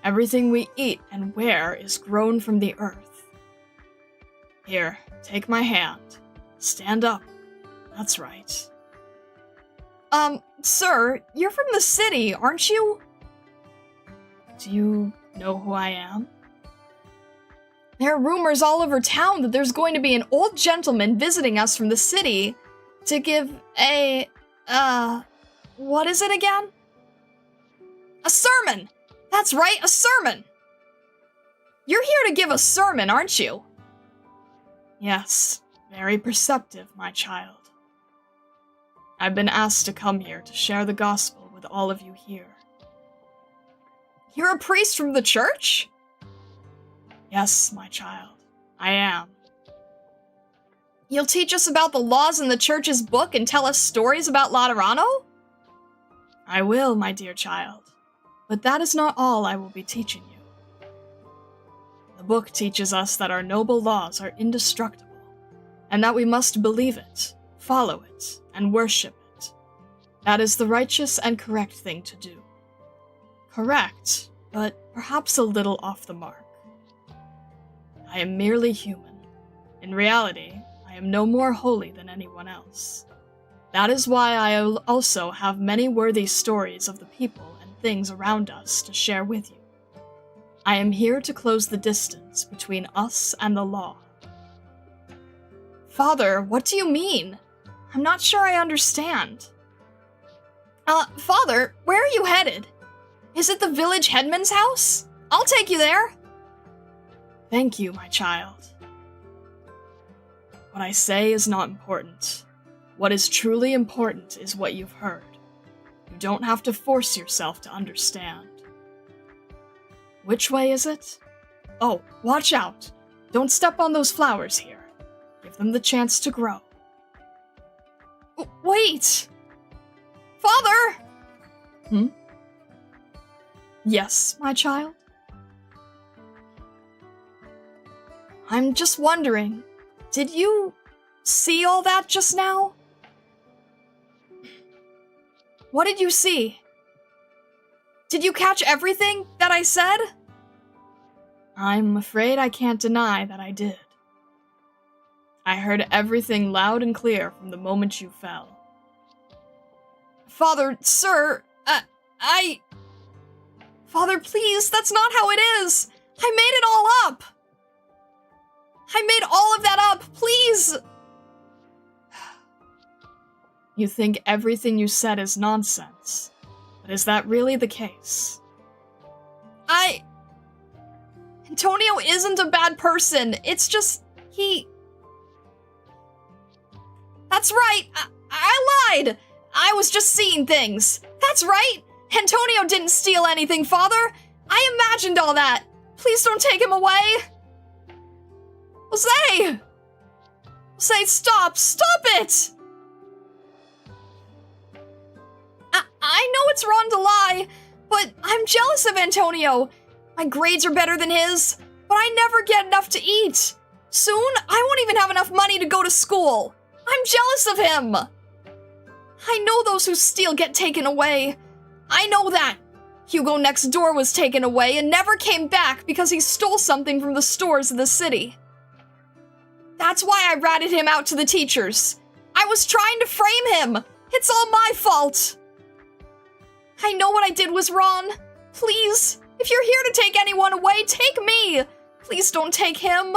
Everything we eat and wear is grown from the earth. Here, take my hand. Stand up. That's right. Sir, you're from the city, aren't you? Do you know who I am? There are rumors all over town that there's going to be an old gentleman visiting us from the city to give a, what is it again? A sermon! That's right, a sermon! You're here to give a sermon, aren't you? Yes, very perceptive, my child. I've been asked to come here to share the gospel with all of you here. You're a priest from the church? Yes, my child, I am. You'll teach us about the laws in the church's book and tell us stories about Laterano? I will, my dear child, but that is not all I will be teaching you. The book teaches us that our noble laws are indestructible, and that we must believe it, follow it, and worship it. That is the righteous and correct thing to do. Correct, but perhaps a little off the mark. I am merely human. In reality, I am no more holy than anyone else. That is why I also have many worthy stories of the people and things around us to share with you. I am here to close the distance between us and the law. Father, what do you mean? I'm not sure I understand. Father, where are you headed? Is it the village headman's house? I'll take you there. Thank you, my child. What I say is not important. What is truly important is what you've heard. You don't have to force yourself to understand. Which way is it? Oh, watch out! Don't step on those flowers here. Give them the chance to grow. Wait! Father! Yes, my child? I'm just wondering, did you see all that just now? What did you see? Did you catch everything that I said? I'm afraid I can't deny that I did. I heard everything loud and clear from the moment you fell. Father, sir, Father, please, that's not how it is! I made it all up! I made all of that up, please! You think everything you said is nonsense, but is that really the case? Antonio isn't a bad person, it's just, That's right, I lied! I was just seeing things. That's right! Antonio didn't steal anything, Father! I imagined all that! Please don't take him away! Jose! Jose, stop! Stop it! I know it's wrong to lie, but I'm jealous of Antonio. My grades are better than his, but I never get enough to eat. Soon, I won't even have enough money to go to school. I'm jealous of him. I know those who steal get taken away. I know that. Hugo next door was taken away and never came back because he stole something from the stores of the city. That's why I ratted him out to the teachers. I was trying to frame him. It's all my fault. I know what I did was wrong. Please, if you're here to take anyone away, take me. Please don't take him.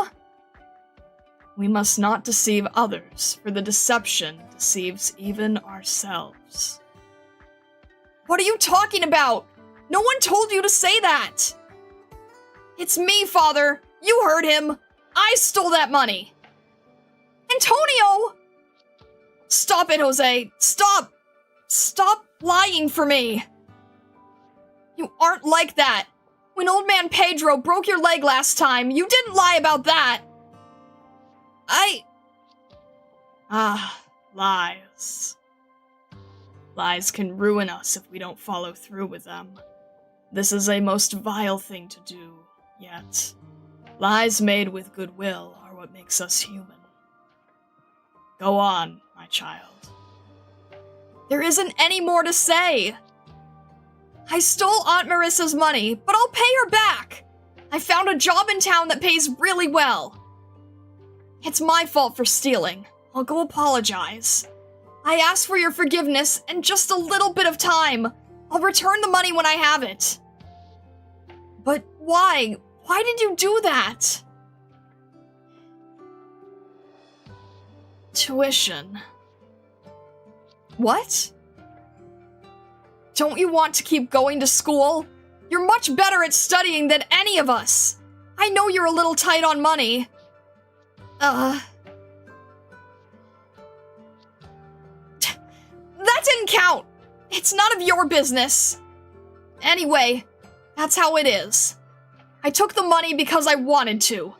We must not deceive others, for the deception deceives even ourselves. What are you talking about? No one told you to say that. It's me, Father. You heard him. I stole that money. Antonio! Stop it, Jose. Stop. Stop lying for me. You aren't like that. When old man Pedro broke your leg last time, you didn't lie about that. Lies. Lies can ruin us if we don't follow through with them. This is a most vile thing to do, yet lies made with goodwill are what makes us human. Go on, my child. There isn't any more to say. I stole Aunt Marissa's money, but I'll pay her back. I found a job in town that pays really well. It's my fault for stealing. I'll go apologize. I ask for your forgiveness and just a little bit of time. I'll return the money when I have it. But why? Why did you do that? Tuition. What? Don't you want to keep going to school? You're much better at studying than any of us. I know you're a little tight on money. That didn't count. It's none of your business. Anyway, that's how it is. I took the money because I wanted to.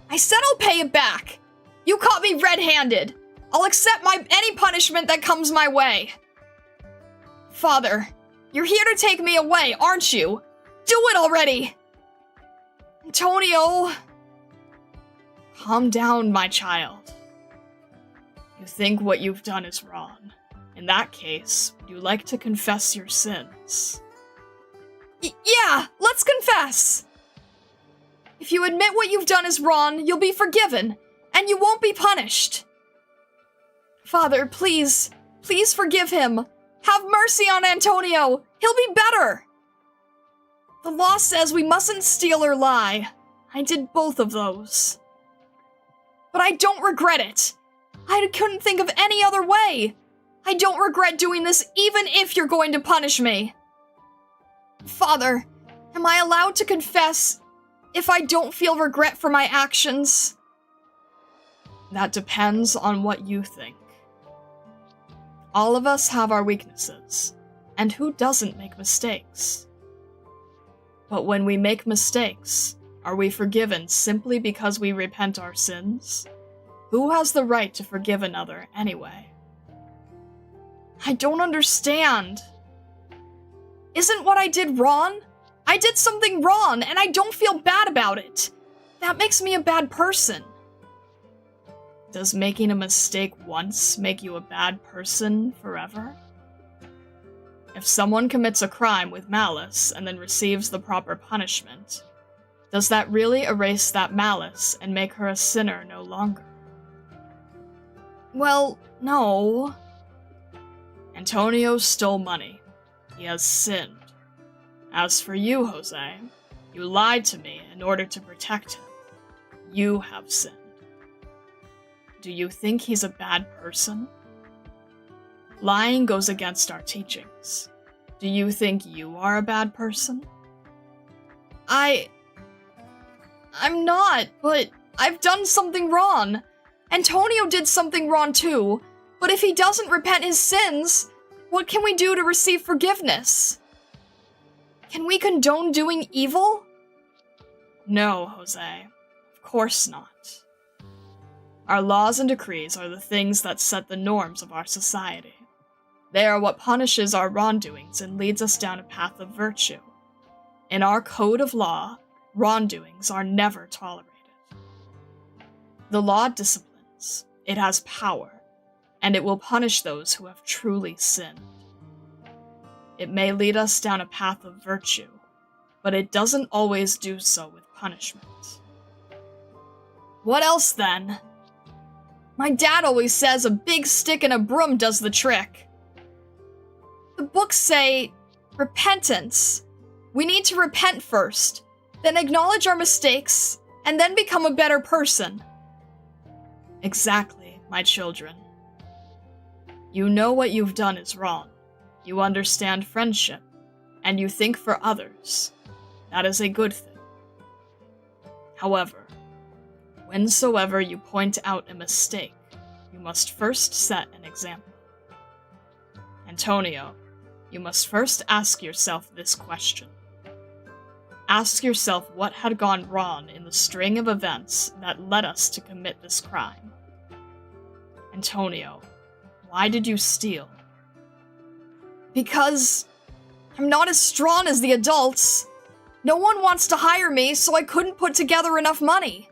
I said I'll pay it back. You caught me red-handed. I'll accept any punishment that comes my way. Father, you're here to take me away, aren't you? Do it already! Antonio! Calm down, my child. You think what you've done is wrong. In that case, would you like to confess your sins? Yeah, let's confess! If you admit what you've done is wrong, you'll be forgiven, and you won't be punished. Father, please, please forgive him. Have mercy on Antonio. He'll be better. The law says we mustn't steal or lie. I did both of those. But I don't regret it. I couldn't think of any other way. I don't regret doing this even if you're going to punish me. Father, am I allowed to confess if I don't feel regret for my actions? That depends on what you think. All of us have our weaknesses, and who doesn't make mistakes? But when we make mistakes, are we forgiven simply because we repent our sins? Who has the right to forgive another anyway? I don't understand. Isn't what I did wrong? I did something wrong, and I don't feel bad about it. That makes me a bad person. Does making a mistake once make you a bad person forever? If someone commits a crime with malice and then receives the proper punishment, does that really erase that malice and make her a sinner no longer? Well, no. Antonio stole money. He has sinned. As for you, Jose, you lied to me in order to protect him. You have sinned. Do you think he's a bad person? Lying goes against our teachings. Do you think you are a bad person? I'm not, but I've done something wrong. Antonio did something wrong too, but if he doesn't repent his sins, what can we do to receive forgiveness? Can we condone doing evil? No, Jose. Of course not. Our laws and decrees are the things that set the norms of our society. They are what punishes our wrongdoings and leads us down a path of virtue. In our code of law, wrongdoings are never tolerated. The law disciplines, it has power, and it will punish those who have truly sinned. It may lead us down a path of virtue, but it doesn't always do so with punishment. What else then? My dad always says a big stick and a broom does the trick. The books say, repentance. We need to repent first, then acknowledge our mistakes, and then become a better person. Exactly, my children. You know what you've done is wrong. You understand friendship, and you think for others. That is a good thing. However, whensoever you point out a mistake, you must first set an example. Antonio, you must first ask yourself this question. Ask yourself what had gone wrong in the string of events that led us to commit this crime. Antonio, why did you steal? Because I'm not as strong as the adults. No one wants to hire me, so I couldn't put together enough money.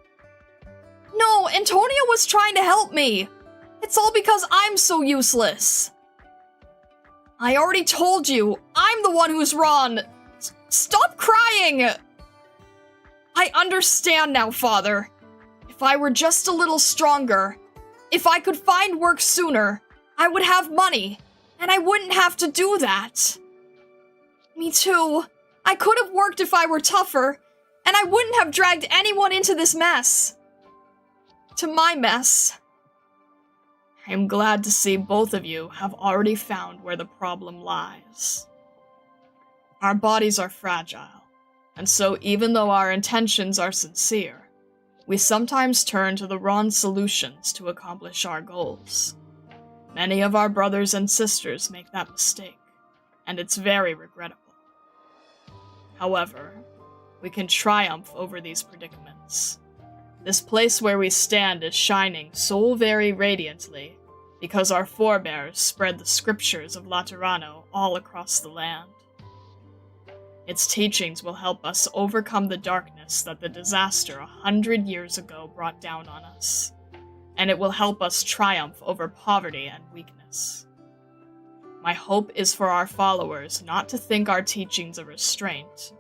No, Antonio was trying to help me. It's all because I'm so useless. I already told you, I'm the one who's wrong. Stop crying! I understand now, Father. If I were just a little stronger, if I could find work sooner, I would have money, and I wouldn't have to do that. Me too. I could have worked if I were tougher, and I wouldn't have dragged anyone into this mess. To my mess. I am glad to see both of you have already found where the problem lies. Our bodies are fragile, and so even though our intentions are sincere, we sometimes turn to the wrong solutions to accomplish our goals. Many of our brothers and sisters make that mistake, and it's very regrettable. However, we can triumph over these predicaments. This place where we stand is shining so very radiantly because our forebears spread the scriptures of Laterano all across the land. Its teachings will help us overcome the darkness that the disaster 100 years ago brought down on us, and it will help us triumph over poverty and weakness. My hope is for our followers not to think our teachings a restraint,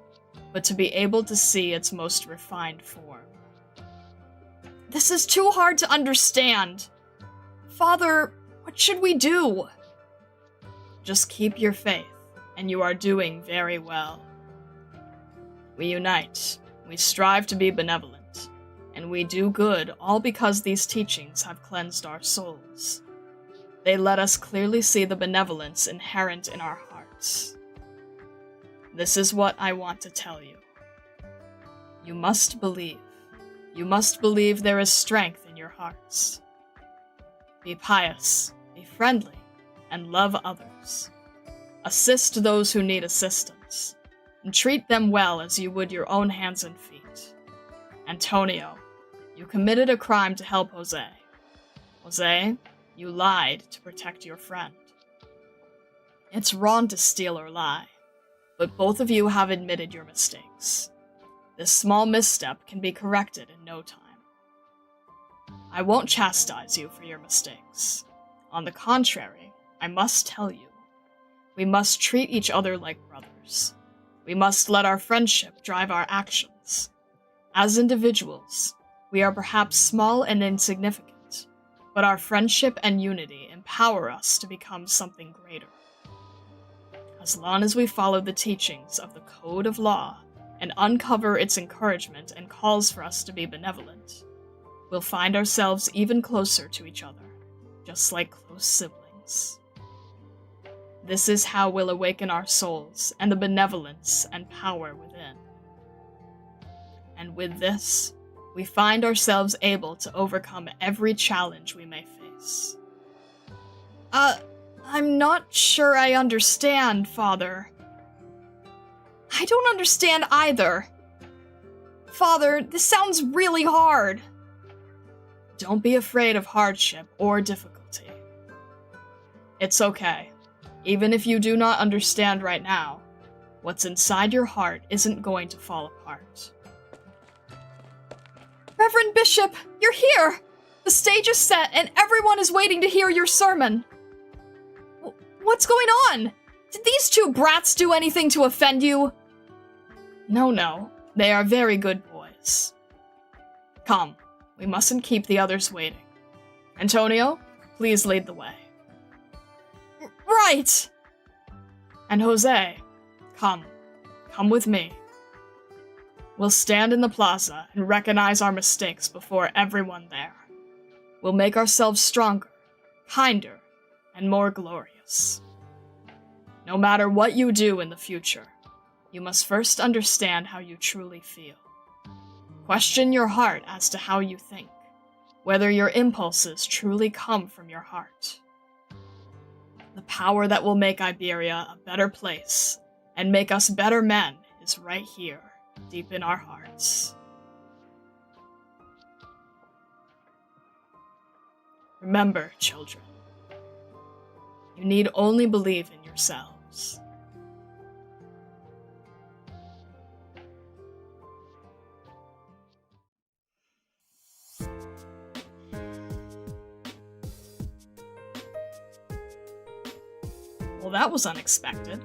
but to be able to see its most refined form. This is too hard to understand. Father, what should we do? Just keep your faith, and you are doing very well. We unite, we strive to be benevolent, and we do good all because these teachings have cleansed our souls. They let us clearly see the benevolence inherent in our hearts. This is what I want to tell you. You must believe. You must believe there is strength in your hearts. Be pious, be friendly, and love others. Assist those who need assistance, and treat them well as you would your own hands and feet. Antonio, you committed a crime to help Jose. Jose, you lied to protect your friend. It's wrong to steal or lie, but both of you have admitted your mistakes. This small misstep can be corrected in no time. I won't chastise you for your mistakes. On the contrary, I must tell you, we must treat each other like brothers. We must let our friendship drive our actions. As individuals, we are perhaps small and insignificant, but our friendship and unity empower us to become something greater. As long as we follow the teachings of the Code of Law and uncover its encouragement and calls for us to be benevolent, we'll find ourselves even closer to each other, just like close siblings. This is how we'll awaken our souls and the benevolence and power within. And with this, we find ourselves able to overcome every challenge we may face. I'm not sure I understand, Father. I don't understand either. Father, this sounds really hard. Don't be afraid of hardship or difficulty. It's okay. Even if you do not understand right now, what's inside your heart isn't going to fall apart. Reverend Bishop, you're here! The stage is set and everyone is waiting to hear your sermon. What's going on? Did these two brats do anything to offend you? No, they are very good boys. Come, we mustn't keep the others waiting. Antonio, please lead the way. Right! And Jose, come with me. We'll stand in the plaza and recognize our mistakes before everyone there. We'll make ourselves stronger, kinder, and more glorious. No matter what you do in the future, you must first understand how you truly feel. Question your heart as to how you think, whether your impulses truly come from your heart. The power that will make Iberia a better place and make us better men is right here, deep in our hearts. Remember, children, you need only believe in yourselves. Well, that was unexpected.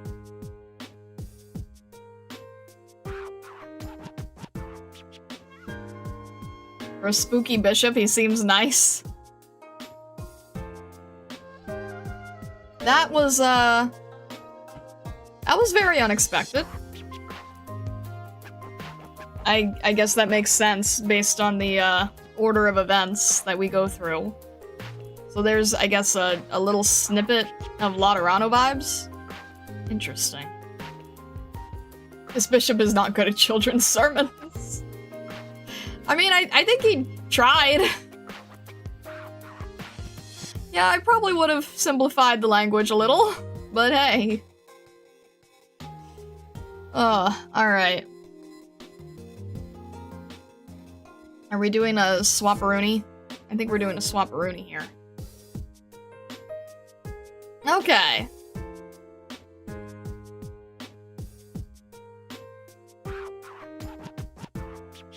For a spooky bishop, he seems nice. That was very unexpected. I guess that makes sense based on the order of events that we go through. So there's, I guess, a little snippet of Laterano vibes. Interesting. This bishop is not good at children's sermons. I mean, I think he tried. Yeah, I probably would have simplified the language a little, but hey. Alright. Are we doing a swapperoonie? I think we're doing a swapperoonie here. Okay.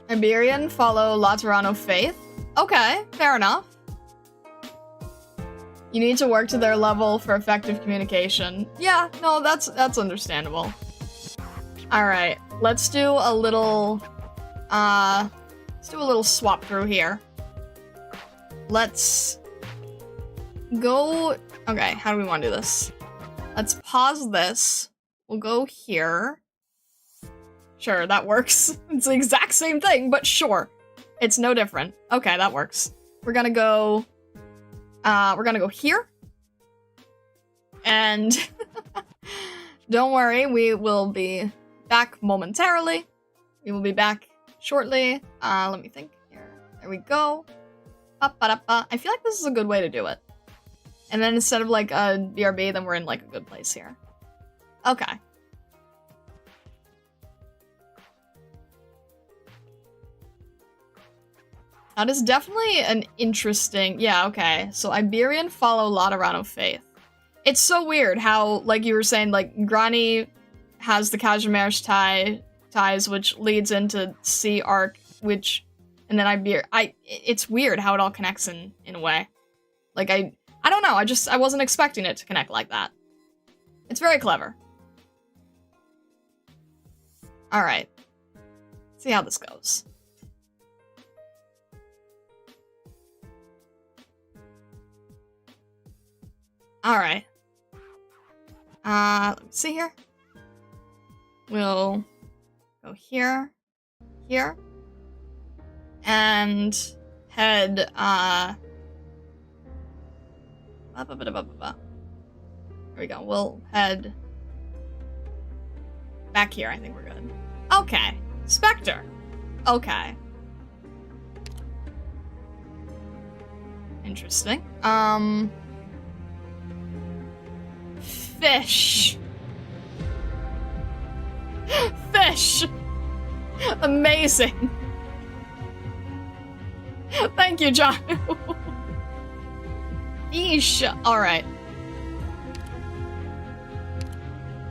Iberian, follow Laterano faith. Okay, fair enough. You need to work to their level for effective communication. Yeah, no, that's understandable. Alright, let's do a little swap through here. Let's go. Okay, how do we want to do this? Let's pause this. We'll go here. Sure, that works. It's the exact same thing, but sure. It's no different. Okay, that works. We're gonna go here. And don't worry, we will be back momentarily. We will be back shortly. Let me think here. There we go. I feel like this is a good way to do it. And then instead of like a BRB, then we're in like a good place here. Okay. That is definitely an interesting... Yeah, okay. So Iberian follow Laterano faith. It's so weird how, like you were saying, like, Grani has the Kazimierz ties, which leads into C arc, which and then it's weird how it all connects in a way. Like, I don't know, I wasn't expecting it to connect like that. It's very clever. Alright. See how this goes. Alright. Let me see here. We'll go here, here, and head, There we go. We'll head back here. I think we're good. Okay. Spectre. Okay. Interesting. Fish. Fish. Amazing. Thank you, John. Yeesh. Alright.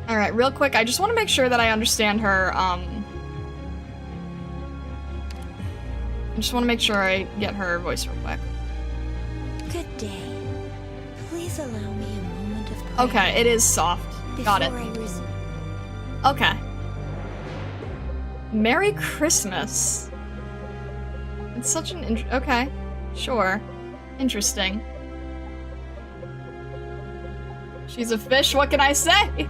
Alright, real quick, I just want to make sure that I understand her, I just want to make sure I get her voice real quick. Good day. Please allow me a moment of prayer. Okay, it is soft. Got it. Okay. Merry Christmas. It's such an okay. Sure. Interesting. She's a fish, what can I say?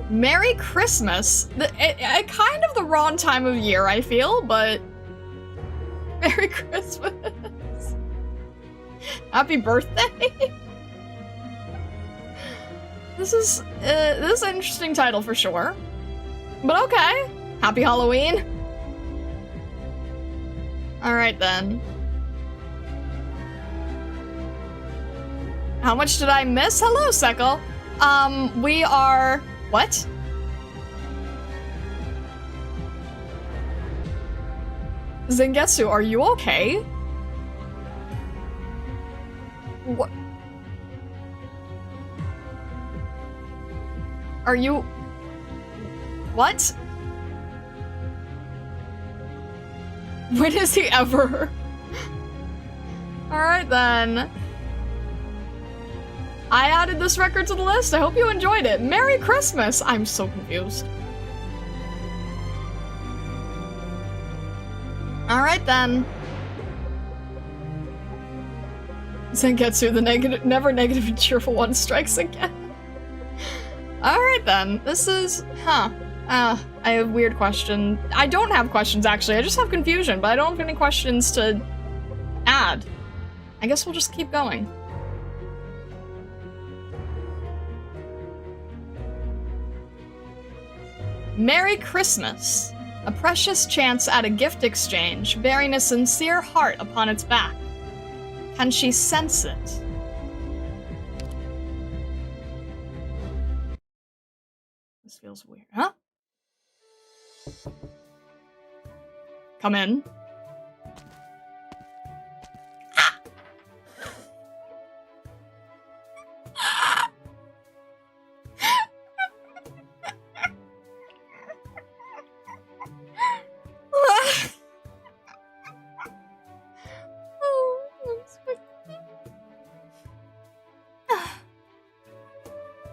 Merry Christmas. Kind of the wrong time of year, I feel, but Merry Christmas. Happy birthday. This is an interesting title for sure. But okay. Happy Halloween. Alright then. How much did I miss? Hello, Sekal. We are... What? Zengetsu, are you okay? What? Are you... What? When is he ever? Alright then. I added this record to the list. I hope you enjoyed it. Merry Christmas! I'm so confused. Alright then. Zengetsu, the never negative and cheerful one, strikes again. Alright then. This is... I have a weird question. I don't have questions, actually. I just have confusion, but I don't have any questions to add. I guess we'll just keep going. Merry Christmas. A precious chance at a gift exchange, bearing a sincere heart upon its back. Can she sense it? This feels weird. Huh? Come in.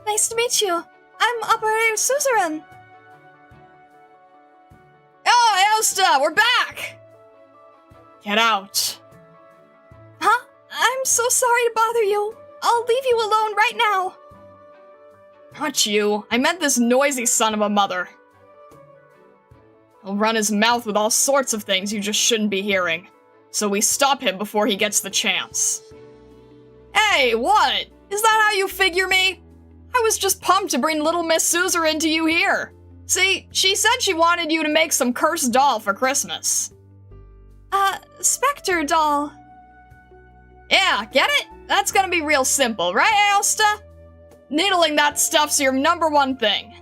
Nice to meet you. I'm Operator Suzerain. Oh, Aosta, we're back! Get out. Huh? I'm so sorry to bother you. I'll leave you alone right now. Not you. I meant this noisy son of a mother. He'll run his mouth with all sorts of things you just shouldn't be hearing. So we stop him before he gets the chance. Hey, what? Is that how you figure me? I was just pumped to bring little Miss Suzerain to you here. See, she said she wanted you to make some cursed doll for Christmas. Spectre doll. Yeah, get it? That's gonna be real simple, right, Aosta? Needling that stuff's your #1 thing.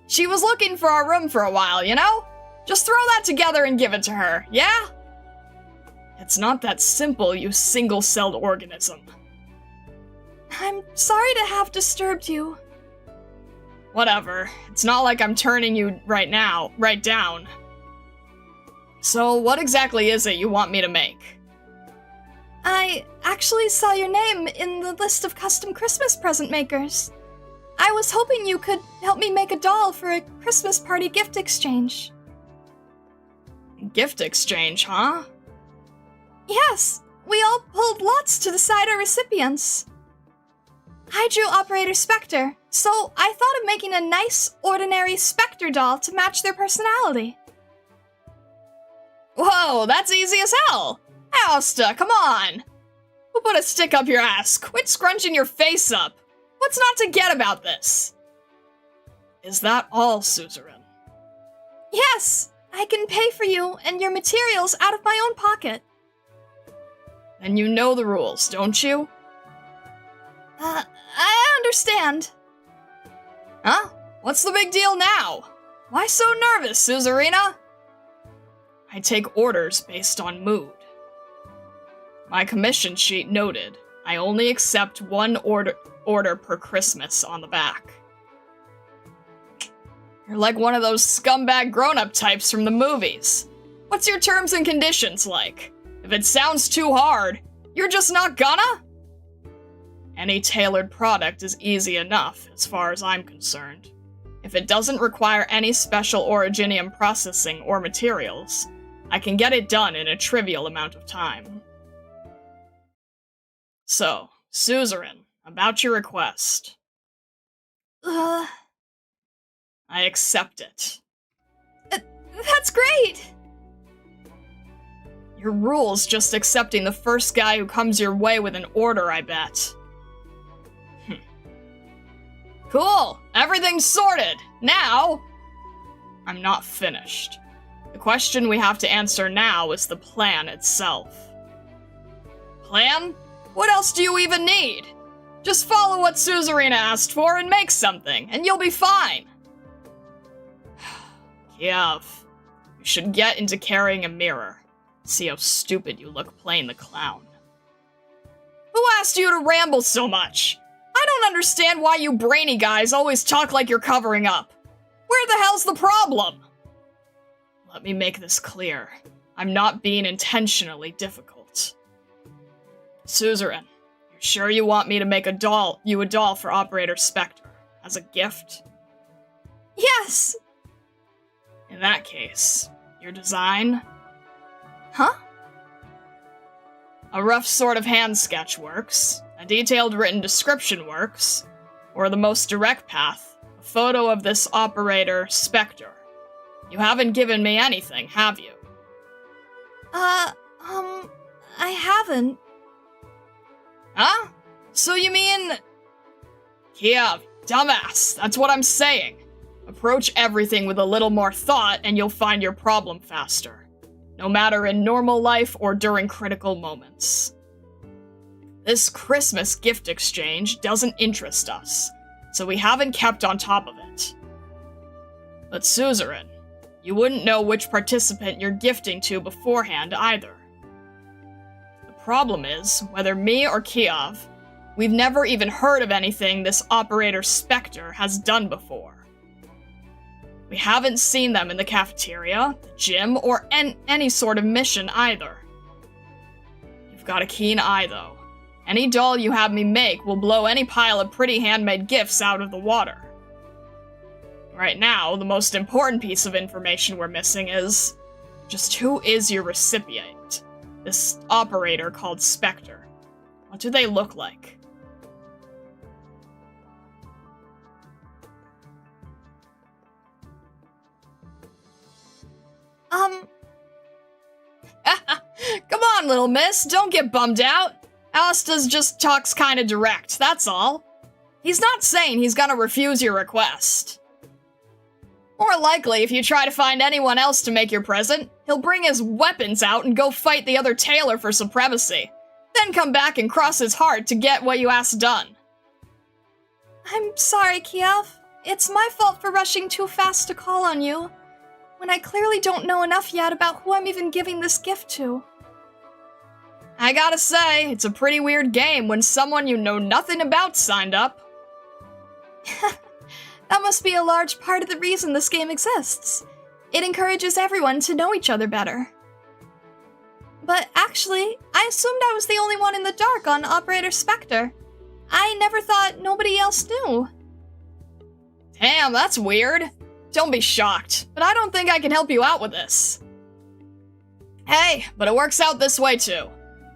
She was looking for our room for a while, you know? Just throw that together and give it to her, yeah? It's not that simple, you single-celled organism. I'm sorry to have disturbed you. Whatever. It's not like I'm turning you right down. So what exactly is it you want me to make? I actually saw your name in the list of custom Christmas present makers. I was hoping you could help me make a doll for a Christmas party gift exchange. Gift exchange, huh? Yes, we all pulled lots to decide our recipients. I drew Operator Spectre, so I thought of making a nice, ordinary Spectre doll to match their personality. Whoa, that's easy as hell! Asta, come on! Who put a stick up your ass? Quit scrunching your face up! What's not to get about this? Is that all, Suzerain? Yes, I can pay for you and your materials out of my own pocket. Then you know the rules, don't you? I understand. Huh? What's the big deal now? Why so nervous, Suzeraina? I take orders based on mood. My commission sheet noted, I only accept one order per Christmas on the back. You're like one of those scumbag grown-up types from the movies. What's your terms and conditions like? If it sounds too hard, you're just not gonna? Any tailored product is easy enough, as far as I'm concerned. If it doesn't require any special originium processing or materials, I can get it done in a trivial amount of time. So, Suzerain, about your request. I accept it. That's great! Your rule's just accepting the first guy who comes your way with an order, I bet. Cool! Everything's sorted! Now... I'm not finished. The question we have to answer now is the plan itself. Plan? What else do you even need? Just follow what Suzeraina asked for and make something, and you'll be fine. Kiev, you should get into carrying a mirror. See how stupid you look playing the clown. Who asked you to ramble so much? I don't understand why you brainy guys always talk like you're covering up. Where the hell's the problem? Let me make this clear. I'm not being intentionally difficult. Suzerain, you're sure you want me to make a doll for Operator Spectre as a gift? Yes! In that case, your design? Huh? A rough sort of hand sketch works, a detailed written description works, or the most direct path, a photo of this Operator Spectre. You haven't given me anything, have you? I haven't. Huh? So you mean... Kiev, dumbass, that's what I'm saying. Approach everything with a little more thought and you'll find your problem faster. No matter in normal life or during critical moments. This Christmas gift exchange doesn't interest us, so we haven't kept on top of it. But Suzerain, you wouldn't know which participant you're gifting to beforehand either. The problem is, whether me or Kiev, we've never even heard of anything this Operator Spectre has done before. We haven't seen them in the cafeteria, the gym, or any sort of mission either. You've got a keen eye, though. Any doll you have me make will blow any pile of pretty handmade gifts out of the water. Right now, the most important piece of information we're missing is just who is your recipient? This operator called Spectre. What do they look like? Come on, little miss, don't get bummed out. Asta's just talks kinda direct, that's all. He's not saying he's gonna refuse your request. More likely, if you try to find anyone else to make your present, he'll bring his weapons out and go fight the other tailor for supremacy, then come back and cross his heart to get what you asked done. I'm sorry, Kiev. It's my fault for rushing too fast to call on you, when I clearly don't know enough yet about who I'm even giving this gift to. I gotta say, it's a pretty weird game when someone you know nothing about signed up. That must be a large part of the reason this game exists. It encourages everyone to know each other better. But actually, I assumed I was the only one in the dark on Operator Spectre. I never thought nobody else knew. Damn, that's weird. Don't be shocked, but I don't think I can help you out with this. Hey, but it works out this way too.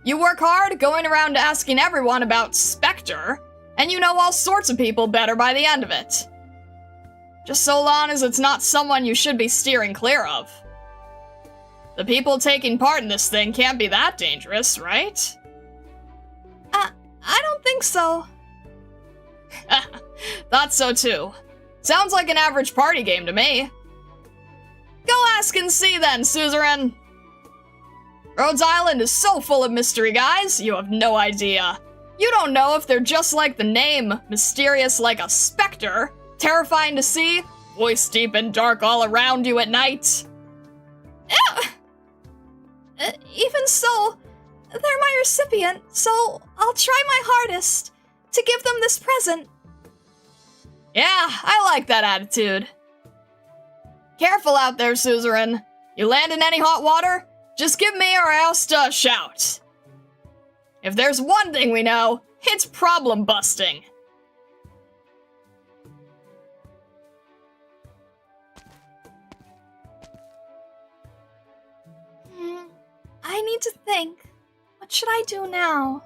You work hard going around asking everyone about Spectre, and you know all sorts of people better by the end of it. Just so long as it's not someone you should be steering clear of. The people taking part in this thing can't be that dangerous, right? I don't think so. Thought so too. Sounds like an average party game to me. Go ask and see then, Suzerain. Rhodes Island is so full of mystery, guys, you have no idea. You don't know if they're just like the name, mysterious like a specter, terrifying to see, voice deep and dark all around you at night. Even so, they're my recipient, so I'll try my hardest to give them this present. Yeah, I like that attitude. Careful out there, Suzerain. You land in any hot water? Just give me or else a shout. If there's one thing we know, it's problem busting. I need to think. What should I do now?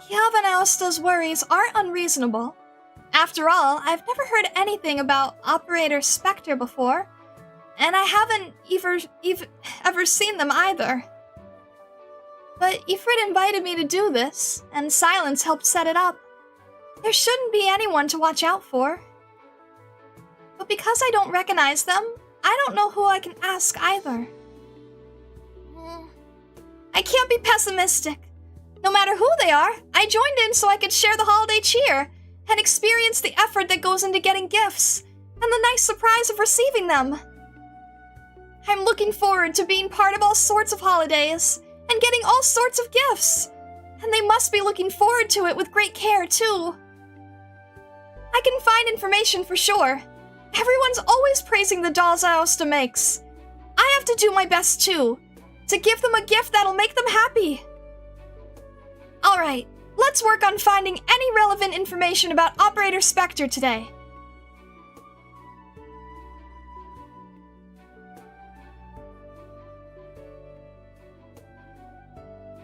Yavanaosta's worries aren't unreasonable. After all, I've never heard anything about Operator Spectre before, and I haven't ever seen them either. But Ifrit invited me to do this, and Silence helped set it up. There shouldn't be anyone to watch out for. But because I don't recognize them, I don't know who I can ask either. I can't be pessimistic. No matter who they are, I joined in so I could share the holiday cheer and experience the effort that goes into getting gifts and the nice surprise of receiving them. I'm looking forward to being part of all sorts of holidays and getting all sorts of gifts, and they must be looking forward to it with great care, too. I can find information for sure. Everyone's always praising the dolls Aosta makes. I have to do my best, too, to give them a gift that'll make them happy. Alright, let's work on finding any relevant information about Operator Spectre today.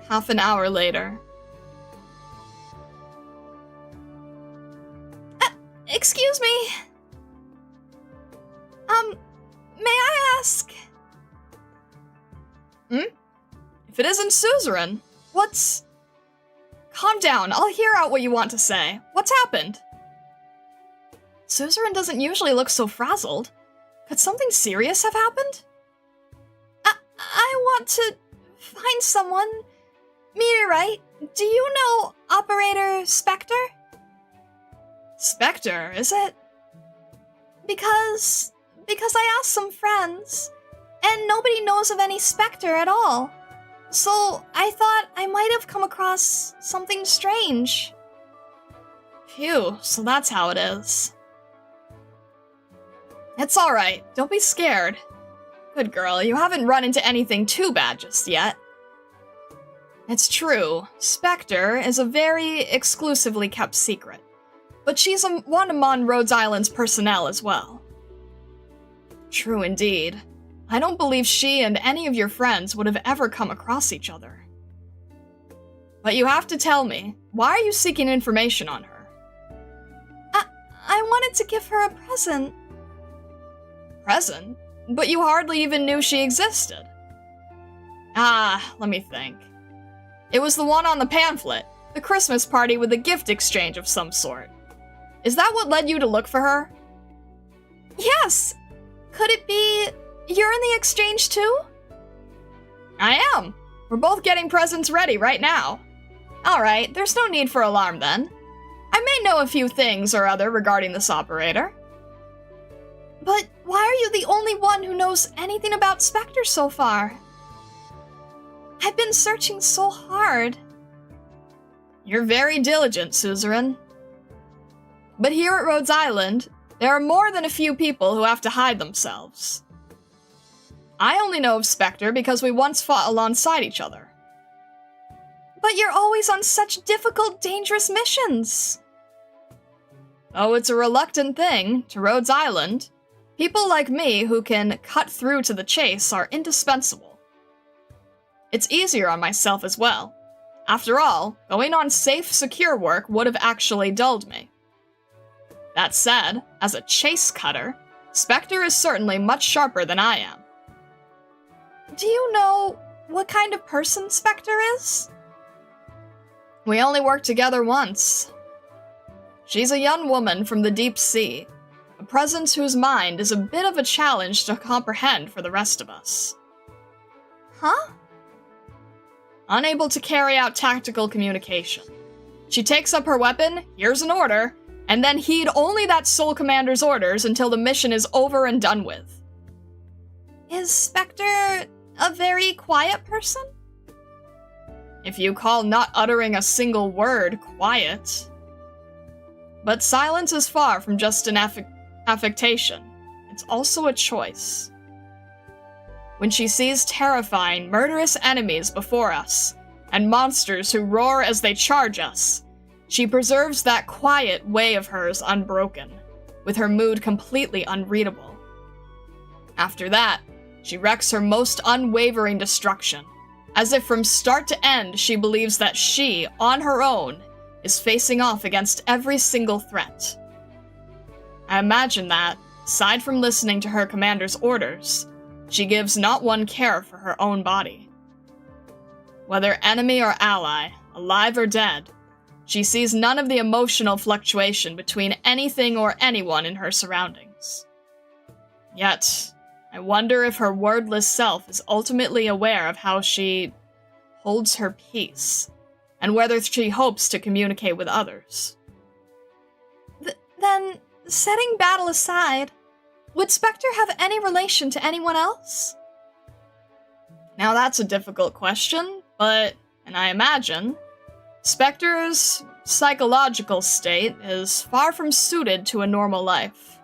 Half an hour later. Excuse me. May I ask? If it isn't Suzerain, what's... Calm down, I'll hear out what you want to say. What's happened? Suzerain doesn't usually look so frazzled. Could something serious have happened? I want to find someone. Meteorite, do you know Operator Spectre? Spectre, is it? Because I asked some friends, and nobody knows of any Spectre at all. So I thought I might have come across something strange. Phew, so that's how it is. It's alright, don't be scared. Good girl, you haven't run into anything too bad just yet. It's true, Spectre is a very exclusively kept secret, but she's one among Rhodes Island's personnel as well. True indeed. I don't believe she and any of your friends would have ever come across each other. But you have to tell me, why are you seeking information on her? I wanted to give her a present. Present? But you hardly even knew she existed. Let me think. It was the one on the pamphlet, the Christmas party with a gift exchange of some sort. Is that what led you to look for her? Yes! Could it be you're in the exchange too? I am. We're both getting presents ready right now. Alright, there's no need for alarm then. I may know a few things or other regarding this operator. But why are you the only one who knows anything about Spectre so far? I've been searching so hard. You're very diligent, Suzerain. But here at Rhodes Island, there are more than a few people who have to hide themselves. I only know of Spectre because we once fought alongside each other. But you're always on such difficult, dangerous missions. Oh, it's a reluctant thing, to Rhodes Island, people like me who can cut through to the chase are indispensable. It's easier on myself as well. After all, going on safe, secure work would have actually dulled me. That said, as a chase cutter, Spectre is certainly much sharper than I am. Do you know what kind of person Spectre is? We only worked together once. She's a young woman from the deep sea, a presence whose mind is a bit of a challenge to comprehend for the rest of us. Huh? Unable to carry out tactical communication. She takes up her weapon, hears an order, and then heed only that sole commander's orders until the mission is over and done with. Is Spectre a very quiet person? If you call not uttering a single word quiet. But silence is far from just an affectation. It's also a choice. When she sees terrifying, murderous enemies before us, and monsters who roar as they charge us, she preserves that quiet way of hers unbroken, with her mood completely unreadable. After that, she wreaks her most unwavering destruction, as if from start to end she believes that she, on her own, is facing off against every single threat. I imagine that, aside from listening to her commander's orders, she gives not one care for her own body. Whether enemy or ally, alive or dead, she sees none of the emotional fluctuation between anything or anyone in her surroundings. Yet, I wonder if her wordless self is ultimately aware of how she holds her peace, and whether she hopes to communicate with others. Then, setting battle aside, would Spectre have any relation to anyone else? Now that's a difficult question, and I imagine, Spectre's psychological state is far from suited to a normal life.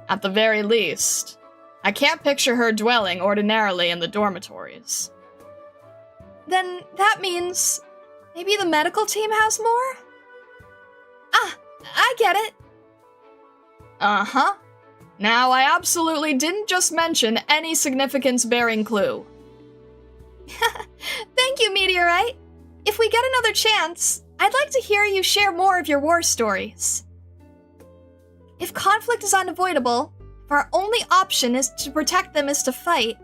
At the very least, I can't picture her dwelling ordinarily in the dormitories. Then that means maybe the medical team has more? Ah, I get it. Uh-huh. Now, I absolutely didn't just mention any significance-bearing clue. Thank you, Meteorite. If we get another chance, I'd like to hear you share more of your war stories. If conflict is unavoidable, if our only option is to protect them is to fight,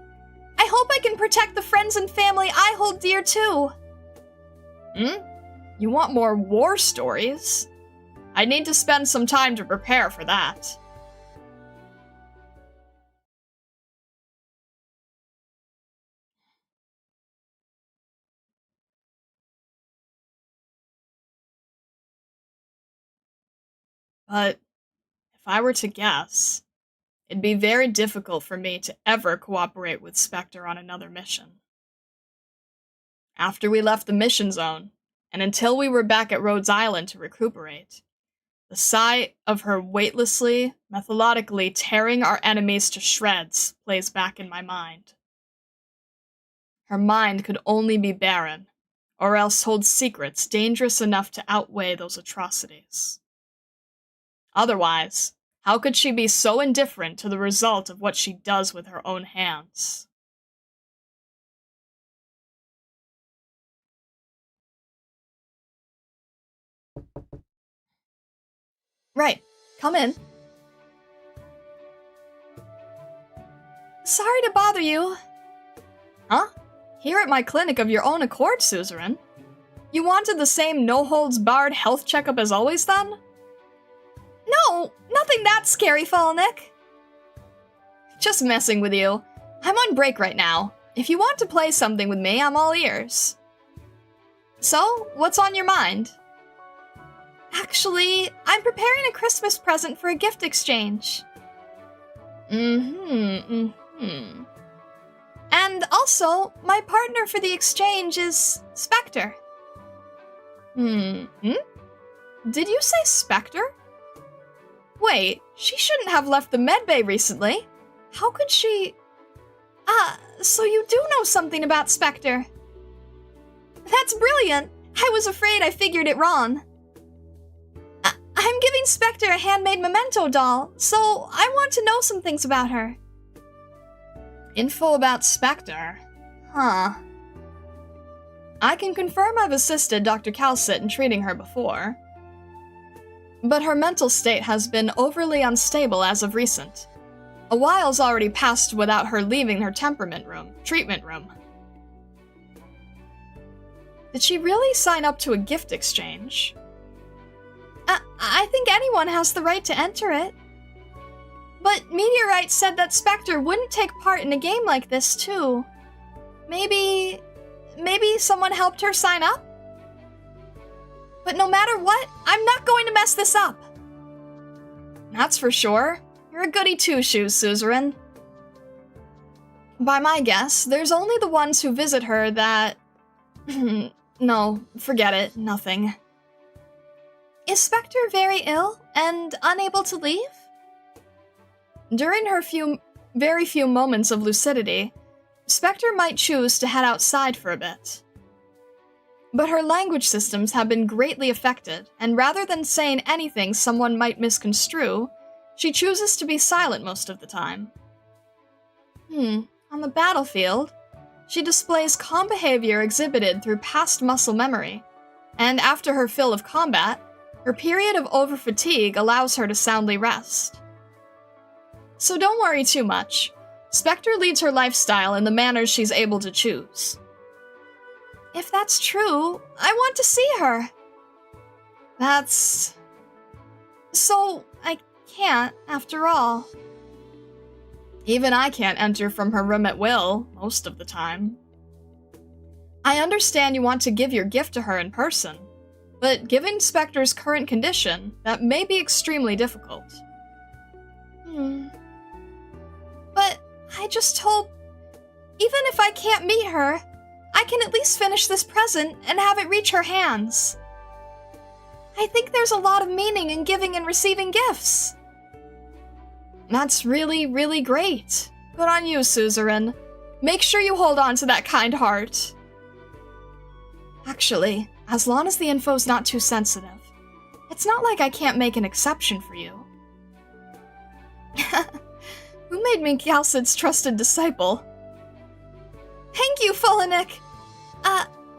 I hope I can protect the friends and family I hold dear too. You want more war stories? I need to spend some time to prepare for that. But if I were to guess, it'd be very difficult for me to ever cooperate with Spectre on another mission. After we left the mission zone, and until we were back at Rhodes Island to recuperate, the sight of her weightlessly, methodically tearing our enemies to shreds plays back in my mind. Her mind could only be barren, or else hold secrets dangerous enough to outweigh those atrocities. Otherwise, how could she be so indifferent to the result of what she does with her own hands? Right, come in. Sorry to bother you. Huh? Here at my clinic of your own accord, Suzerain? You wanted the same no-holds-barred health checkup as always, then? No, nothing that scary, Falnick. Just messing with you. I'm on break right now. If you want to play something with me, I'm all ears. So, what's on your mind? Actually, I'm preparing a Christmas present for a gift exchange. And also, my partner for the exchange is Spectre. Did you say Spectre? Wait, she shouldn't have left the medbay recently. How could she... So you do know something about Spectre. That's brilliant. I was afraid I figured it wrong. I'm giving Spectre a handmade memento doll, so I want to know some things about her. Info about Spectre? Huh. I can confirm I've assisted Dr. Calcit in treating her before. But her mental state has been overly unstable as of recent. A while's already passed without her leaving her treatment room. Did she really sign up to a gift exchange? I think anyone has the right to enter it. But Meteorite said that Spectre wouldn't take part in a game like this, too. Maybe someone helped her sign up? But no matter what, I'm not going to mess this up. That's for sure. You're a goody two-shoes, Suzerain. By my guess, there's only the ones who visit her that... No, forget it. Nothing. Is Spectre very ill and unable to leave? During her very few moments of lucidity, Spectre might choose to head outside for a bit. But her language systems have been greatly affected, and rather than saying anything someone might misconstrue, she chooses to be silent most of the time. On the battlefield, she displays calm behavior exhibited through past muscle memory, and after her fill of combat, her period of over-fatigue allows her to soundly rest. So don't worry too much. Spectre leads her lifestyle in the manners she's able to choose. If that's true, I want to see her. So, I can't, after all. Even I can't enter from her room at will, most of the time. I understand you want to give your gift to her in person, but given Spectre's current condition, that may be extremely difficult. But I just hope, even if I can't meet her, I can at least finish this present and have it reach her hands. I think there's a lot of meaning in giving and receiving gifts. That's really, really great. Good on you, Suzerain. Make sure you hold on to that kind heart. Actually, as long as the info's not too sensitive, it's not like I can't make an exception for you. Who made me Calcid's trusted disciple? Thank you, Fulanic.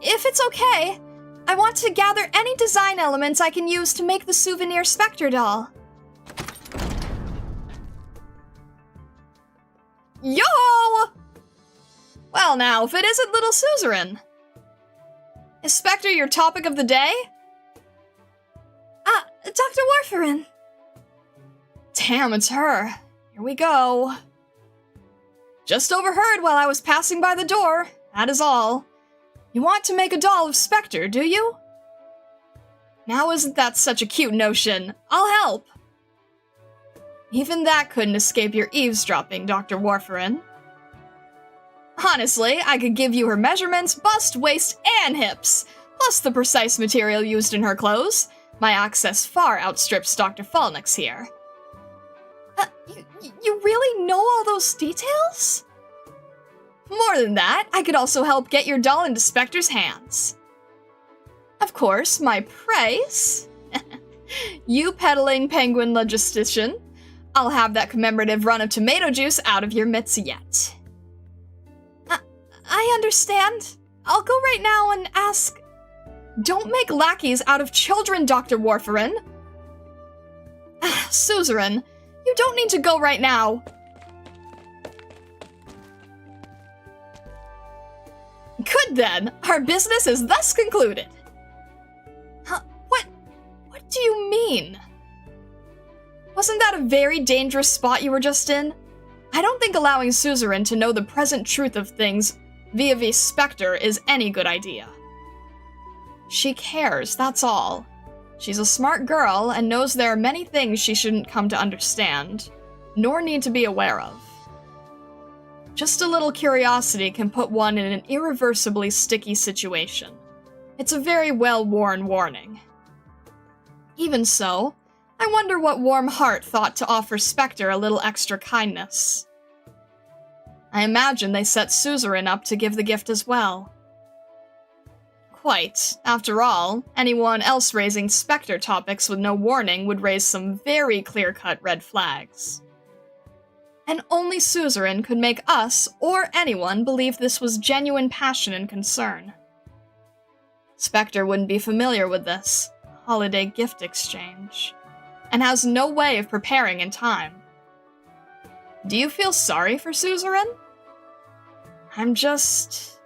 If it's okay, I want to gather any design elements I can use to make the souvenir Spectre doll. Yo! Well now, if it isn't little Suzerain. Is Spectre your topic of the day? Dr. Warfarin. Damn, it's her. Here we go. Just overheard while I was passing by the door, that is all. You want to make a doll of Spectre, do you? Now isn't that such a cute notion? I'll help. Even that couldn't escape your eavesdropping, Dr. Warfarin. Honestly, I could give you her measurements, bust, waist, and hips, plus the precise material used in her clothes. My access far outstrips Dr. Fulnick's here. You really know all those details? More than that, I could also help get your doll into Spectre's hands. Of course, my price? You peddling penguin logistician. I'll have that commemorative run of tomato juice out of your mitts yet. I understand. I'll go right now and ask... Don't make lackeys out of children, Dr. Warfarin. Suzerain, you don't need to go right now. Good then, our business is thus concluded. Huh, what do you mean? Wasn't that a very dangerous spot you were just in? I don't think allowing Suzerain to know the present truth of things via Spectre is any good idea. She cares, that's all. She's a smart girl and knows there are many things she shouldn't come to understand, nor need to be aware of. Just a little curiosity can put one in an irreversibly sticky situation. It's a very well-worn warning. Even so, I wonder what warm heart thought to offer Spectre a little extra kindness. I imagine they set Suzerain up to give the gift as well. Quite. After all, anyone else raising Spectre topics with no warning would raise some very clear-cut red flags. And only Suzerain could make us, or anyone, believe this was genuine passion and concern. Spectre wouldn't be familiar with this holiday gift exchange, and has no way of preparing in time. Do you feel sorry for Suzerain? I'm just...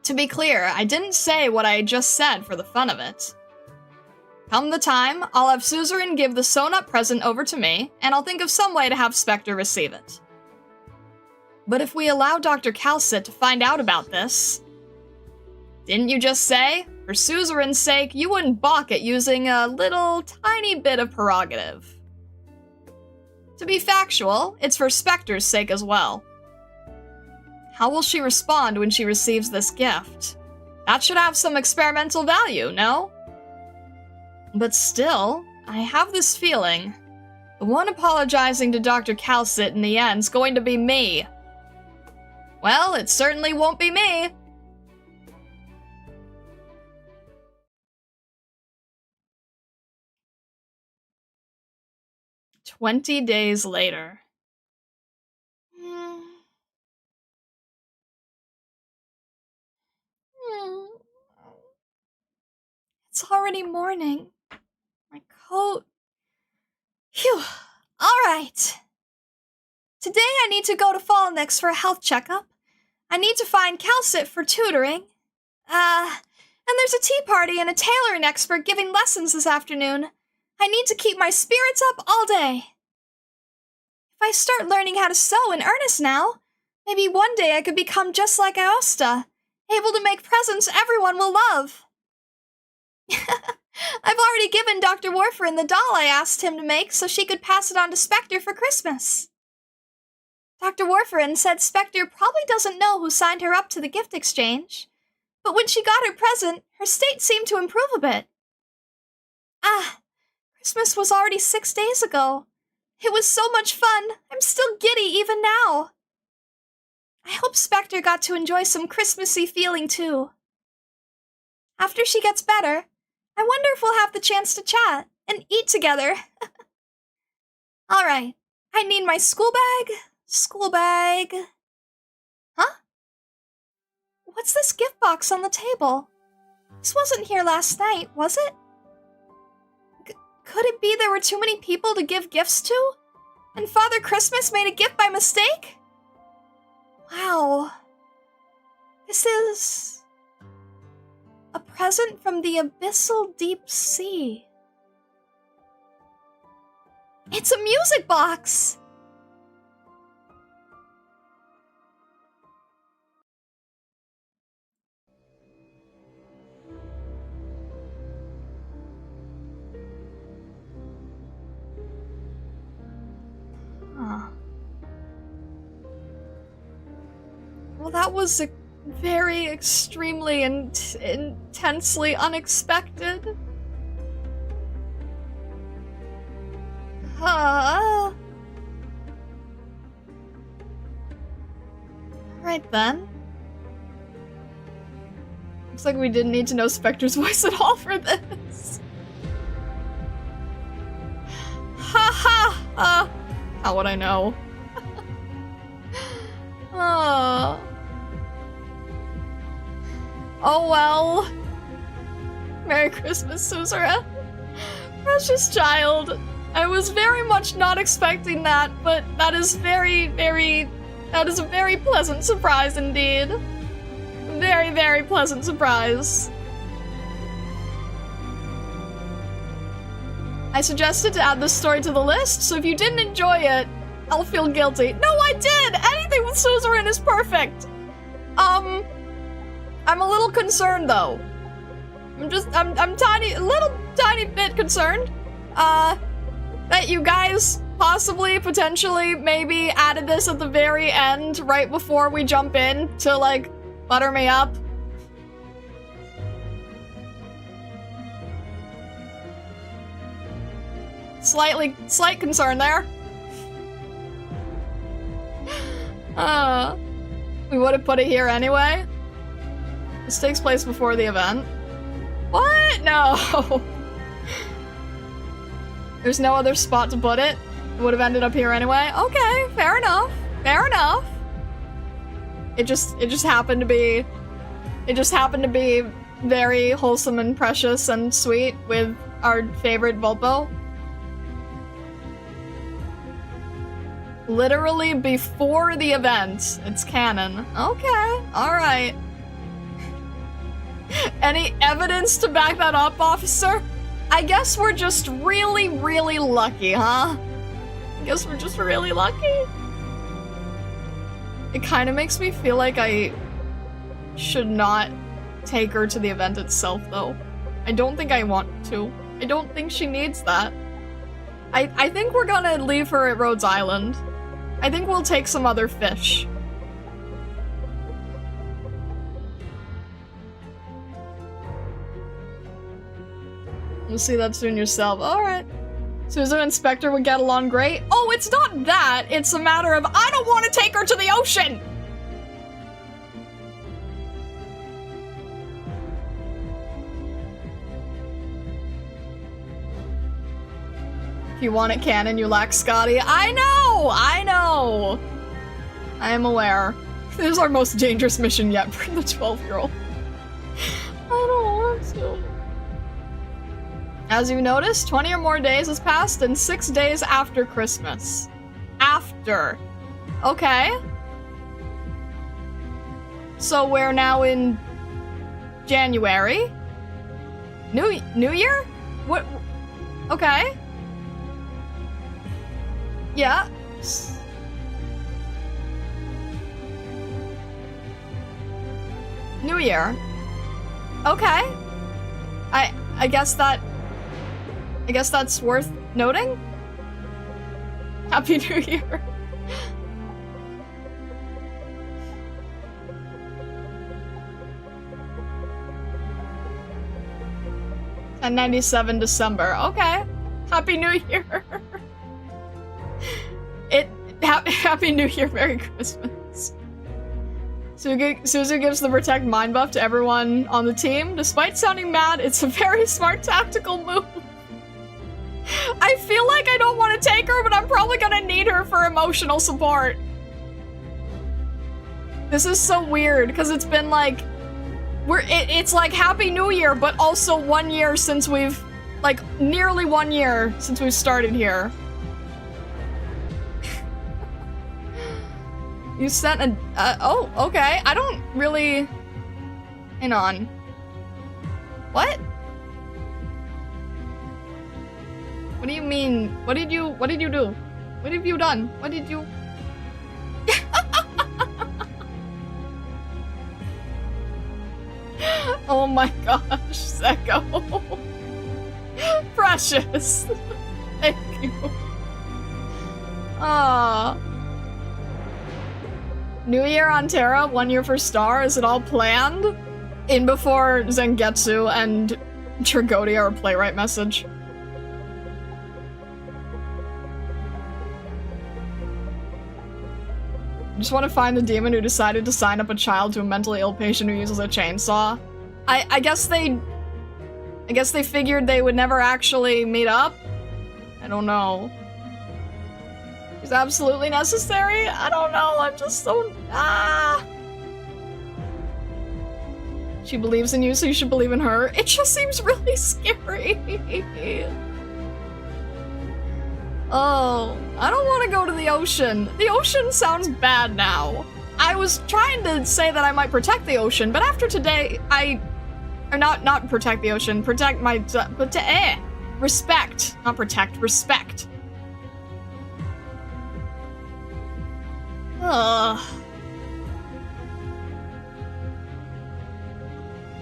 To be clear, I didn't say what I just said for the fun of it. Come the time, I'll have Suzerain give the sewn-up present over to me, and I'll think of some way to have Spectre receive it. But if we allow Dr. Calcit to find out about this... Didn't you just say, for Suzerain's sake, you wouldn't balk at using a little tiny bit of prerogative? To be factual, it's for Spectre's sake as well. How will she respond when she receives this gift? That should have some experimental value, no? But still, I have this feeling. The one apologizing to Dr. Calcit in the end's going to be me. Well, it certainly won't be me. "20 days later. It's already morning. My coat. Phew. Alright. Today I need to go to Fallnix for a health checkup. I need to find Calcit for tutoring. And there's a tea party and a tailoring expert giving lessons this afternoon. I need to keep my spirits up all day. If I start learning how to sew in earnest now, maybe one day I could become just like Aosta, able to make presents everyone will love. I've already given Dr. Warfarin the doll I asked him to make so she could pass it on to Spectre for Christmas. Dr. Warfarin said Spectre probably doesn't know who signed her up to the gift exchange, but when she got her present, her state seemed to improve a bit. Christmas was already 6 days ago. It was so much fun. I'm still giddy even now. I hope Spectre got to enjoy some Christmassy feeling too. After she gets better, I wonder if we'll have the chance to chat and eat together. Alright, I need my school bag. Huh? What's this gift box on the table? This wasn't here last night, was it? Could it be there were too many people to give gifts to? And Father Christmas made a gift by mistake? Wow. This is... a present from the abyssal deep sea. It's a music box! Well, that was a very extremely and intensely unexpected. Right then. Looks like we didn't need to know Spectre's voice at all for this. How would I know? Oh well. Merry Christmas, Suzerain. Precious child. I was very much not expecting that, but that is a very pleasant surprise indeed. Very, very pleasant surprise. I suggested to add this story to the list, so if you didn't enjoy it, I'll feel guilty. No, I did! Anything with Suzerain is perfect! I'm a little concerned, though. I'm a little tiny bit concerned. That you guys possibly, potentially, maybe added this at the very end, right before we jump in, to, like, butter me up. slight concern there. We would have put it here anyway. This takes place before the event. What? No. There's no other spot to put it. It would have ended up here anyway. Okay, fair enough. Fair enough. It just happened to be. It just happened to be very wholesome and precious and sweet with our favorite Vulpo. Literally before the event. It's canon. Okay, alright. Any evidence to back that up, officer? I guess we're just really, really lucky, huh? I guess we're just really lucky. It kind of makes me feel like I should not take her to the event itself, though. I don't think I want to. I don't think she needs that. I think we're gonna leave her at Rhodes Island. I think we'll take some other fish. You'll see that soon yourself. Alright. Suzu and Spectre would get along great. Oh, it's not that! It's a matter of I don't want to take her to the ocean! If you want it canon, you lack Scotty. I know! I know! I am aware. This is our most dangerous mission yet for the 12-year-old. I don't want to. As you noticed, 20 or more days has passed and 6 days after Christmas. After. Okay. So we're now in January? New Year? What? Okay. Yeah. New Year. Okay. I guess that's worth noting. Happy New Year. $10.97 December. Okay. Happy New Year. Happy New Year, Merry Christmas. Suzu gives the Protect Mind buff to everyone on the team. Despite sounding mad, it's a very smart tactical move. I feel like I don't want to take her, but I'm probably gonna need her for emotional support. This is so weird, because it's been like... It's like Happy New Year, but also 1 year since we've... Like, nearly 1 year since we've started here. You sent a... oh, okay. I don't really... Hang on. What? What do you mean? What did you do? What have you done? What did you... Oh my gosh, Seko. Precious. Thank you. Ah. New Year on Terra, 1 year for Star. Is it all planned? In before Zangetsu and Tragodia or Playwright message. Just want to find the demon who decided to sign up a child to a mentally ill patient who uses a chainsaw. I guess they figured they would never actually meet up? I don't know. Is absolutely necessary? I don't know, I'm just so... She believes in you, so you should believe in her. It just seems really scary. Oh, I don't want to go to the ocean. The ocean sounds bad now. I was trying to say that I might protect the ocean, but after today, or not protect the ocean, protect my, respect. Not protect, respect. Ugh.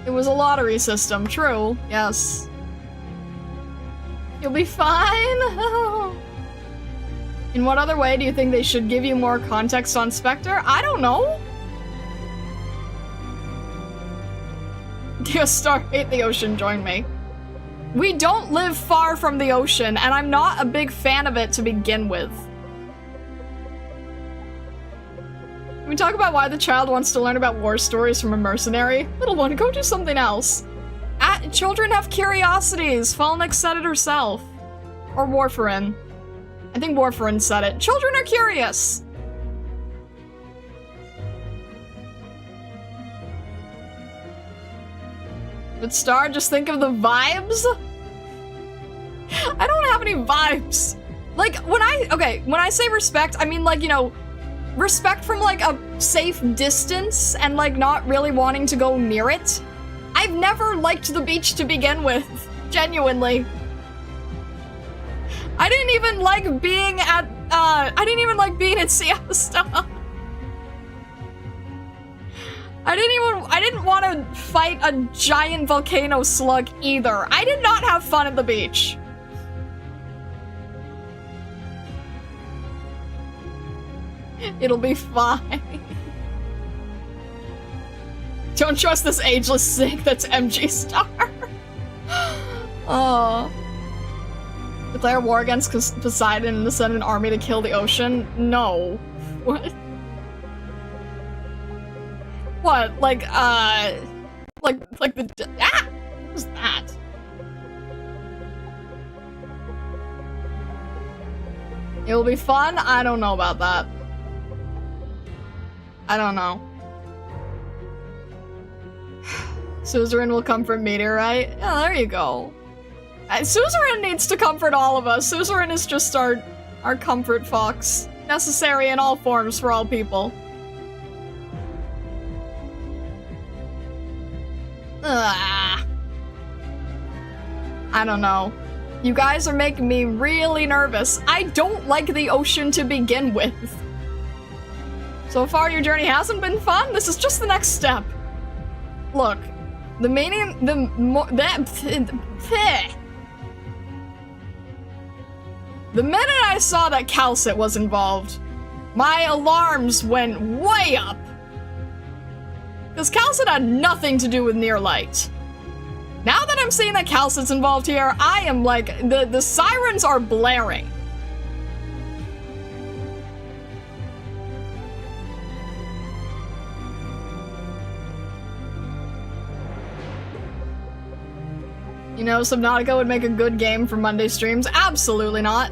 It was a lottery system, true, yes. You'll be fine. In what other way do you think they should give you more context on Spectre? I don't know. Geostar hate the ocean, join me. We don't live far from the ocean, and I'm not a big fan of it to begin with. Can we talk about why the child wants to learn about war stories from a mercenary? Little one, go do something else. Children have curiosities. Falnex said it herself. Or Warfarin. I think Warfarin said it. Children are curious. But Star, just think of the vibes. I don't have any vibes. Like, when I say respect, I mean, like, you know, respect from, like, a safe distance and, like, not really wanting to go near it. I've never liked the beach to begin with. Genuinely. I didn't even like being at Siesta. I didn't want to fight a giant volcano slug either. I did not have fun at the beach. It'll be fine. Don't trust this ageless sink that's MG Star. Oh. Declare war against Poseidon and send an army to kill the ocean? No. What? What? Like the what was that? It'll be fun? I don't know about that. I don't know. Suzerain will comfort Meteorite? Yeah, there you go. Suzerain needs to comfort all of us. Suzerain is just our comfort fox. Necessary in all forms for all people. Ugh. I don't know. You guys are making me really nervous. I don't like the ocean to begin with. So far, your journey hasn't been fun? This is just the next step. Look, the minute I saw that Calcit was involved, my alarms went way up. Because Calcit had nothing to do with Near Light. Now that I'm seeing that Calcit's involved here, I am like, the sirens are blaring. You know, Subnautica would make a good game for Monday streams? Absolutely not.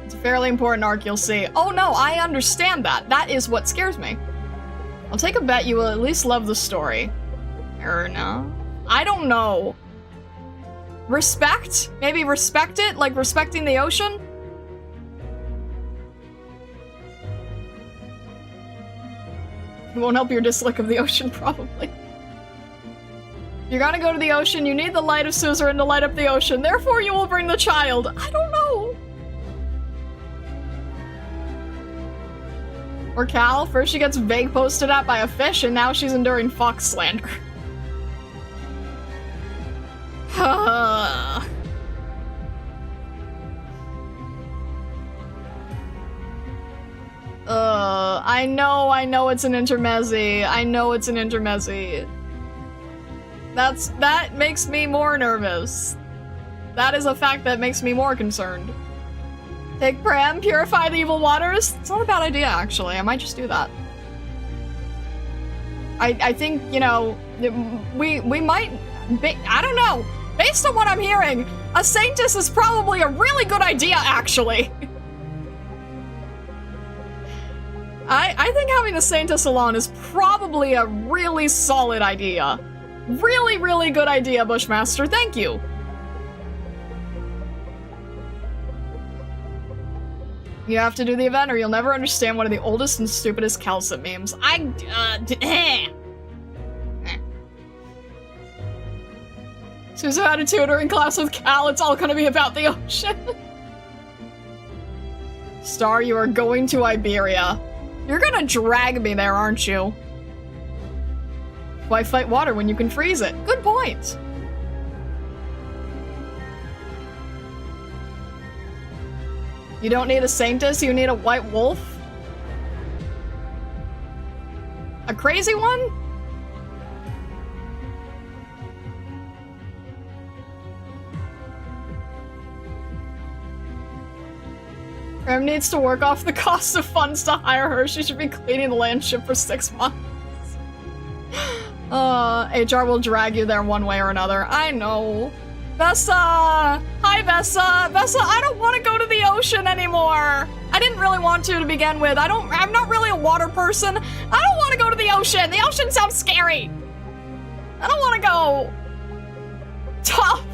It's a fairly important arc you'll see. Oh no, I understand that. That is what scares me. I'll take a bet you will at least love the story. Or no? I don't know. Respect? Maybe respect it? Like respecting the ocean? It won't help your dislike of the ocean, probably. You're gonna go to the ocean, you need the light of Suzerain to light up the ocean, therefore you will bring the child. I don't know. Or Cal, first she gets vague posted at by a fish, and now she's enduring fox slander. I know it's an intermezzi. I know it's an intermezzi. That makes me more nervous. That is a fact that makes me more concerned. Take Pram, purify the evil waters? It's not a bad idea, actually. I might just do that. I think, you know, we might be, I don't know. Based on what I'm hearing, a Saintess is probably a really good idea, actually. I think having a Saintess alone is probably a really solid idea. Really, really good idea, Bushmaster. Thank you. You have to do the event or you'll never understand one of the oldest and stupidest Calcit memes. Suzu had a tutoring class with Cal. It's all gonna be about the ocean. Star, you are going to Iberia. You're gonna drag me there, aren't you? Why fight water when you can freeze it? Good point. You don't need a Saintess, you need a white wolf? A crazy one? Rem needs to work off the cost of funds to hire her. She should be cleaning the land ship for 6 months. HR will drag you there one way or another. I know. Vessa! Hi, Vessa! Vessa, I don't want to go to the ocean anymore! I didn't really want to begin with. I'm not really a water person. I don't want to go to the ocean! The ocean sounds scary! I don't want to go! Tough!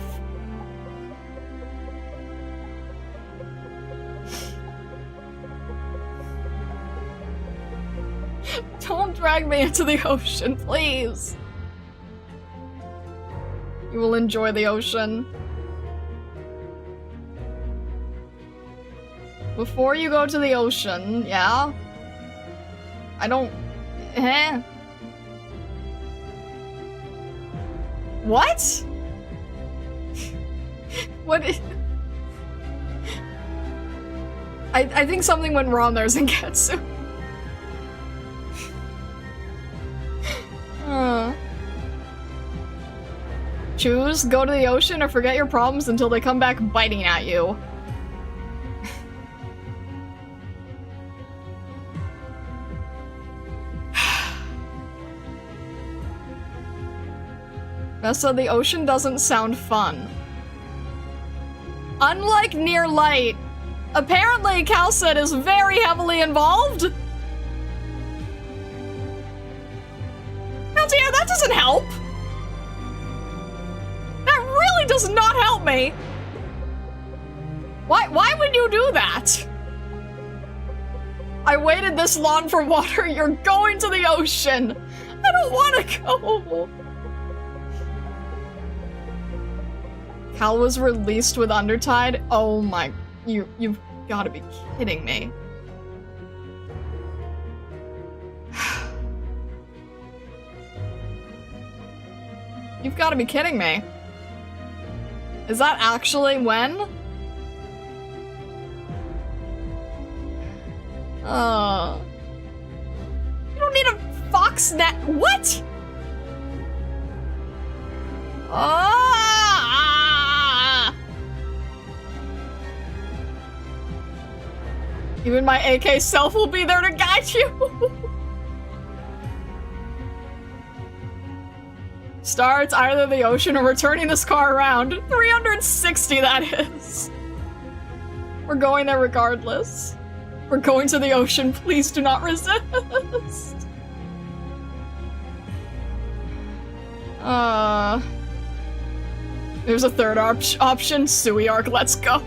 Don't drag me into the ocean, please. You will enjoy the ocean. Before you go to the ocean, yeah? I don't... What? What is... I think something went wrong there, Zenketsu. Choose, go to the ocean, or forget your problems until they come back biting at you. Vessa, the ocean doesn't sound fun. Unlike Near Light, apparently Calcet is very heavily involved. Now, dear, that doesn't help. That really does not help me. Why would you do that? I waited this long for water. You're going to the ocean. I don't want to go. Cal was released with Undertide? Oh my... You've gotta be kidding me. You've gotta be kidding me. Is that actually when? You don't need a fox net. What? Even my AK self will be there to guide you. Star, it's either the ocean or we're turning this car around. 360, that is. We're going there regardless. We're going to the ocean. Please do not resist. There's a third option. Sui arc, let's go.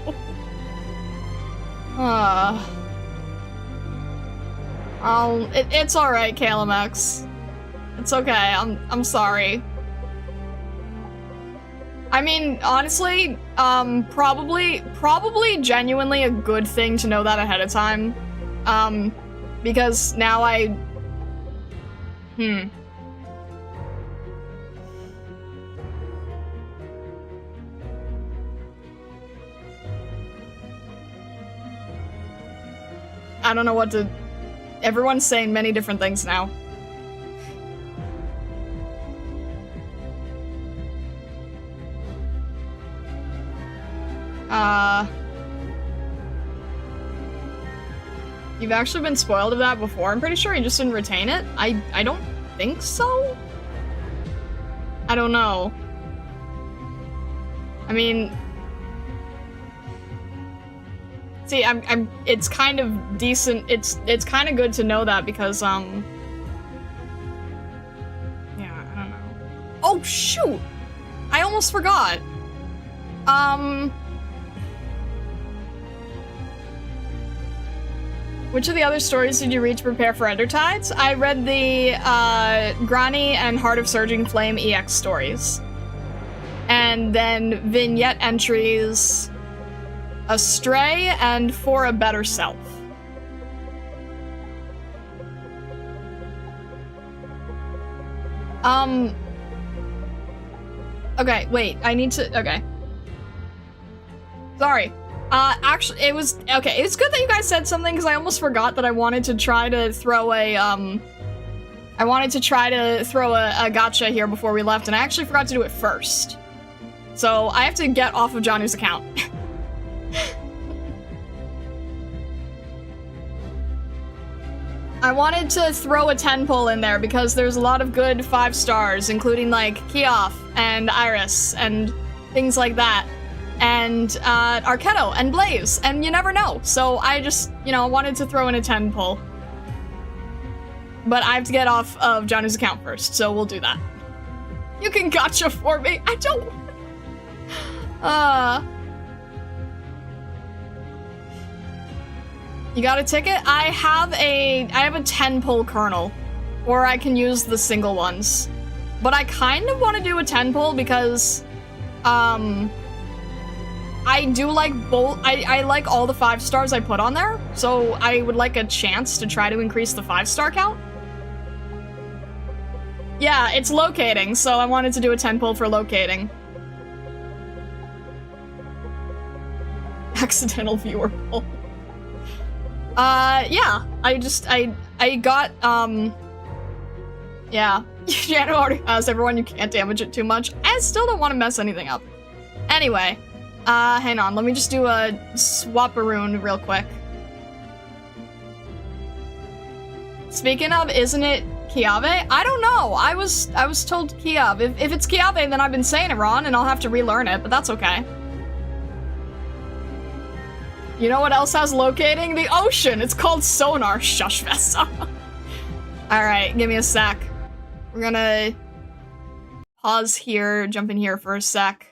It's alright, KLMX. It's okay, I'm sorry. I mean, honestly, probably genuinely a good thing to know that ahead of time. Because now I don't know what to... Everyone's saying many different things now. You've actually been spoiled of that before. I'm pretty sure you just didn't retain it. I don't think so. I don't know. I mean... See, it's kind of decent, it's kind of good to know that because, yeah, I don't know. Oh, shoot! I almost forgot. Which of the other stories did you read to prepare for Undertides? I read the, Grani and Heart of Surging Flame EX stories. And then vignette entries... Astray and For a Better Self. Okay, wait, I need to, okay. Sorry. Actually, it was, okay, it's good that you guys said something, because I almost forgot that I wanted to try to throw a, a gacha here before we left, and I actually forgot to do it first. So, I have to get off of Janu's account. I wanted to throw a 10 pull in there because there's a lot of good 5 stars, including like Keoff and Iris and things like that. And Arketo and Blaze, and you never know. So I just, you know, wanted to throw in a 10 pull. But I have to get off of Janu's account first, so we'll do that. You can gotcha for me. I don't... You got a ticket? I have a 10 pull kernel. Or I can use the single ones. But I kind of want to do a 10 pull because, I do like both. I like all the 5 stars I put on there, so I would like a chance to try to increase the 5-star count. Yeah, it's locating, so I wanted to do a 10 pull for locating. Accidental viewer pull. Yeah, I got, yeah. Jano already has everyone, you can't damage it too much. I still don't want to mess anything up. Anyway. Hang on, let me just do a swap-a-roon real quick. Speaking of, isn't it Kiave? I don't know, I was told Kiav. If it's Kiave, then I've been saying it wrong, and I'll have to relearn it, but that's okay. You know what else has locating? The ocean! It's called Sonar, Shushfessa. Alright, give me a sec. We're gonna pause here, jump in here for a sec.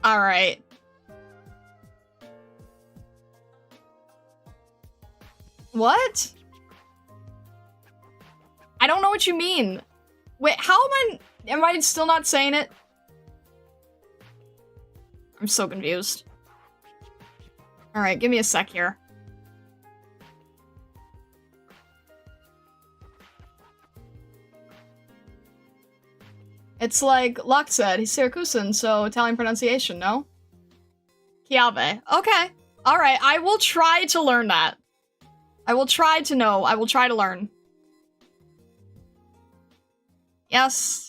Alright. What? I don't know what you mean. Wait, how am I still not saying it? I'm so confused. Alright, give me a sec here. It's like Locke said, he's Syracusan, so Italian pronunciation, no? Chiave. Okay. Alright, I will try to learn that. I will try to know. I will try to learn. Yes.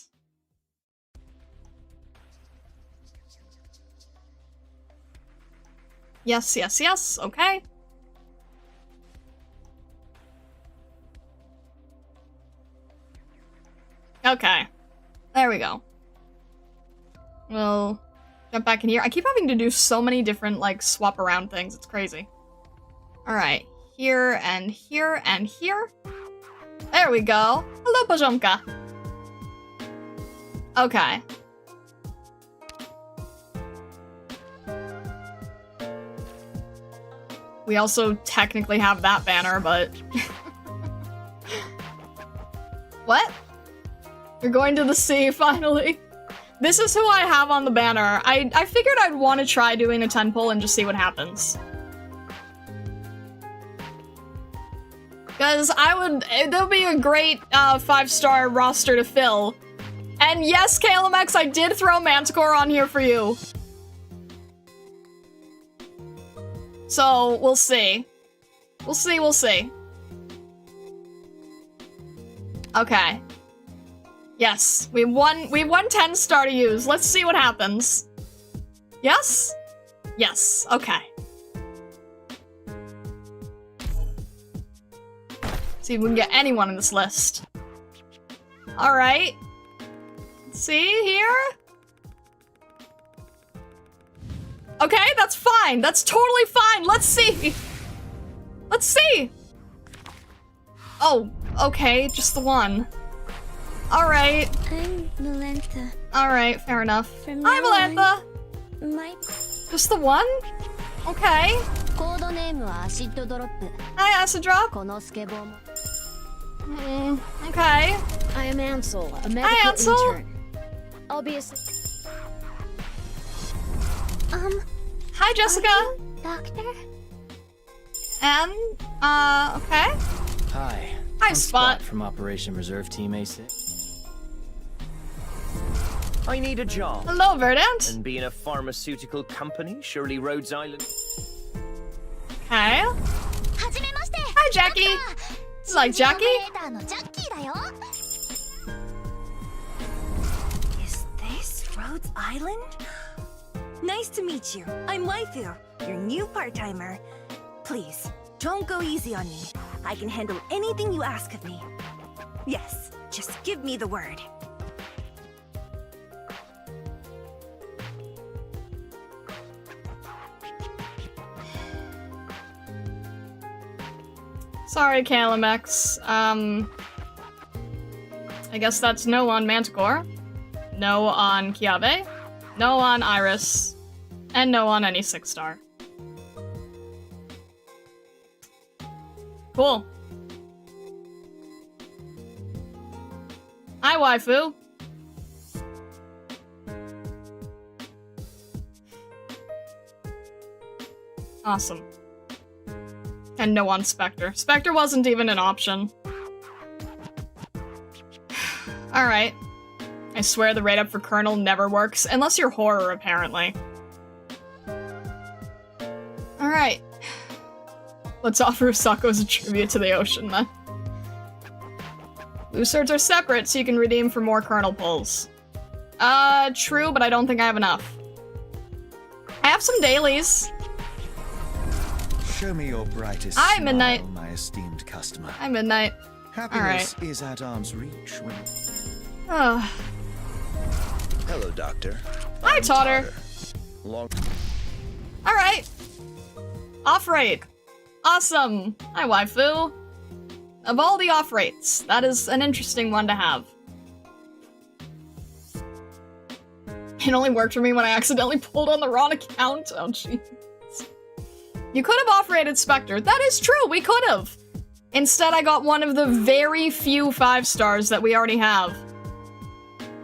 Yes, yes, yes. Okay. Okay. There we go. We'll jump back in here. I keep having to do so many different, like, swap around things. It's crazy. Alright. Here, and here, and here. There we go. Hello, Pajomka. Okay. We also technically have that banner, but... What? You're going to the sea, finally. This is who I have on the banner. I figured I'd want to try doing a 10 pull and just see what happens. Because there'll be a great 5-star roster to fill. And yes, KLMX, I did throw Manticore on here for you. So, we'll see. We'll see, we'll see. Okay. Yes, we have one 10-star to use. Let's see what happens. Yes? Yes, okay. See if we can get anyone in this list. Alright. See here? Okay, that's fine. That's totally fine. Let's see. Let's see. Oh, okay, just the one. Alright. I'm Melantha. Alright, fair enough. From Hi, now on, Melantha. My Just the one? Okay. Hi, Acid Drop. Okay. I am Ansel, a medical Hi, Ansel. intern. I'll be a... Hi, Jessica. doctor? And, okay. Hi. Hi, I'm Spot. from Operation Reserve Team A6. I need a job. Hello, Verdant. And being a pharmaceutical company, surely Rhodes Island. Okay. Hi, Jackie. This is like Jackie. Is this Rhodes Island? Nice to meet you. I'm Waifu, your new part-timer. Please, don't go easy on me. I can handle anything you ask of me. Yes, just give me the word. Sorry, Kalamex. I guess that's no on Manticore, no on Kiabe, no on Iris, and no on any 6-star. Cool. Hi, waifu. Awesome. And no on Spectre. Spectre wasn't even an option. Alright. I swear the rate up for Colonel never works, unless you're horror, apparently. Alright. Let's offer Usako as a tribute to the ocean, then. Blue swords are separate, so you can redeem for more Colonel pulls. True, but I don't think I have enough. I have some dailies. Show me your brightest Hi, smile, Midnight. my esteemed customer. Hi, Midnight. Happiness is at arm's reach when... Oh. Hello, Doctor. Hi, I'm Totter. Long. Alright. Off-rate. Awesome. Hi, waifu. Of all the off-rates, that is an interesting one to have. It only worked for me when I accidentally pulled on the wrong account. Oh, jeez. You could have off-rated Spectre. That is true, we could have. Instead, I got one of the very few 5-stars that we already have.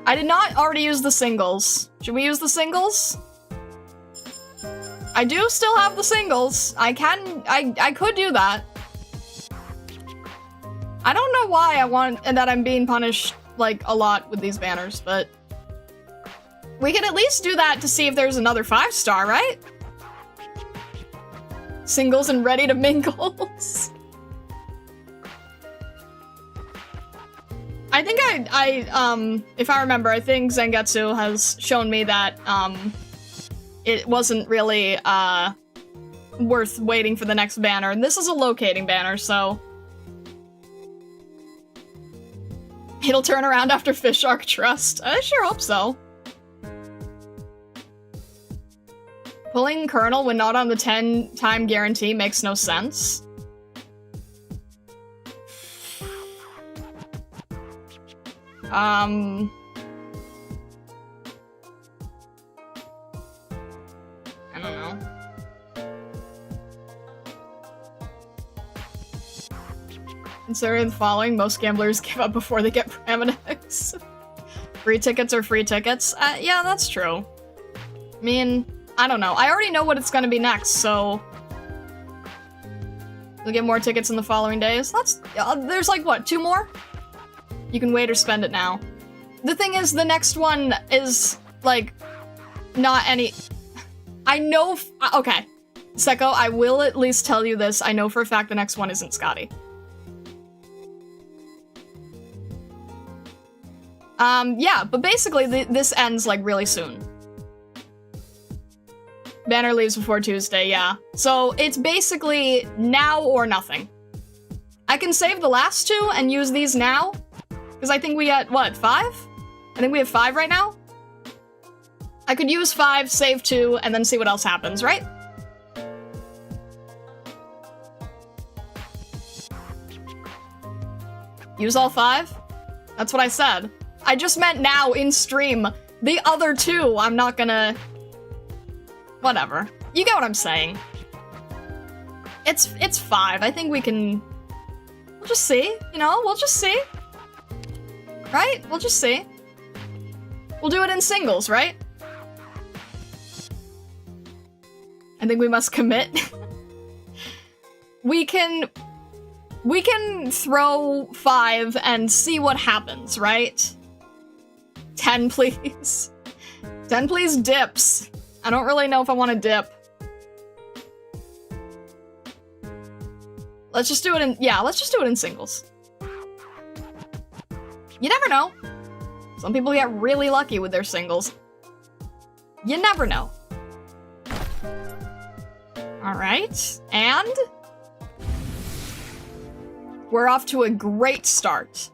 I did not already use the singles. Should we use the singles? I do still have the singles. I could do that. I don't know why I'm being punished, like, a lot with these banners, but... we can at least do that to see if there's another 5-star, right? Singles and ready to mingles. I think if I remember, I think Zangetsu has shown me that, it wasn't really, worth waiting for the next banner. And this is a locating banner, so... it'll turn around after Fish Arc Trust. I sure hope so. Pulling Colonel when not on the 10-time guarantee makes no sense. I don't know. Considering the following, most gamblers give up before they get Pramanex. Free tickets are free tickets. Yeah, that's true. I mean, I don't know. I already know what it's gonna be next, so... you'll get more tickets in the following days. That's... there's like, what, 2 more? You can wait or spend it now. The thing is, the next one is, like, not any... I know... okay. Seko, I will at least tell you this. I know for a fact the next one isn't Scotty. Yeah, but basically this ends, like, really soon. Banner leaves before Tuesday, yeah. So it's basically now or nothing. I can save the last 2 and use these now. Because I think we had, what, 5? I think we have 5 right now? I could use 5, save 2, and then see what else happens, right? Use all 5? That's what I said. I just meant now, in stream. The other 2, I'm not gonna... whatever. You get what I'm saying. It's 5. I think we can... we'll just see, you know? We'll just see. Right? We'll just see. We'll do it in singles, right? I think we must commit. We can throw 5 and see what happens, right? 10, please. 10, please, dips. I don't really know if I want to dip. Let's just do it in... yeah, let's just do it in singles. You never know. Some people get really lucky with their singles. You never know. Alright, and... We're off to a great start.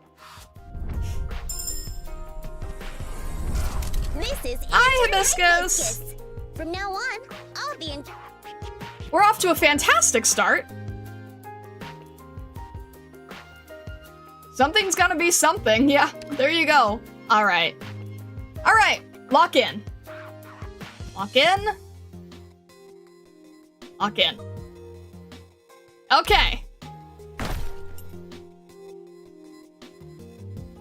This is Hi, Internet Hibiscus. Hibiscus. From now on, I'll be in. We're off to a fantastic start. Something's gonna be something. Yeah, there you go. All right. All right, lock in. Lock in. Lock in. Okay.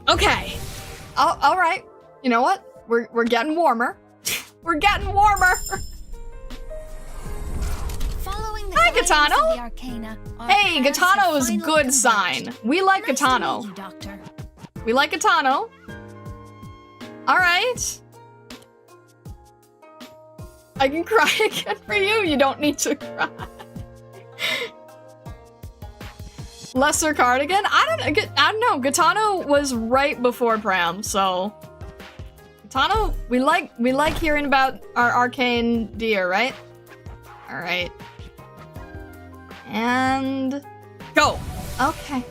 Okay. Oh, all right. You know what? We're getting warmer. We're getting warmer. Following the Hi, guidance Gaetano. of the Arcana, our Hey, paths Gaetano have is finally good converged. sign. We like Nice to Gaetano. meet you, Doctor. We like Gaetano. All right. I can cry again for you. You don't need to cry. Lesser Cardigan? I don't know. Gaetano was right before Pram, so Gaetano, we like hearing about our arcane deer, right? All right. And go. Okay.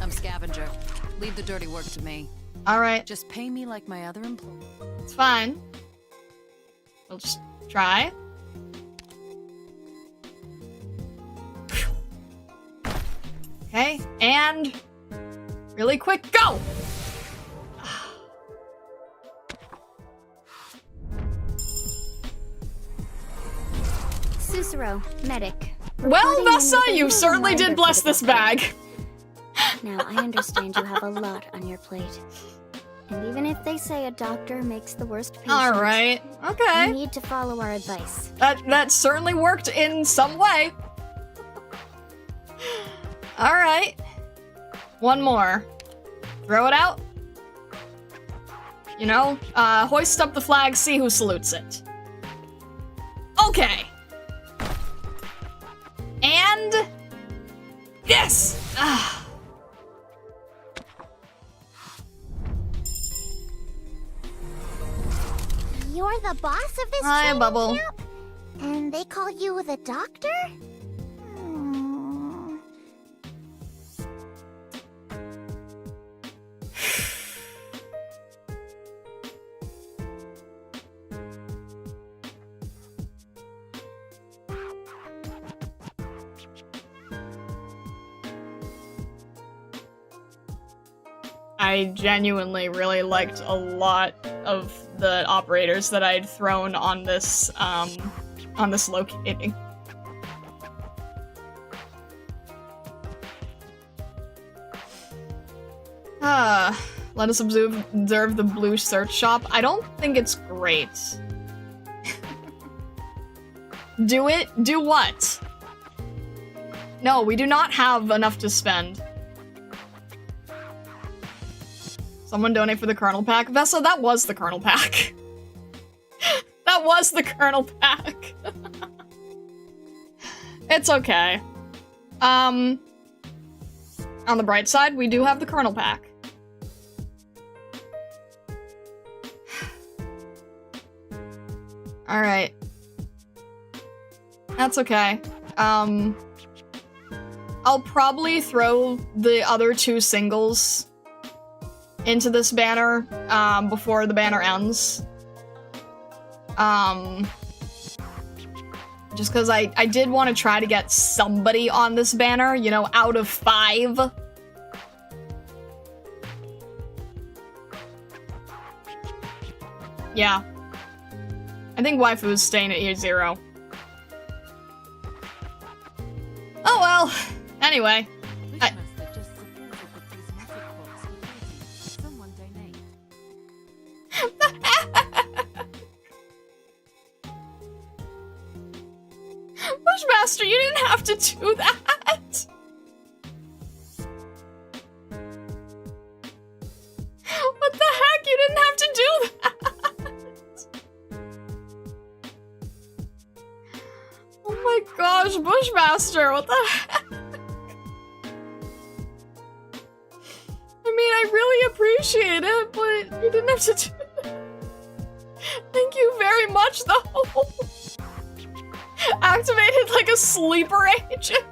I'm scavenger. Leave the dirty work to me. All right. Just pay me like my other employees. It's fine. We'll just try. Okay, and really quick, go! Cicero, medic. Well, Reporting in Vessa, with a you little certainly reminder did for bless the this doctor. bag. Now, I understand you have a lot on your plate. And even if they say a doctor makes the worst patient, All right, you okay. need to follow our advice. That certainly worked in some way. All right. One more. Throw it out. You know, hoist up the flag, see who salutes it. Okay. And yes. You're the boss of this Hi, training Bubble. camp? And they call you the doctor? Hmm. I genuinely really liked a lot of the operators that I'd thrown on this locating. Let us observe the blue search shop. I don't think it's great. Do it? Do what? No, we do not have enough to spend. Someone donate for the kernel pack. Vessa, that was the kernel pack. That was the kernel pack. It's okay. On the bright side, we do have the kernel pack. Alright. That's okay. I'll probably throw the other two singles into this banner, before the banner ends. Just because I did want to try to get somebody on this banner, you know, out of 5. Yeah. I think Waifu is staying at year 0. Oh well. Anyway. Bushmaster, you didn't have to do that! What the heck? You didn't have to do that! Oh my gosh, Bushmaster, what the heck? I mean, I really appreciate it, but you didn't have to do that. Thank you very much, though. Activated like a sleeper agent.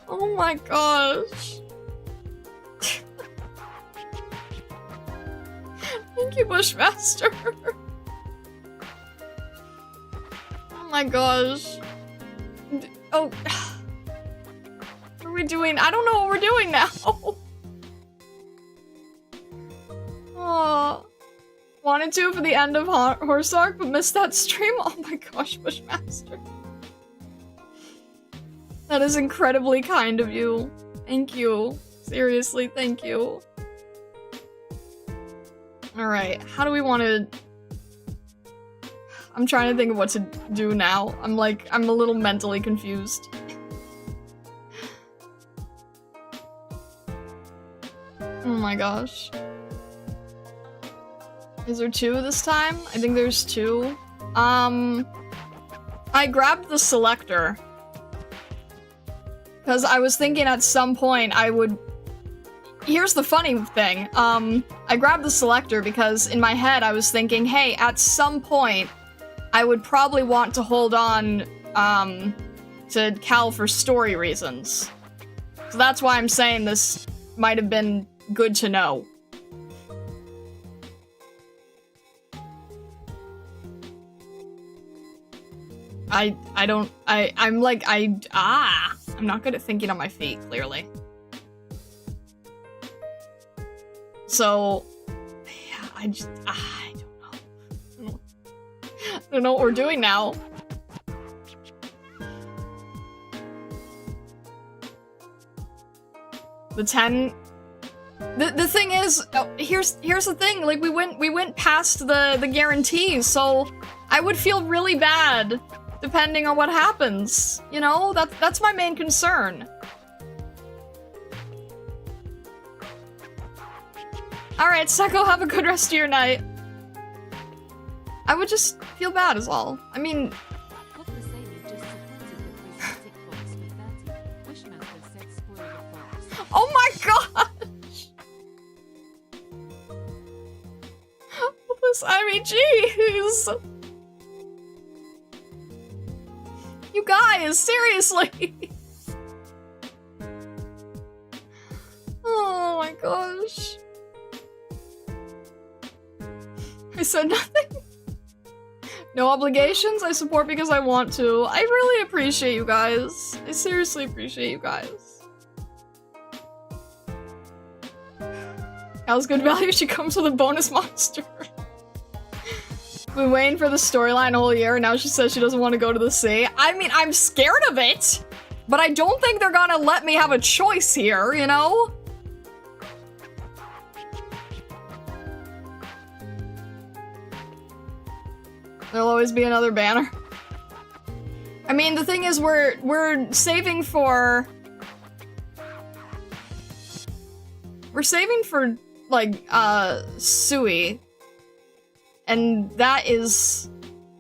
Oh my gosh. Thank you, Bushmaster. Oh my gosh. Oh. What are we doing? I don't know what we're doing now. Oh. Wanted to for the end of Horse Arc, but missed that stream? Oh my gosh, Bushmaster. That is incredibly kind of you. Thank you. Seriously, thank you. Alright, how do we want to... I'm trying to think of what to do now. I'm a little mentally confused. Oh my gosh. Is there 2 this time? I think there's 2. I grabbed the selector. Because I was thinking at some point I would... Here's the funny thing. I grabbed the selector because in my head I was thinking, hey, at some point I would probably want to hold on to Cal for story reasons. So that's why I'm saying this might have been good to know. I'm not good at thinking on my feet, clearly. So, yeah, I don't know. I don't know what we're doing now. The 10... The thing is, here's the thing, like, we went past the guarantees, so I would feel really bad depending on what happens, you know? That's my main concern. Alright, Seko, have a good rest of your night. I would just feel bad is all. I mean... Oh my gosh! I mean, jeez! You guys, seriously! Oh my gosh. I said nothing. No obligations, I support because I want to. I really appreciate you guys. I seriously appreciate you guys. How's good value? She comes with a bonus monster. Been waiting for the storyline a whole year, and now she says she doesn't want to go to the sea. I mean, I'm scared of it, but I don't think they're gonna let me have a choice here, you know? There'll always be another banner. I mean, the thing is, we're saving for... We're saving for, like, Sui. And that is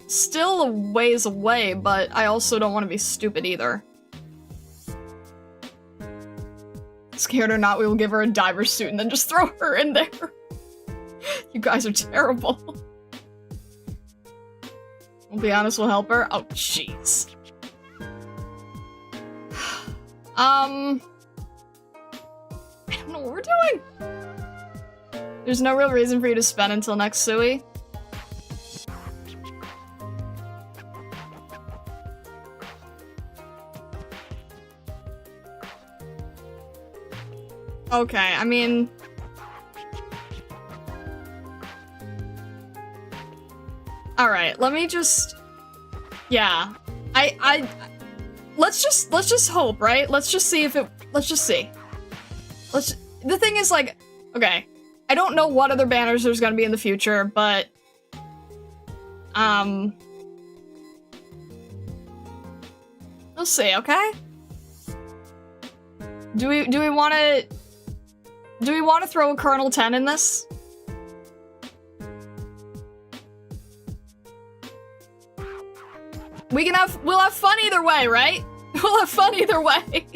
still a ways away, but I also don't want to be stupid either. Scared or not, we will give her a diver suit and then just throw her in there. You guys are terrible. We'll be honest, we'll help her. Oh, jeez. I don't know what we're doing. There's no real reason for you to spend until next Sui. Okay, I mean... Alright, let me just... Yeah. Let's just hope, right? Let's just see if it... Let's just see. The thing is, like... Okay. I don't know what other banners there's gonna be in the future, but... We'll see, okay? Do we wanna... Do we want to throw a Colonel 10 in this? We'll have fun either way, right? We'll have fun either way.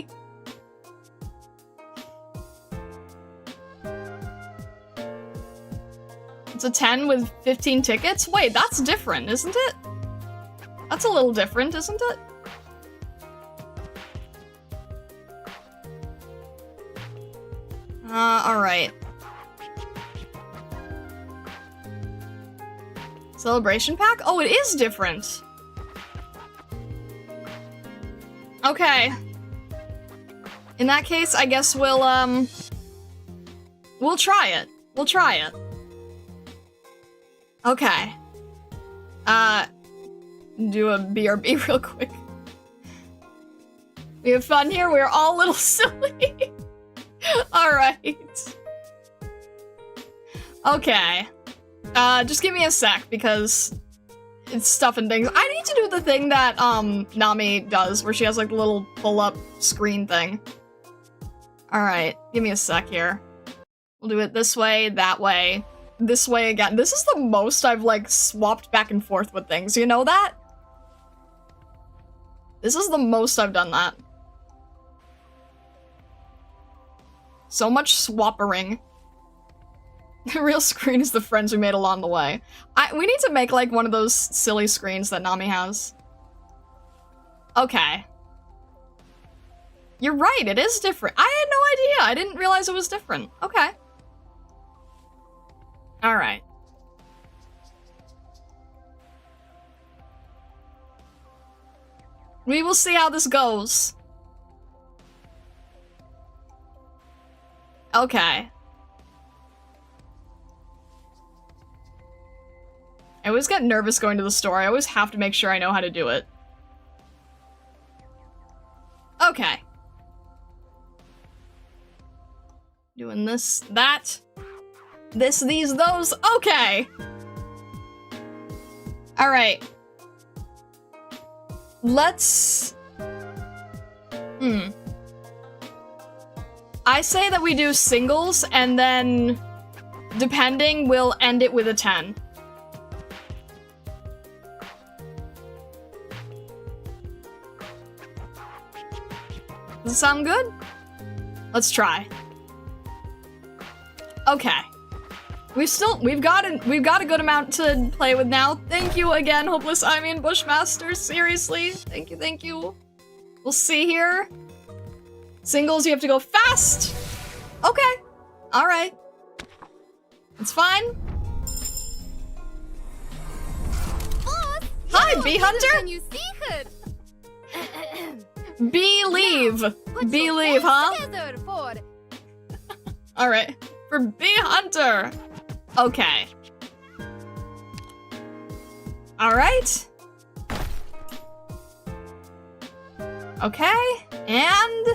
It's a 10 with 15 tickets? Wait, that's different, isn't it? That's a little different, isn't it? Alright. Celebration pack? Oh, it is different. Okay. In that case, I guess we'll try it. We'll try it. Okay. Do a BRB real quick. We have fun here, we're all a little silly. Alright. Okay. Just give me a sec, because it's stuff and things. I need to do the thing that, Nami does, where she has, like, the little pull-up screen thing. Alright, give me a sec here. We'll do it this way, that way, this way again. This is the most I've, like, swapped back and forth with things, you know that? This is the most I've done that. So much swappering. The real screen is the friends we made along the way. We need to make, like, one of those silly screens that Nami has. Okay. You're right, it is different. I had no idea. I didn't realize it was different. Okay. Alright. We will see how this goes. Okay. I always get nervous going to the store. I always have to make sure I know how to do it. Okay. Doing this, that. This, these, those. Okay. Alright. Let's... I say that we do singles, and then, depending, we'll end it with a 10. Does it sound good? Let's try. Okay. We've got a good amount to play with now. Thank you again, Hopeless Ivy and Bushmaster. Seriously. Thank you, thank you. We'll see here. Singles, you have to go fast. Okay. Alright. It's fine. Hi, Bee Hunter! Believe. Believe, huh? Alright. For Bee Hunter. Okay. Alright. Okay. And...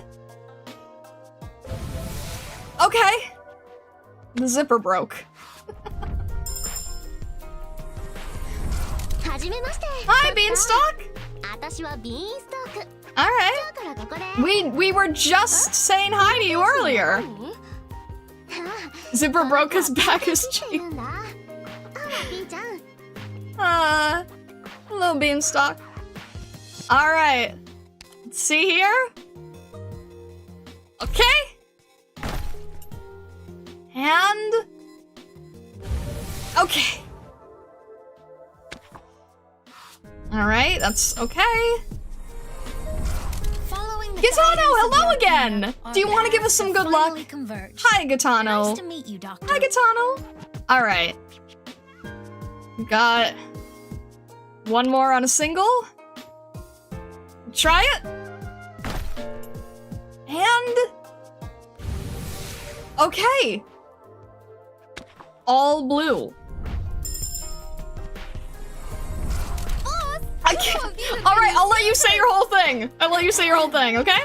okay. The zipper broke. Hi, Beanstalk! Alright. We were just saying hi to you earlier. Zipper broke his back is cheap. Hello, Beanstalk. Alright. Let's see here. Okay. And... okay. Alright, that's okay. Gitano, hello again! Do you want to give us some good luck? Hi, Gitano. Nice to meet you, Doctor. Hi, Gitano. Alright. Got one more on a single. Try it. And... okay. All blue. I can't. Alright, I'll let you say your whole thing. I'll let you say your whole thing, okay?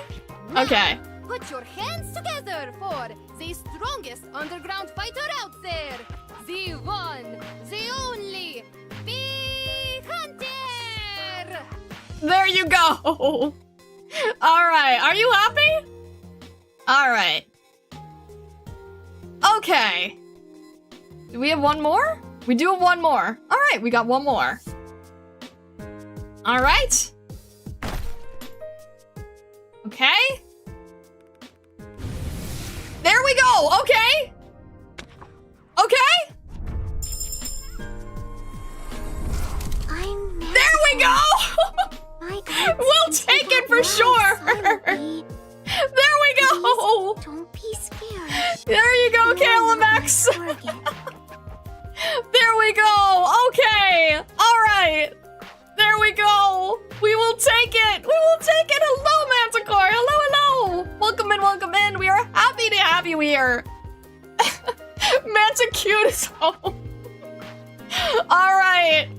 Okay. Put your hands together for the strongest underground fighter out there. The one, the only, Bee Hunter! There you go. Alright, are you happy? Alright. Okay. Do we have one more? We do have one more. Alright, we got one more. Alright. Okay. There we go. Okay. Okay. Don't be scared. There you go, KLMX! There we go! Okay! Alright! There we go! We will take it! We will take it! Hello, Manticore! Hello, hello! Welcome in, welcome in! We are happy to have you here! Mantacute is home! Alright!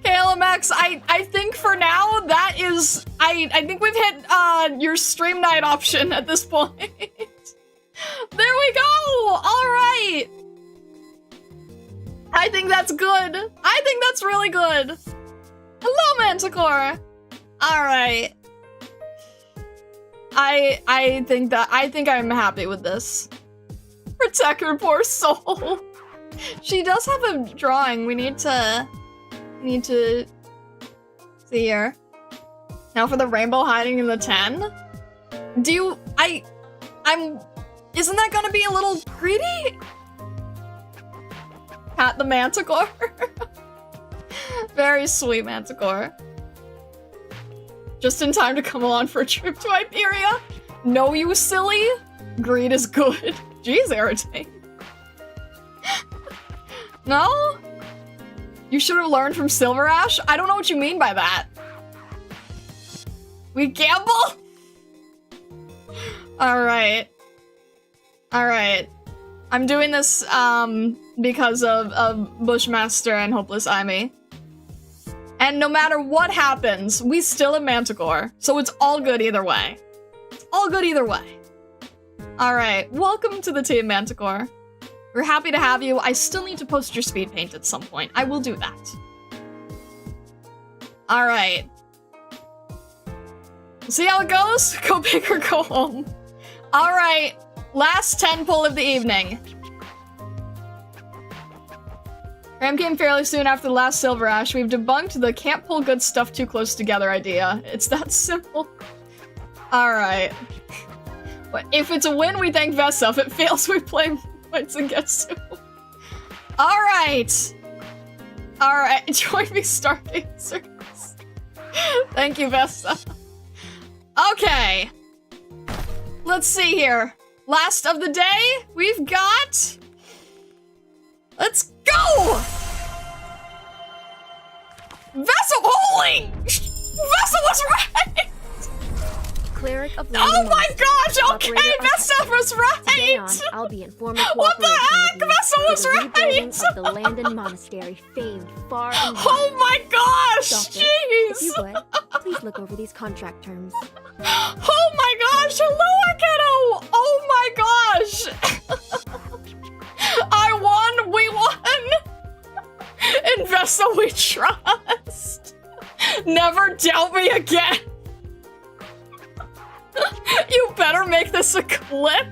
KLMX, I think for now, that is... I think we've hit, your stream night option at this point. There we go! Alright! I think that's good. I think that's really good. Hello, Manticore! Alright. I think I'm happy with this. Protect her poor soul. She does have a drawing. We need to see here. Now for the rainbow hiding in the 10. Isn't that gonna be a little greedy? Pat the Manticore. Very sweet, Manticore. Just in time to come along for a trip to Iberia. No, you silly. Greed is good. Jeez, irritating. No? You should have learned from Silver Ash? I don't know what you mean by that. We gamble? Alright. Alright. I'm doing this, because of Bushmaster and Hopeless Amy. And no matter what happens, we still have Manticore, so it's all good either way. It's all good either way. Alright, welcome to the team, Manticore. We're happy to have you. I still need to post your speed paint at some point. I will do that. Alright. See how it goes? Go big or go home. Alright, last 10 pull of the evening. Ram came fairly soon after the last Silver Ash. We've debunked the can't pull good stuff too close together idea. It's that simple. Alright. But if it's a win, we thank Vesa. If it fails, we play points and Getsu. Alright. Alright, join me starting service. Thank you, Vesa. Okay. Let's see here. Last of the day, we've got... Let's go! Vessel, holy! Vessel was right! Cleric of Oh my gosh, okay, Vessel was right! I'll be informing What the heck? Vessel was right! Of the land and monastery famed far and wide. Oh my gosh, Doctor, jeez! if you would, please look over these contract terms. Oh my gosh, hello, Arketo! Oh my gosh! I won! We won! In Vessel we trust! Never doubt me again! You better make this a clip!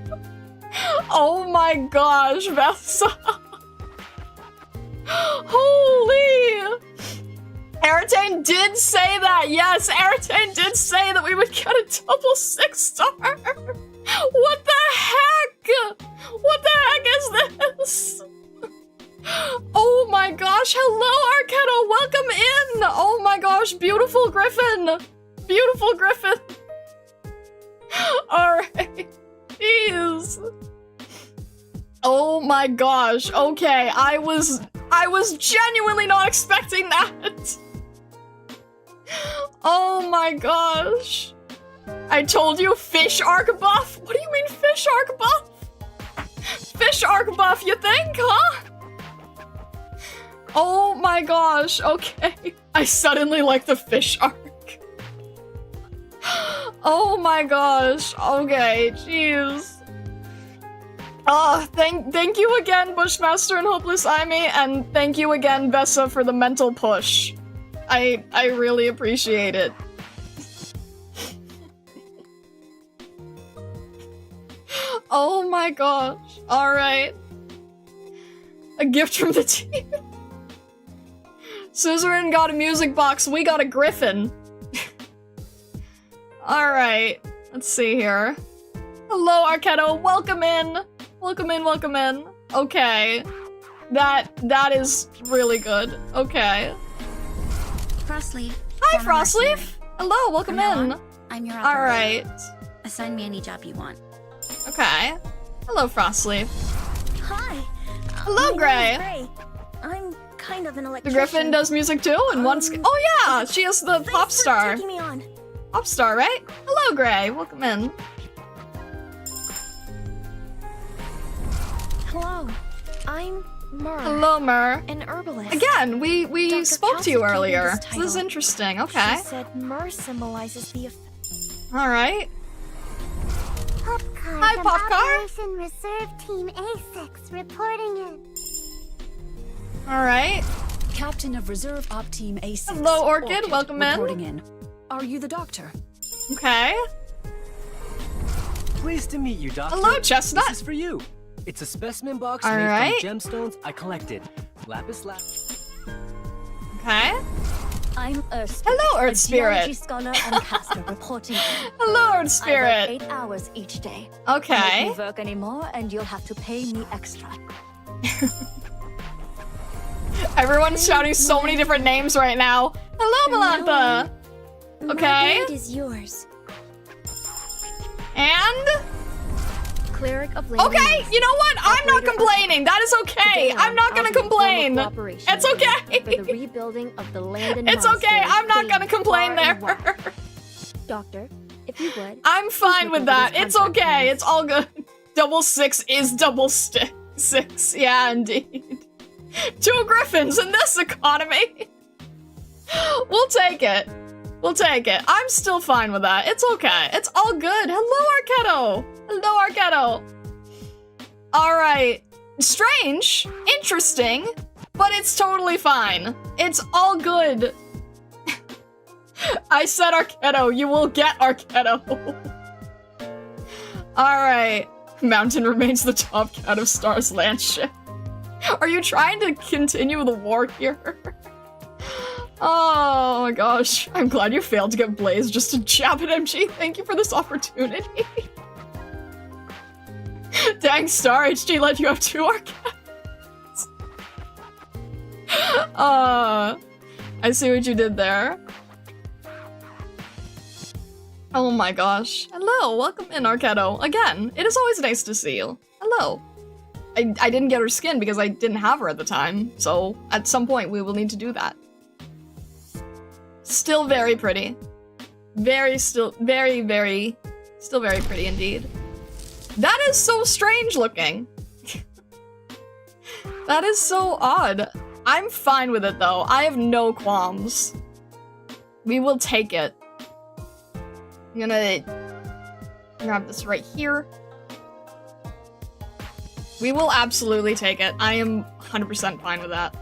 Oh my gosh, Vessel! Holy! Aratane did say that! Yes, Aratane did say that we would get a double 6-star! What the heck? What the heck is this? Oh my gosh, hello Arketo, welcome in! Oh my gosh, beautiful Griffin! Beautiful Griffin! Alright, jeez. Oh my gosh, okay, I was genuinely not expecting that! Oh my gosh. I told you, fish arc buff? What do you mean fish arc buff? Fish arc buff, you think, huh? Oh my gosh, okay. I suddenly like the fish arc. Oh my gosh, okay, jeez. Thank you again, Bushmaster and Hopeless Amy, and thank you again, Vesa, for the mental push. I really appreciate it. Oh my gosh. Alright. A gift from the team. Suzerain got a music box, we got a griffin. Alright. Let's see here. Hello, Arketo. Welcome in. Welcome in, welcome in. Okay. That is really good. Okay. Frostleaf. Hi, Frostleaf. Hello, welcome in. I'm your Alright. Assign me any job you want. Okay. Hello, Frostleaf. Hi. Hello, My Gray. name's Gray. I'm kind of an The electrician. Griffin does music too, and once. Oh yeah, she is the Thanks pop for star. taking me on. Pop star, right? Hello, Gray. Welcome in. Hello, I'm Myrrh, Hello, Myrrh. an herbalist. Again, we Dr. spoke to you Kelsey gave me earlier. this So this is title. interesting. Okay. She said Myrrh symbolizes the effect. All right. Popcar Hi, from Popcar. Operation Reserve Team A6 reporting in. All right. Captain of Reserve Op Team A6. Hello, Orchid. Welcome in. reporting in. Are you the doctor? Okay. Pleased to meet you, Doctor. Hello, Chestnut. This is for you. It's a specimen box All made right. from gemstones I collected. Lapis lazuli. Okay. I'm Earth. Hello, Earth Spirit. Geology scholar and caster reporting in. Hello, Earth I work Spirit. 8 hours each day. Okay. Make me work anymore, and you'll have to pay me extra. Everyone's shouting so many different names right now. Hello, Melantha. Okay. My blade is yours. And Cleric of okay, you know what? I'm not complaining. That is okay. I'm not gonna complain. It's For the okay. rebuilding of the land and It's okay. monasteries I'm not famed gonna complain far and there. wide. Doctor, if you would. I'm fine with that. Please It's look into this okay. contract, It's all good. Double six is double six. Yeah, indeed. 2 griffins in this economy. We'll take it. We'll take it. I'm still fine with that. It's okay. It's all good. Hello, Arketo. Hello, Arketo. All right. Strange. Interesting. But it's totally fine. It's all good. I said Arketo. You will get Arketo. All right. Mountain remains the top cat of Star's land ship. Are you trying to continue the war here? Oh my gosh. I'm glad you failed to get Blaze just to jab at MG. Thank you for this opportunity. Dang, Star HG let you have 2 arcades. I see what you did there. Oh my gosh. Hello, welcome in, Arketo. Again, it is always nice to see you. Hello. I didn't get her skin because I didn't have her at the time, so at some point we will need to do that. Still very pretty. Still very pretty indeed. That is so strange looking. That is so odd. I'm fine with it though. I have no qualms. We will take it. I'm gonna grab this right here. We will absolutely take it. I am 100% fine with that.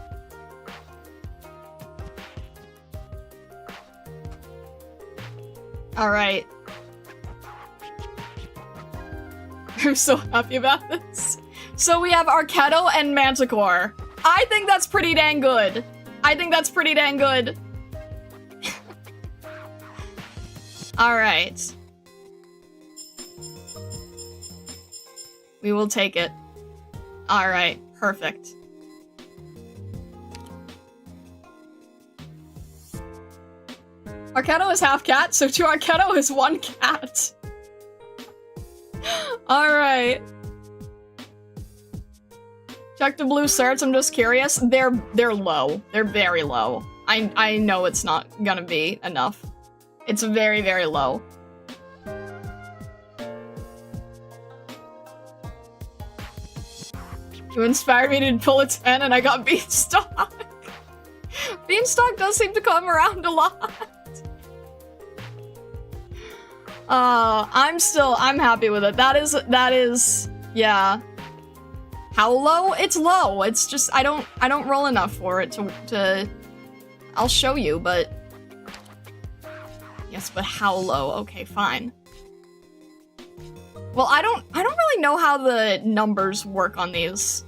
Alright. I'm so happy about this. So we have Arketo and Manticore. I think that's pretty dang good. Alright. We will take it. Alright, perfect. Arketo is half cat, so to Arketo is 1 cat. Alright. Check the blue certs, I'm just curious. They're low. They're very low. I know it's not gonna be enough. It's very, very low. You inspired me to pull a 10 and I got Beanstalk. Beanstalk does seem to come around a lot. I'm happy with it. That is, yeah. How low? It's low. It's just, I don't roll enough for it to I'll show you, but yes, but how low? Okay, fine. Well, I don't really know how the numbers work on these.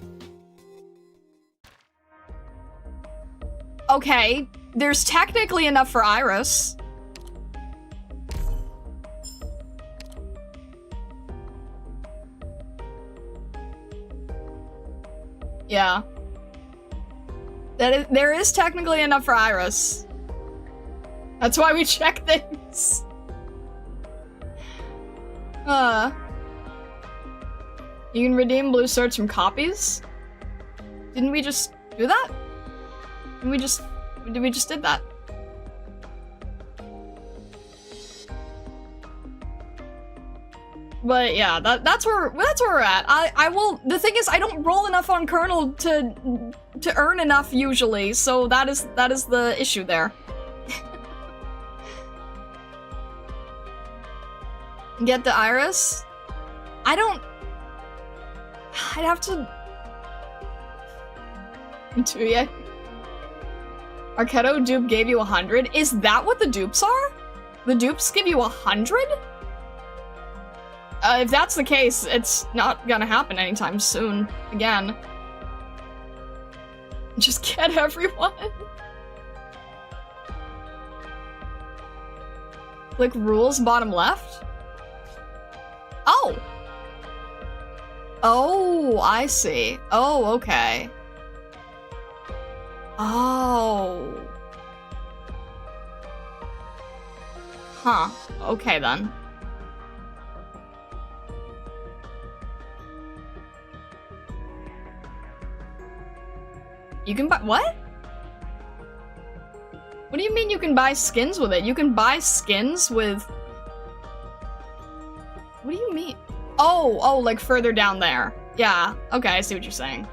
Okay, there's technically enough for Iris. Yeah. There is technically enough for Iris. That's why we check things. You can redeem blue certs from copies? Didn't we just do that? Did we just did that? But yeah, that's where we're at. I will. The thing is, I don't roll enough on Colonel to earn enough usually, so that is the issue there. Get the iris? I'd have to. Do ya? Arketo dupe gave you 100? Is that what the dupes are? The dupes give you 100? If that's the case, it's not gonna happen anytime soon. Again. Just get everyone. Click rules, bottom left? Oh! Oh, I see. Oh, okay. Oh. Huh. Okay, then. You can buy- what? What do you mean you can buy skins with it? You can buy skins with... What do you mean? Oh, like further down there. Yeah, okay, I see what you're saying.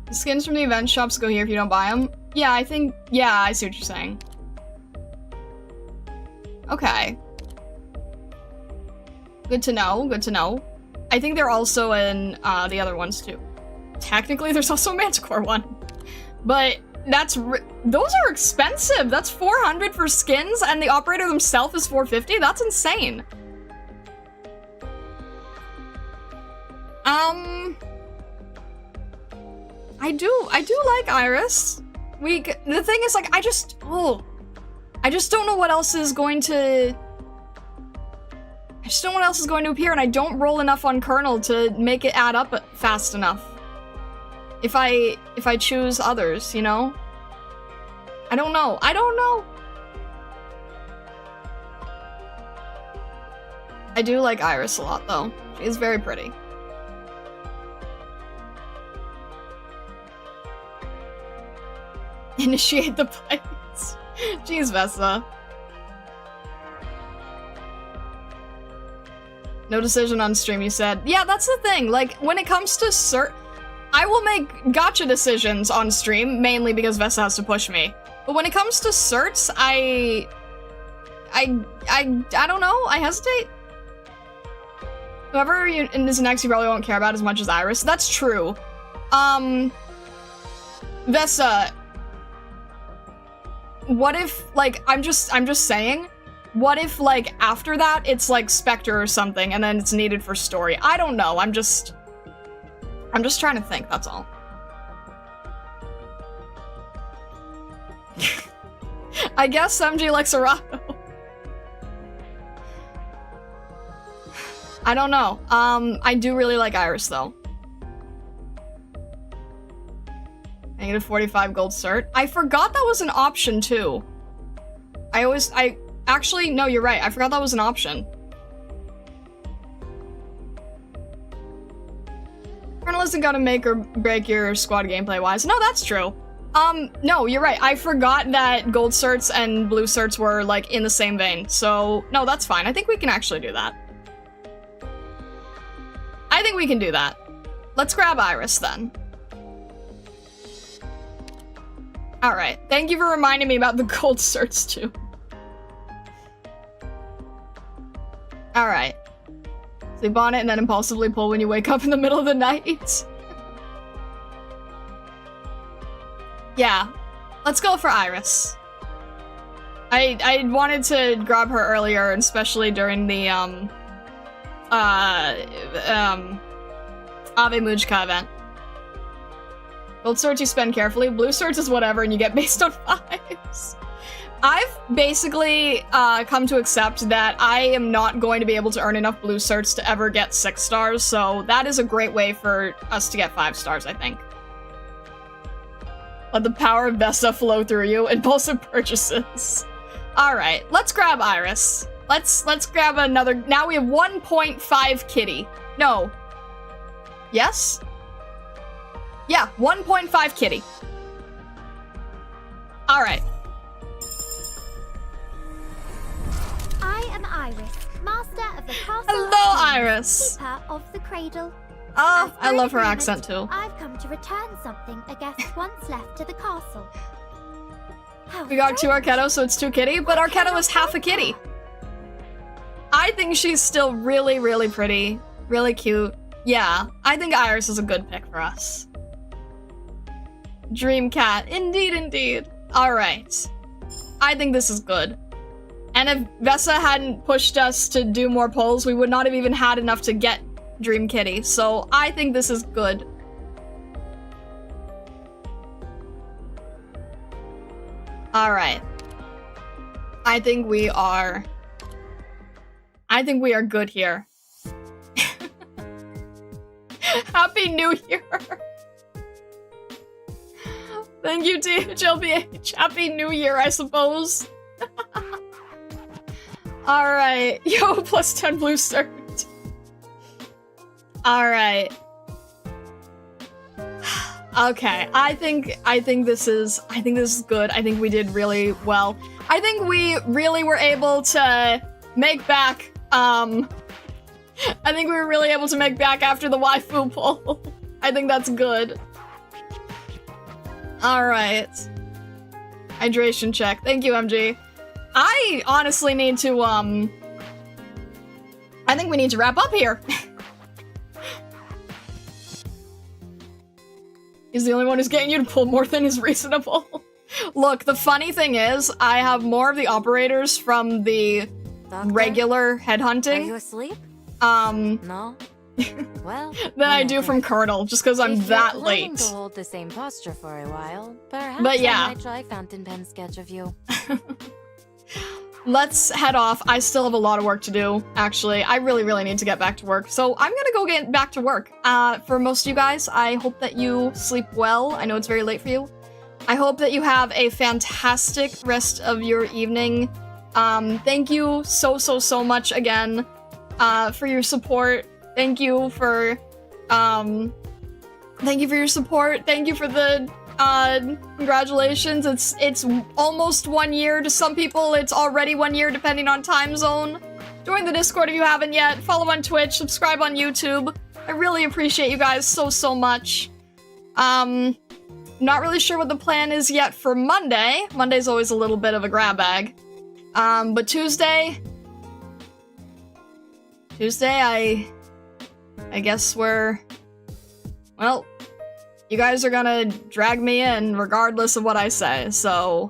The skins from the event shops go here if you don't buy them. Yeah, I see what you're saying. Okay. Good to know, good to know. I think they're also in the other ones too. Technically, there's also a Manticore one. But those are expensive. That's 400 for skins, and the operator themselves is 450. That's insane. I do like Iris. The thing is, like, I just don't know what else is going to... I just don't know what else is going to appear, and I don't roll enough on Colonel to make it add up fast enough. If I choose others, you know? I don't know. I do like Iris a lot, though. She is very pretty. Initiate the plays. Jeez, Vesta. No decision on stream, you said. Yeah, that's the thing. Like, when it comes to I will make gacha decisions on stream, mainly because Vesta has to push me. But when it comes to certs, I don't know. I hesitate. Whoever is next, you probably won't care about as much as Iris. That's true. Vesta, what if, like, I'm just saying, what if, like, after that, it's, like, Spectre or something, and then it's needed for story? I don't know, I'm just trying to think, that's all. I guess MG likes Serato. I don't know. I do really like Iris, though. Negative 45 gold cert. I forgot that was an option, too. Actually, no, you're right. I forgot that was an option. Colonel isn't gonna make or break your squad gameplay-wise. No, that's true. No, you're right. I forgot that gold certs and blue certs were, like, in the same vein. So, no, that's fine. I think we can actually do that. I think we can do that. Let's grab Iris, then. Alright. Thank you for reminding me about the gold certs, too. Alright. Sleep on it and then impulsively pull when you wake up in the middle of the night. Yeah. Let's go for Iris. I wanted to grab her earlier, especially during the, Ave Mujka event. Gold certs you spend carefully. Blue certs is whatever and you get based on 5s. I've basically come to accept that I am not going to be able to earn enough blue certs to ever get 6 stars, so that is a great way for us to get 5 stars, I think. Let the power of Vesta flow through you. Impulsive purchases. Alright, let's grab Iris. Let's grab another. Now we have 1.5 kitty. No. Yes? Yeah, 1.5 kitty. Alright. I am Iris, master of the castle. Hello, Iris. Keeper of the cradle. Oh, As I love her agreement, accent too. I've come to return something a guest once left to the castle. How We got 2 strange. Arketto, so it's 2 kitty, but Arketto is half a kitty. I think she's still really, really pretty. Really cute. Yeah, I think Iris is a good pick for us. Dream cat. Indeed, indeed. Alright. I think this is good. And if Vesa hadn't pushed us to do more polls, we would not have even had enough to get Dream Kitty. So I think this is good. Alright. I think we are good here. Happy New Year! Thank you, THLBH. Happy New Year, I suppose. Alright. Yo, plus 10 blue start. Alright. Okay, I think this is good. I think we did really well. I think we really were able to make back, I think we were really able to make back after the waifu poll. I think that's good. Alright. Hydration check. Thank you, MG. I honestly need to, I think we need to wrap up here. He's the only one who's getting you to pull more than is reasonable. Look, the funny thing is, I have more of the operators from the regular headhunting. Are you asleep? No? Well, than I do from Colonel, just because I'm that If you're late. planning to hold the same posture for a while, perhaps But yeah. I might try fountain pen sketch of you. Let's head off. I still have a lot of work to do, actually. I really, really need to get back to work. So I'm gonna go get back to work. For most of you guys, I hope that you sleep well. I know it's very late for you. I hope that you have a fantastic rest of your evening. Thank you so much again for your support. Thank you for your support. Thank you for the congratulations. It's almost 1 year. To some people, it's already 1 year, depending on time zone. Join the Discord if you haven't yet. Follow on Twitch. Subscribe on YouTube. I really appreciate you guys so much. Not really sure what the plan is yet for Monday. Monday's always a little bit of a grab bag. But Tuesday, I guess well, you guys are gonna drag me in regardless of what I say, so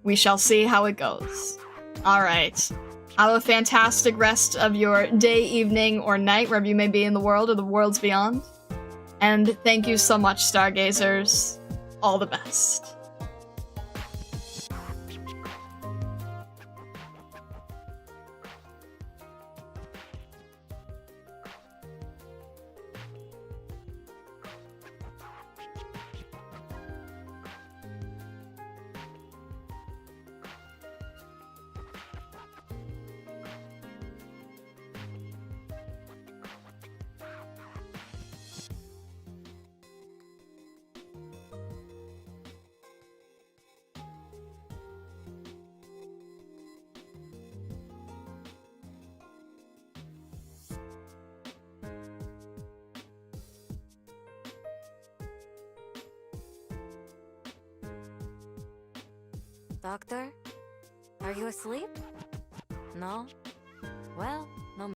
we shall see how it goes. Alright. Have a fantastic rest of your day, evening, or night, wherever you may be in the world or the worlds beyond. And thank you so much, Stargazers. All the best. Doctor? Are you asleep? No? Well,